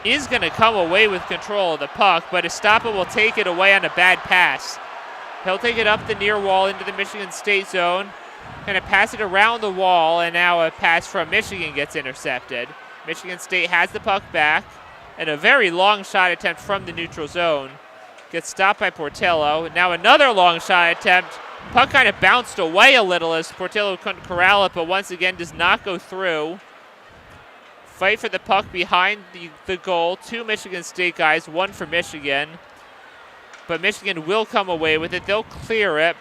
is going to come away with control of the puck, but Estapa will take it away on a bad pass. He'll take it up the near wall into the Michigan State zone, kind of pass it around the wall, and now a pass from Michigan gets intercepted. Michigan State has the puck back, and a very long shot attempt from the neutral zone gets stopped by Portillo. Now another long shot attempt. Puck kind of bounced away a little as Portillo couldn't corral it, but once again does not go through. Fight for the puck behind the goal. 2 Michigan State guys, 1 for Michigan. But Michigan will come away with it. They'll clear it.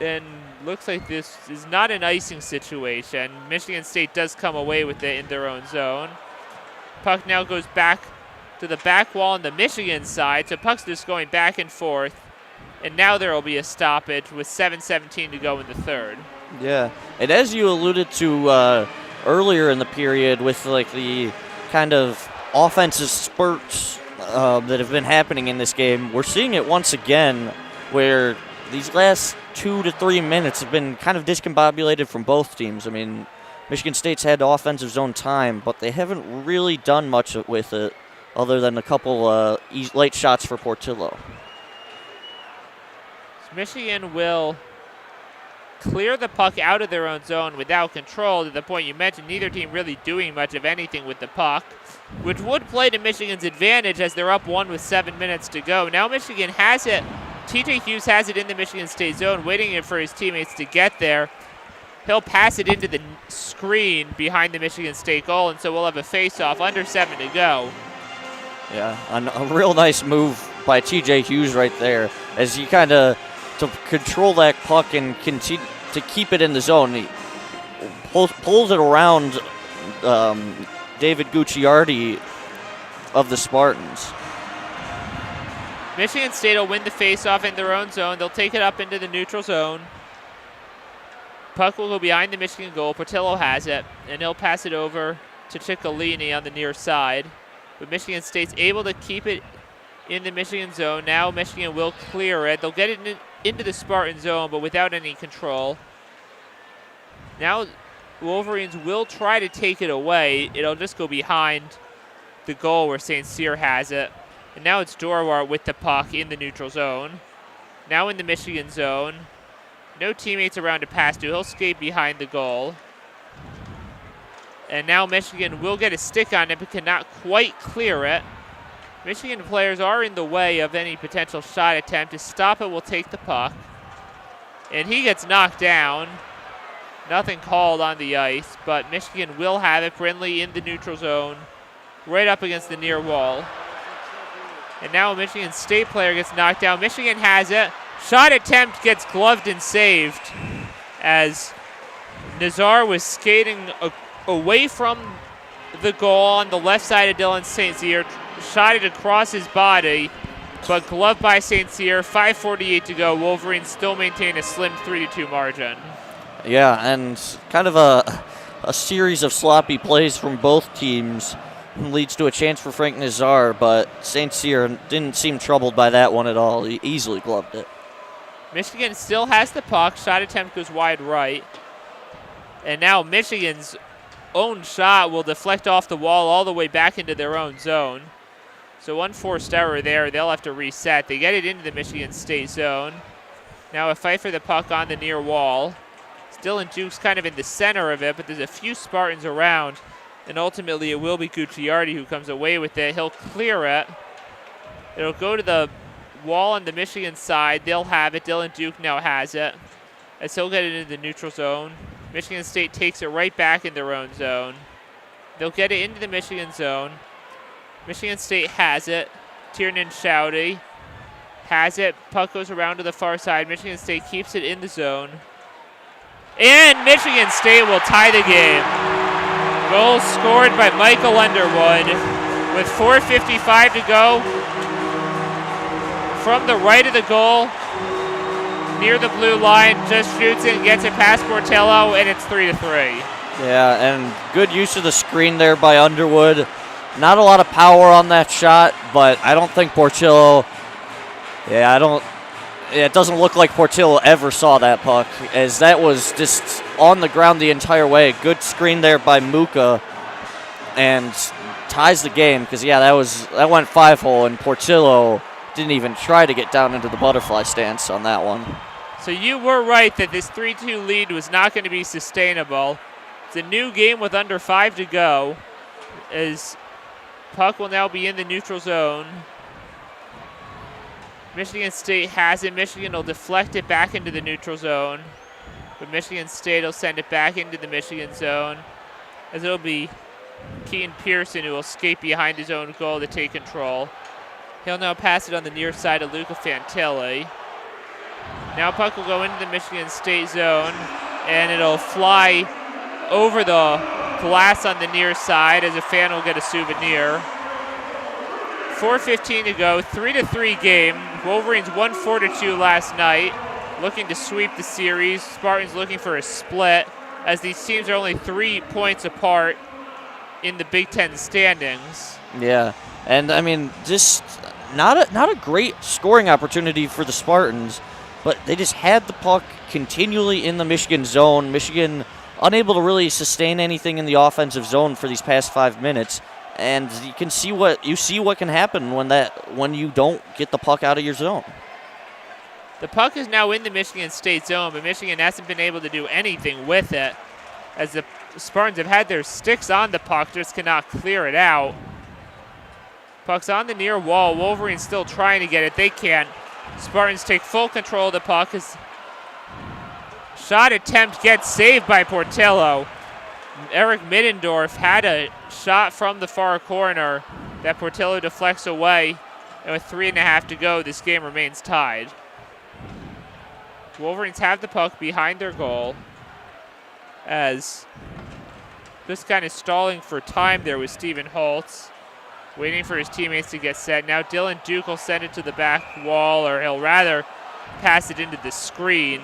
And looks like this is not an icing situation. Michigan State does come away with it in their own zone. Puck now goes back to the back wall on the Michigan side. So puck's just going back and forth. And now there will be a stoppage with 7:17 to go in the third. Yeah, and as you alluded to earlier in the period with like the kind of offensive spurts that have been happening in this game, we're seeing it once again where these last 2 to 3 minutes have been kind of discombobulated from both teams. I mean, Michigan State's had offensive zone time, but they haven't really done much with it other than a couple late shots for Portillo. Michigan will clear the puck out of their own zone without control, to the point you mentioned, neither team really doing much of anything with the puck, which would play to Michigan's advantage as they're up 1 with 7 minutes to go. Now Michigan has it. TJ Hughes has it in the Michigan State zone, waiting for his teammates to get there. He'll pass it into the screen behind the Michigan State goal, and so we'll have a face-off under 7 to go. Yeah, a real nice move by TJ Hughes right there as he kind of to control that puck and continue to keep it in the zone. He pulls it around David Gucciardi of the Spartans. Michigan State will win the faceoff in their own zone. They'll take it up into the neutral zone. Puck will go behind the Michigan goal. Portillo has it, and he'll pass it over to Ciccolini on the near side. But Michigan State's able to keep it in the Michigan zone. Now Michigan will clear it. They'll get it into the Spartan zone, but without any control. Now Wolverines will try to take it away. It'll just go behind the goal where St. Cyr has it. And now it's Dorwart with the puck in the neutral zone. Now in the Michigan zone. No teammates around to pass to. He'll skate behind the goal. And now Michigan will get a stick on it, but cannot quite clear it. Michigan players are in the way of any potential shot attempt. Estapa will take the puck. And he gets knocked down. Nothing called on the ice, but Michigan will have it. Brindley in the neutral zone, right up against the near wall. And now a Michigan State player gets knocked down. Michigan has it. Shot attempt gets gloved and saved as Nazar was skating away from the goal on the left side of Dylan St. Cyr. Shot it across his body, but gloved by St. Cyr. 5:48 to go. Wolverines still maintain a slim 3-2 margin. Yeah, and kind of a a series of sloppy plays from both teams leads to a chance for Frank Nazar, but St. Cyr didn't seem troubled by that one at all. He easily gloved it. Michigan still has the puck. Shot attempt goes wide right. And now Michigan's own shot will deflect off the wall all the way back into their own zone. So one forced error there. They'll have to reset. They get it into the Michigan State zone. Now a fight for the puck on the near wall. Dylan Duke's kind of in the center of it, but there's a few Spartans around. And ultimately it will be Gucciardi who comes away with it. He'll clear it. It'll go to the wall on the Michigan side. They'll have it. Dylan Duke now has it. As he'll get it into the neutral zone. Michigan State takes it right back in their own zone. They'll get it into the Michigan zone. Michigan State has it. Tiernan Shouty has it. Puck goes around to the far side. Michigan State keeps it in the zone. And Michigan State will tie the game. Goal scored by Michael Underwood with 4:55 to go. From the right of the goal, near the blue line, just shoots it and gets it past Portillo, and it's 3-3. Yeah, and good use of the screen there by Underwood. Not a lot of power on that shot, but I don't think Portillo, it doesn't look like Portillo ever saw that puck, as that was just on the ground the entire way. Good screen there by Muka, and ties the game, because, that went 5-hole, and Portillo didn't even try to get down into the butterfly stance on that one. So you were right that this 3-2 lead was not going to be sustainable. It's a new game with under 5 to go, as puck will now be in the neutral zone. Michigan State has it. Michigan will deflect it back into the neutral zone, but Michigan State will send it back into the Michigan zone, as it'll be Keaton Pearson who will skate behind his own goal to take control. He'll now pass it on the near side of Luca Fantilli. Now puck will go into the Michigan State zone, and it'll fly over the glass on the near side as a fan will get a souvenir. 4:15 to go, 3-3 game. Wolverines won 4-2 last night, looking to sweep the series. Spartans looking for a split, as these teams are only 3 points apart in the Big Ten standings. Yeah, and I mean, just not a great scoring opportunity for the Spartans, but they just had the puck continually in the Michigan zone. Michigan unable to really sustain anything in the offensive zone for these past 5 minutes. And you see what can happen when you don't get the puck out of your zone. The puck is now in the Michigan State zone, but Michigan hasn't been able to do anything with it, as the Spartans have had their sticks on the puck, just cannot clear it out. Puck's on the near wall. Wolverines still trying to get it. They can't. Spartans take full control of the puck. His shot attempt gets saved by Portillo. Eric Middendorf had a shot from the far corner that Portillo deflects away, and with 3.5 to go, this game remains tied. Wolverines have the puck behind their goal, as just kind of stalling for time there with Stephen Holtz, waiting for his teammates to get set. Now Dylan Duke will send it to the back wall, or he'll rather pass it into the screen,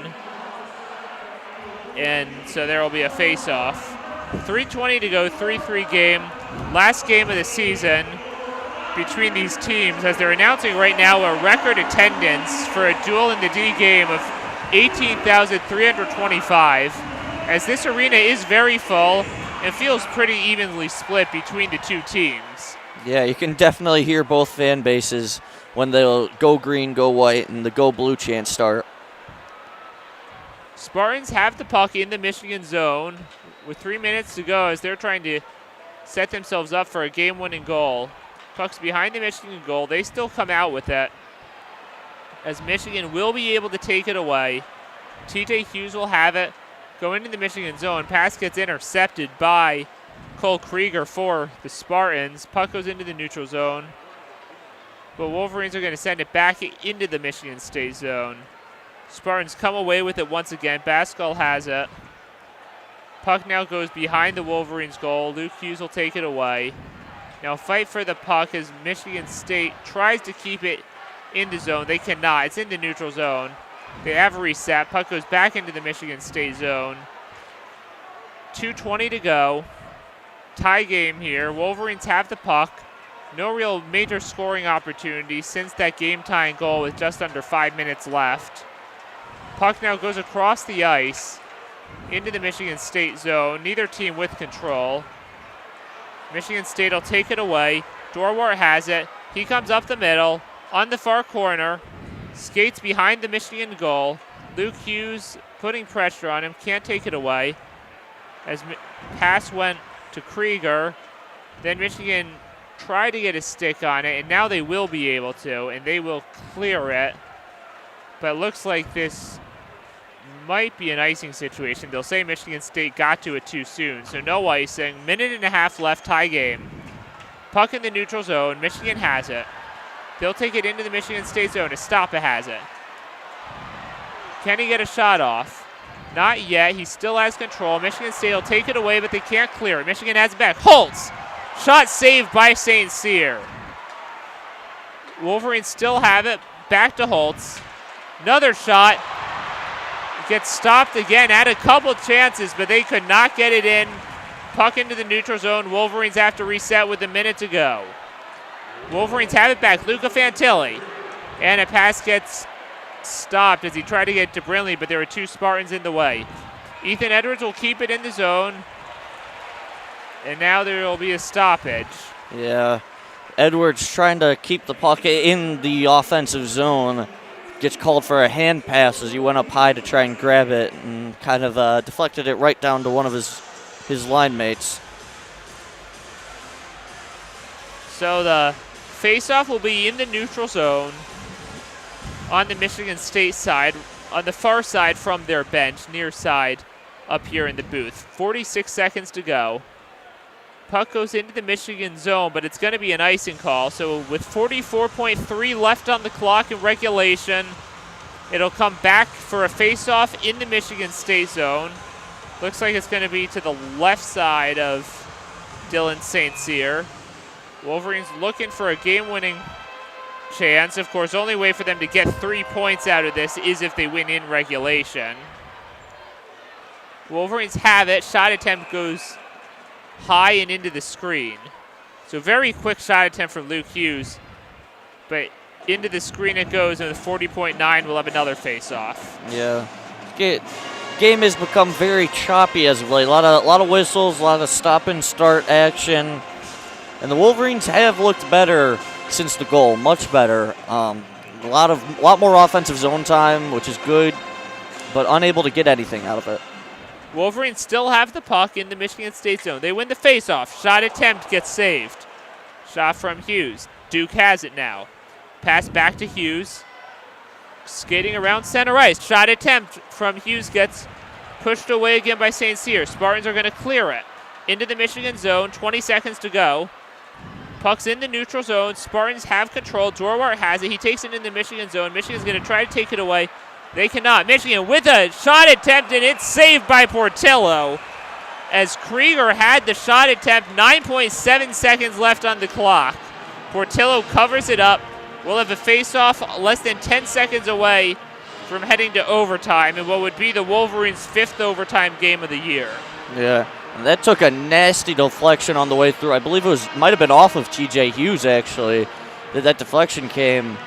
and so there will be a face-off. 3:20 to go, 3-3 game. Last game of the season between these teams, as they're announcing right now a record attendance for a Duel in the D game of 18,325, as this arena is very full and feels pretty evenly split between the two teams. Yeah, you can definitely hear both fan bases when they'll go green, go white, and the go blue chants start. Spartans have the puck in the Michigan zone with 3 minutes to go, as they're trying to set themselves up for a game-winning goal. Puck's behind the Michigan goal. They still come out with it, as Michigan will be able to take it away. TJ Hughes will have it, go into the Michigan zone. Pass gets intercepted by Cole Krieger for the Spartans. Puck goes into the neutral zone, but Wolverines are going to send it back into the Michigan State zone. Spartans come away with it once again. Bascal has it. Puck now goes behind the Wolverines goal. Luke Hughes will take it away. Now fight for the puck as Michigan State tries to keep it in the zone. They cannot. It's in the neutral zone. They have a reset. Puck goes back into the Michigan State zone. 2:20 to go. Tie game here. Wolverines have the puck. No real major scoring opportunities since that game-tying goal with just under 5 minutes left. Puck now goes across the ice into the Michigan State zone. Neither team with control. Michigan State will take it away. Dorwart has it. He comes up the middle on the far corner. Skates behind the Michigan goal. Luke Hughes putting pressure on him. Can't take it away. As pass went to Krieger. Then Michigan tried to get a stick on it, and now they will be able to, and they will clear it. But it looks like this might be an icing situation. They'll say Michigan State got to it too soon, so no icing. 1.5 left, tie game. Puck in the neutral zone. Michigan has it. They'll take it into the Michigan State zone. Estapa has it. Can he get a shot off? Not yet. He still has control. Michigan State will take it away, but they can't clear it. Michigan has it back. Holtz! Shot saved by St. Cyr. Wolverines still have it. Back to Holtz. Another shot. Gets stopped again. Had a couple chances, but they could not get it in. Puck into the neutral zone. Wolverines have to reset with a minute to go. Wolverines have it back. Luca Fantilli. And a pass gets stopped as he tried to get to Brinley, but there were 2 Spartans in the way. Ethan Edwards will keep it in the zone. And now there will be a stoppage. Yeah. Edwards trying to keep the puck in the offensive zone. Gets called for a hand pass as he went up high to try and grab it and kind of deflected it right down to one of his line mates. So the faceoff will be in the neutral zone on the Michigan State side, on the far side from their bench, near side up here in the booth. 46 seconds to go. Puck goes into the Michigan zone, but it's going to be an icing call. So with 44.3 left on the clock in regulation, it'll come back for a face-off in the Michigan State zone. Looks like it's going to be to the left side of Dylan St. Cyr. Wolverines looking for a game-winning chance. Of course, only way for them to get 3 points out of this is if they win in regulation. Wolverines have it. Shot attempt goes high and into the screen. So very quick shot attempt from Luke Hughes. But into the screen it goes, and with 40.9, we'll have another face-off. Yeah. Game has become very choppy as of late. A lot of whistles, a lot of stop and start action. And the Wolverines have looked better since the goal, much better. A lot more offensive zone time, which is good, but unable to get anything out of it. Wolverines still have the puck in the Michigan State zone. They win the faceoff. Shot attempt gets saved. Shot from Hughes. Duke has it now. Pass back to Hughes. Skating around center ice. Shot attempt from Hughes gets pushed away again by St. Cyr. Spartans are going to clear it. Into the Michigan zone. 20 seconds to go. Puck's in the neutral zone. Spartans have control. Dorwart has it. He takes it in the Michigan zone. Michigan's going to try to take it away. They cannot. Michigan with a shot attempt, and it's saved by Portillo. As Krieger had the shot attempt, 9.7 seconds left on the clock. Portillo covers it up. We'll have a face-off less than 10 seconds away from heading to overtime in what would be the Wolverines' 5th overtime game of the year. Yeah, and that took a nasty deflection on the way through. I believe might have been off of TJ Hughes, actually, that deflection came.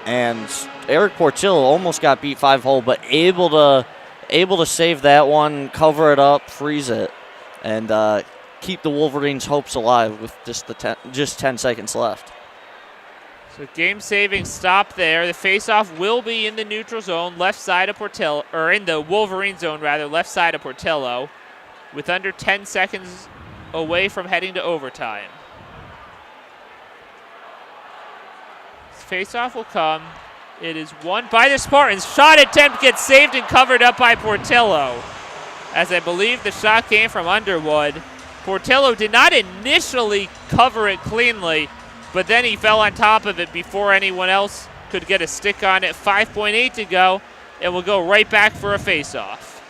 And Eric Portillo almost got beat 5-hole, but able to save that one, cover it up, freeze it, and keep the Wolverines' hopes alive with just 10 seconds left. So game-saving stop there. The faceoff will be in the neutral zone, left side of Portillo, or in the Wolverine zone rather, left side of Portillo, with under 10 seconds away from heading to overtime. Faceoff will come. It is won by the Spartans. Shot attempt gets saved and covered up by Portillo, as I believe the shot came from Underwood. Portillo did not initially cover it cleanly, but then he fell on top of it before anyone else could get a stick on it. 5.8 to go, and we'll go right back for a faceoff.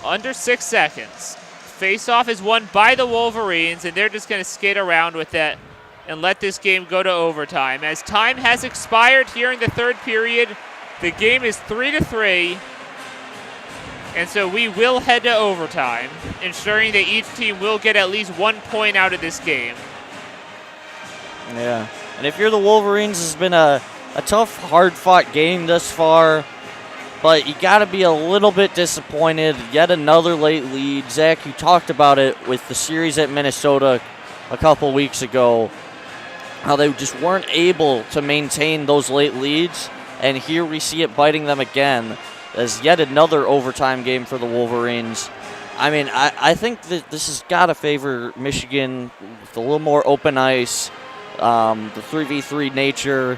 Under 6 seconds. Faceoff is won by the Wolverines, and they're just going to skate around with it and let this game go to overtime. As time has expired here in the third period, The game is 3-3, and so we will head to overtime, ensuring that each team will get at least 1 point out of this game. Yeah, and if you're the Wolverines, it's been a tough, hard-fought game thus far, but you got to be a little bit disappointed. Yet another late lead. Zach, you talked about it with the series at Minnesota a couple weeks ago, how they just weren't able to maintain those late leads, and here we see it biting them again as yet another overtime game for the Wolverines. I mean, I think that this has got to favor Michigan with a little more open ice, the 3v3 nature,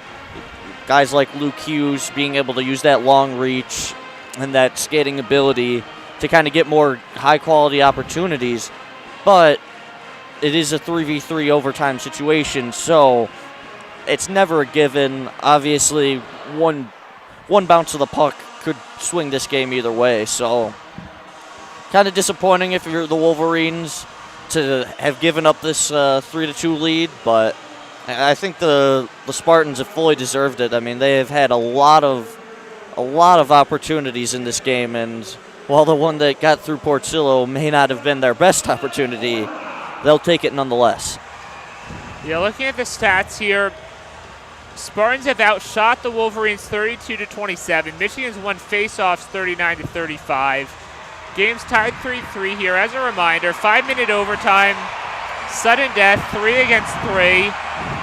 guys like Luke Hughes being able to use that long reach and that skating ability to kind of get more high-quality opportunities. But it is a 3v3 overtime situation, so it's never a given. Obviously, one bounce of the puck could swing this game either way, so kind of disappointing if you're the Wolverines to have given up this 3-2 lead, but I think the Spartans have fully deserved it. I mean, they have had a lot of opportunities in this game, and while the one that got through Portillo may not have been their best opportunity, they'll take it nonetheless. Yeah, looking at the stats here, Spartans have outshot the Wolverines 32-27. Michigan's won faceoffs 39-35. Game's tied 3-3 here. As a reminder, 5-minute overtime, sudden death, 3 against 3.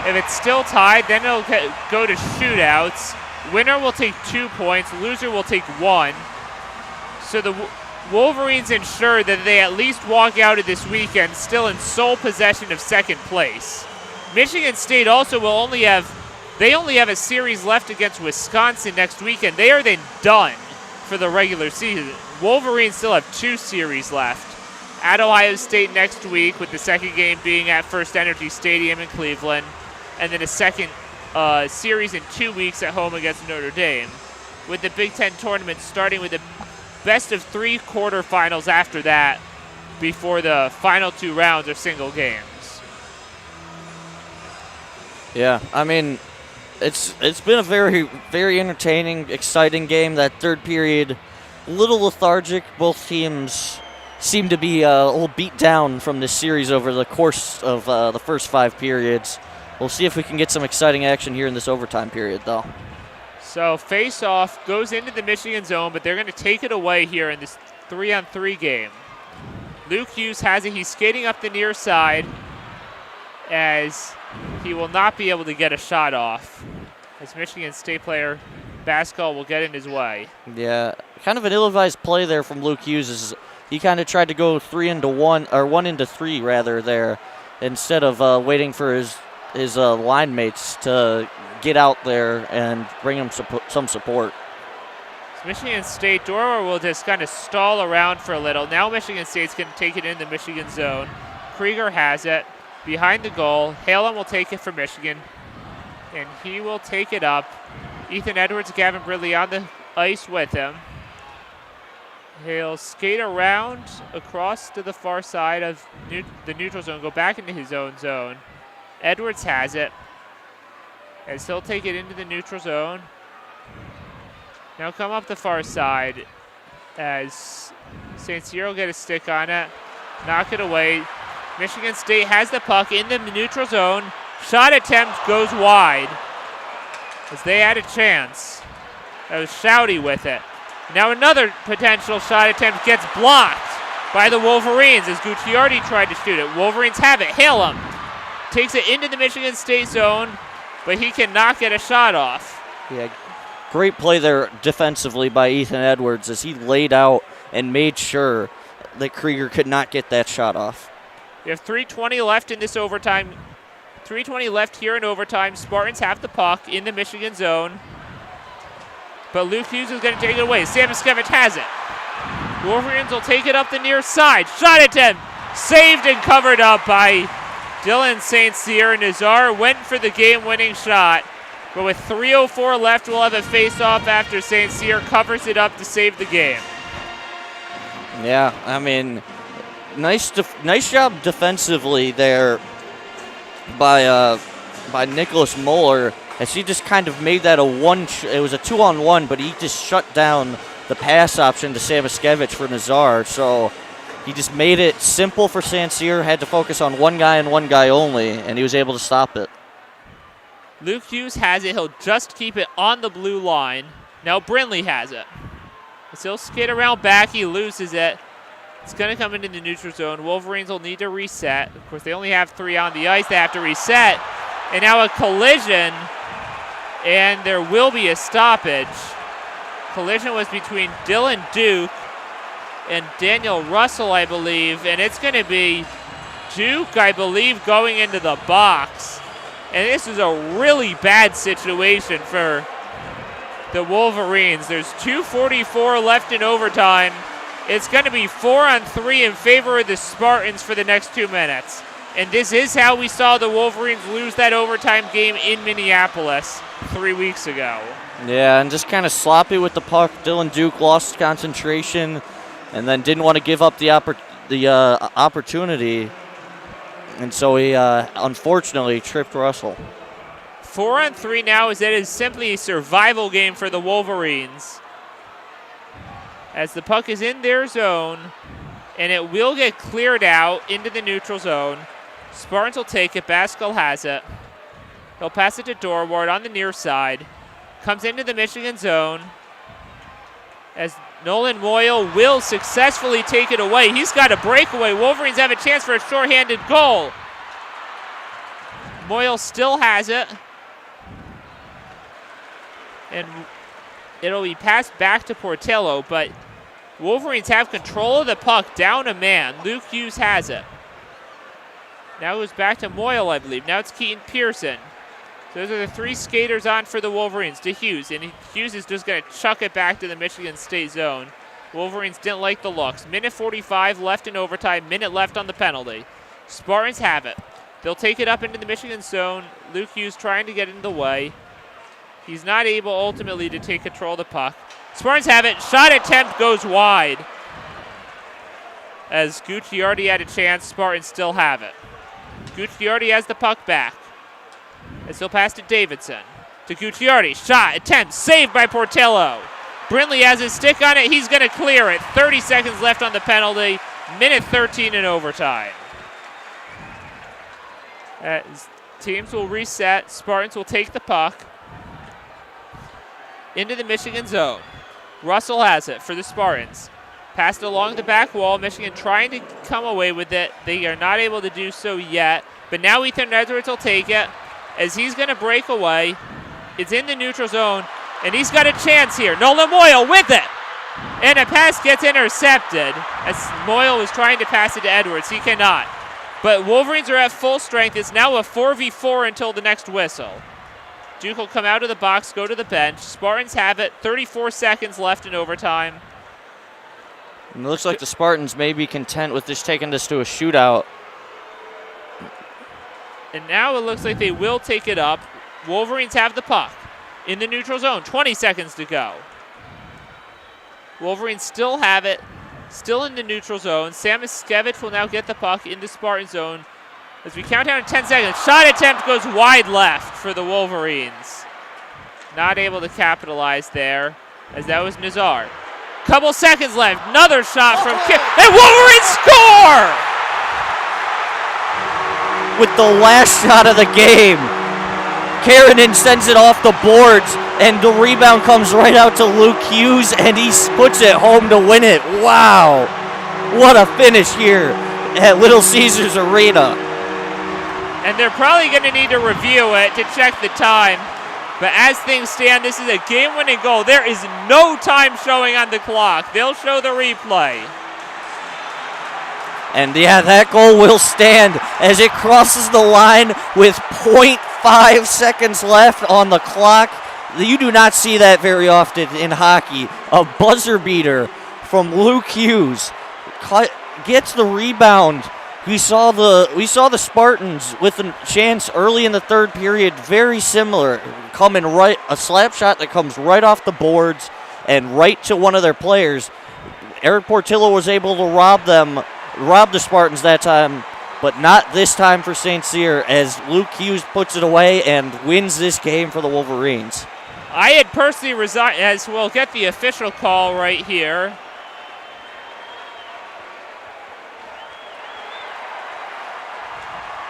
If it's still tied, then it'll go to shootouts. Winner will take 2 points. Loser will take 1. So the Wolverines ensure that they at least walk out of this weekend still in sole possession of second place. Michigan State also will only have a series left against Wisconsin next weekend. They are then done for the regular season. Wolverines still have 2 series left. At Ohio State next week, with the second game being at First Energy Stadium in Cleveland, and then a second series in 2 weeks at home against Notre Dame, with the Big Ten tournament starting with the best of 3 quarterfinals after that before the final 2 rounds are single games. Yeah, I mean, it's been a very, very entertaining, exciting game. That third period, a little lethargic. Both teams seem to be a little beat down from this series over the course of the first 5 periods. We'll see if we can get some exciting action here in this overtime period, though. So face-off goes into the Michigan zone, but they're going to take it away here in this 3-on-3 game. Luke Hughes has it. He's skating up the near side as he will not be able to get a shot off, as Michigan State player Baskal will get in his way. Yeah, kind of an ill-advised play there from Luke Hughes. Is he kind of tried to go 3-into-1, or 1-into-3 rather there, instead of waiting for his line mates to get out there and bring him some support. So Michigan State, Dormer will just kind of stall around for a little. Now Michigan State's going to take it in the Michigan zone. Krieger has it behind the goal. Halen will take it for Michigan, and he will take it up. Ethan Edwards, Gavin Bridley on the ice with him. He'll skate around across to the far side of the neutral zone, go back into his own zone. Edwards has it, as he'll take it into the neutral zone. Now come up the far side as St. Cyr will get a stick on it, knock it away. Michigan State has the puck in the neutral zone. Shot attempt goes wide as they had a chance. That was Shouty with it. Now another potential shot attempt gets blocked by the Wolverines as Gucciardi tried to shoot it. Wolverines have it. Halem takes it into the Michigan State zone, but he cannot get a shot off. Yeah, great play there defensively by Ethan Edwards as he laid out and made sure that Krieger could not get that shot off. We have 3:20 left in this overtime. 3:20 left here in overtime. Spartans have the puck in the Michigan zone, but Luke Hughes is going to take it away. Samoskevich has it. Wolverines will take it up the near side. Shot attempt saved and covered up by Dylan St. Cyr. Nazar went for the game-winning shot, but with 3:04 left, we'll have a face-off after St. Cyr covers it up to save the game. Yeah, I mean, nice job defensively there by Nicholas Moeller. as he just kind of made that it was a 2-on-1, but he just shut down the pass option to Samaskevich for Nazar. So he just made it simple for Sancerre, had to focus on one guy and one guy only, and he was able to stop it. Luke Hughes has it. He'll just keep it on the blue line. Now Brindley has it. As he'll skid around back, he loses it. It's going to come into the neutral zone. Wolverines will need to reset. Of course, they only have 3 on the ice. They have to reset. And now a collision, and there will be a stoppage. Collision was between Dylan Duke and Daniel Russell, I believe. And it's going to be Duke, I believe, going into the box. And this is a really bad situation for the Wolverines. There's 2:44 left in overtime. It's going to be 4-on-3 in favor of the Spartans for the next 2 minutes. And this is how we saw the Wolverines lose that overtime game in Minneapolis 3 weeks ago. Yeah, and just kind of sloppy with the puck. Dylan Duke lost concentration and then didn't want to give up the opportunity. And so he unfortunately tripped Russell. 4-on-3 now, as it is simply a survival game for the Wolverines. As the puck is in their zone, and it will get cleared out into the neutral zone. Spartans will take it. Baskell has it. He'll pass it to Dorward on the near side. Comes into the Michigan zone. As Nolan Moyle will successfully take it away. He's got a breakaway. Wolverines have a chance for a shorthanded goal. Moyle still has it. And it'll be passed back to Portillo, but Wolverines have control of the puck, down a man. Luke Hughes has it. Now it goes back to Moyle, I believe. Now it's Keaton Pearson. So those are the 3 skaters on for the Wolverines, to Hughes. And Hughes is just going to chuck it back to the Michigan State zone. Wolverines didn't like the looks. Minute 45 left in overtime, minute left on the penalty. Spartans have it. They'll take it up into the Michigan zone. Luke Hughes trying to get in the way. He's not able ultimately to take control of the puck. Spartans have it. Shot attempt goes wide. As Gucciardi had a chance, Spartans still have it. Gucciardi has the puck back. As he'll pass to Davidson. To Gucciardi. Shot, attempt, saved by Portillo. Brindley has his stick on it. He's going to clear it. 30 seconds left on the penalty. Minute 13 in overtime. As teams will reset. Spartans will take the puck into the Michigan zone. Russell has it for the Spartans. Passed along the back wall. Michigan trying to come away with it. They are not able to do so yet. But now Ethan Edwards will take it as he's going to break away. It's in the neutral zone, and he's got a chance here. Nolan Moyle with it. And a pass gets intercepted as Moyle was trying to pass it to Edwards. He cannot. But Wolverines are at full strength. It's now a 4v4 until the next whistle. Duke will come out of the box, go to the bench. Spartans have it. 34 seconds left in overtime. And it looks like the Spartans may be content with just taking this to a shootout. And now it looks like they will take it up. Wolverines have the puck in the neutral zone. 20 seconds to go. Wolverines still have it. Still in the neutral zone. Samaskevich will now get the puck into Spartan zone. As we count down to 10 seconds, shot attempt goes wide left for the Wolverines. Not able to capitalize there, as that was Nazar. Couple seconds left, another shot from Kim, and Wolverines score! With the last shot of the game, Karanen sends it off the boards, and the rebound comes right out to Luke Hughes, and he puts it home to win it. Wow, what a finish here at Little Caesars Arena. And they're probably going to need to review it to check the time. But as things stand, this is a game-winning goal. There is no time showing on the clock. They'll show the replay. And yeah, that goal will stand as it crosses the line with 0.5 seconds left on the clock. You do not see that very often in hockey. A buzzer beater from Luke Hughes gets the rebound. We saw the Spartans with a chance early in the third period, very similar, a slap shot that comes right off the boards and right to one of their players. Eric Portillo was able to rob the Spartans that time but not this time for St. Cyr as Luke Hughes puts it away and wins this game for the Wolverines. I had personally resigned, as we'll get the official call right here.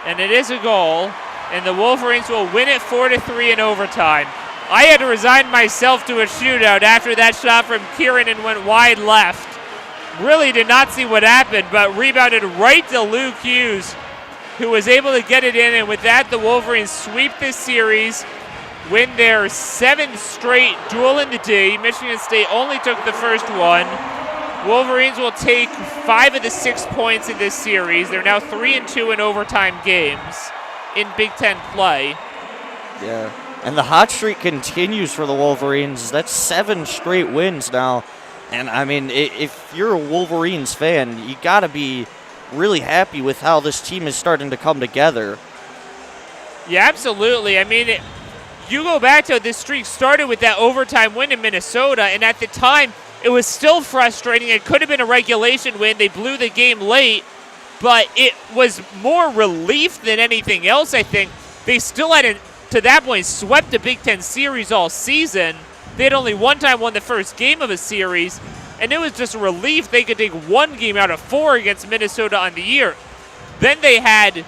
And it is a goal, and the Wolverines will win it 4-3 in overtime. I had to resign myself to a shootout after that shot from Kieran and went wide left. Really did not see what happened, but rebounded right to Luke Hughes, who was able to get it in, and with that, the Wolverines sweep this series, win their 7th straight duel in the D. Michigan State only took the first one. Wolverines will take 5 of the 6 points in this series. They're now 3-2 in overtime games in Big Ten play. Yeah, and the hot streak continues for the Wolverines. That's 7 straight wins now. And, I mean, if you're a Wolverines fan, you got to be really happy with how this team is starting to come together. Yeah, absolutely. I mean, you go back to this streak started with that overtime win in Minnesota, and at the time, it was still frustrating. It could have been a regulation win. They blew the game late, but it was more relief than anything else, I think. They still hadn't, to that point, swept a Big Ten series all season. They had only one time won the first game of a series, and it was just a relief they could take 1 game out of 4 against Minnesota on the year. Then they had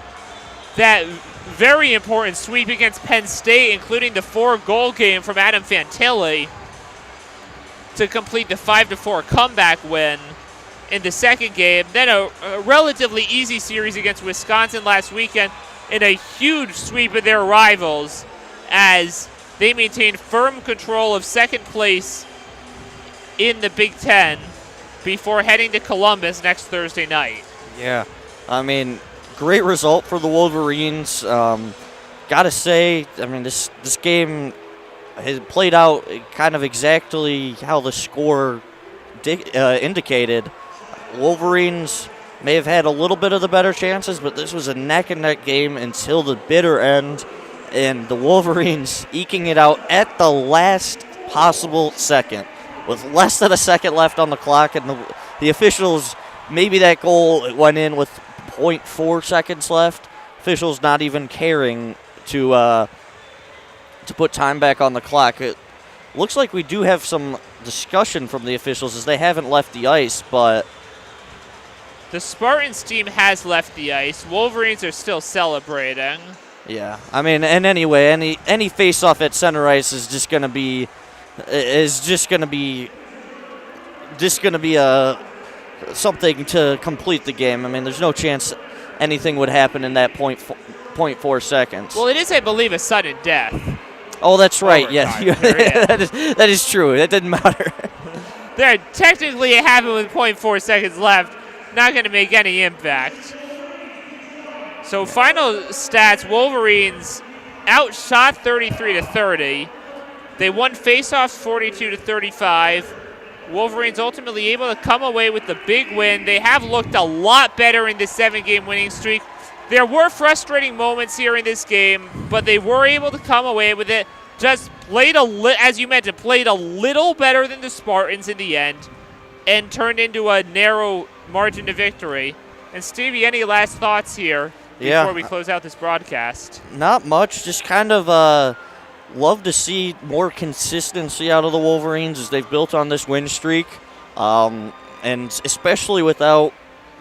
that very important sweep against Penn State, including the 4-goal game from Adam Fantilli to complete the 5-4 comeback win in the second game. Then a relatively easy series against Wisconsin last weekend, and a huge sweep of their rivals as they maintain firm control of second place in the Big Ten before heading to Columbus next Thursday night. Yeah, I mean, great result for the Wolverines. Gotta say, I mean, this game has played out kind of exactly how the score indicated. Wolverines may have had a little bit of the better chances, but this was a neck-and-neck game until the bitter end. And the Wolverines eking it out at the last possible second with less than a second left on the clock. And the officials, maybe that goal went in with 0.4 seconds left. Officials not even caring to put time back on the clock. It looks like we do have some discussion from the officials as they haven't left the ice, but the Spartans team has left the ice. Wolverines are still celebrating. Yeah, I mean, and anyway, any face-off at center ice is just gonna be something to complete the game. I mean, there's no chance anything would happen in that 0.4 seconds. Well, it is, I believe, a sudden death. Oh, that's right. Yeah, Overtime, that is true. That didn't matter. There, technically, it happened with 0.4 seconds left. Not going to make any impact. So final stats, Wolverines outshot 33-30. They won faceoffs 42-35. Wolverines ultimately able to come away with the big win. They have looked a lot better in this 7-game winning streak. There were frustrating moments here in this game, but they were able to come away with it. Just played as you mentioned, played a little better than the Spartans in the end and turned into a narrow margin of victory. And Stevie, any last thoughts here before we close out this broadcast? Not much. Just kind of love to see more consistency out of the Wolverines as they've built on this win streak. And especially without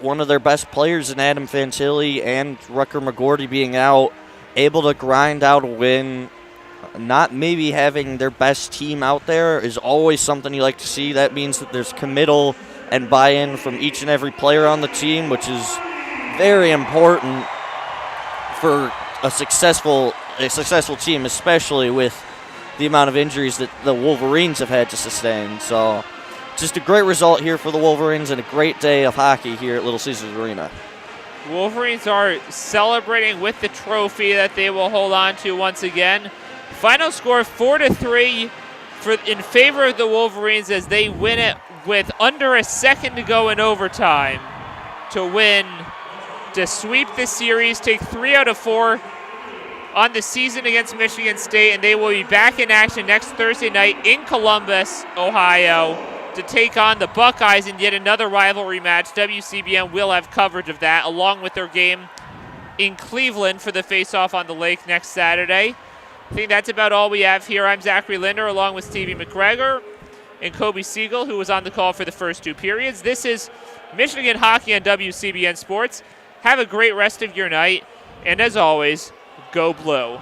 one of their best players in Adam Fantilli and Rucker McGorty being out, able to grind out a win. Not maybe having their best team out there is always something you like to see. That means that there's committal and buy-in from each and every player on the team, which is very important for a successful team, especially with the amount of injuries that the Wolverines have had to sustain. So just a great result here for the Wolverines and a great day of hockey here at Little Caesars Arena. Wolverines are celebrating with the trophy that they will hold on to once again. Final score 4-3 in favor of the Wolverines as they win it with under a second to go in overtime to sweep the series, take 3 out of 4 on the season against Michigan State, and they will be back in action next Thursday night in Columbus, Ohio, to take on the Buckeyes in yet another rivalry match. WCBN will have coverage of that along with their game in Cleveland for the face-off on the lake next Saturday. I think that's about all we have here. I'm Zachary Linder along with Stevie McGregor and Kobe Siegel, who was on the call for the first 2 periods. This is Michigan Hockey on WCBN Sports. Have a great rest of your night, and as always, go Blue.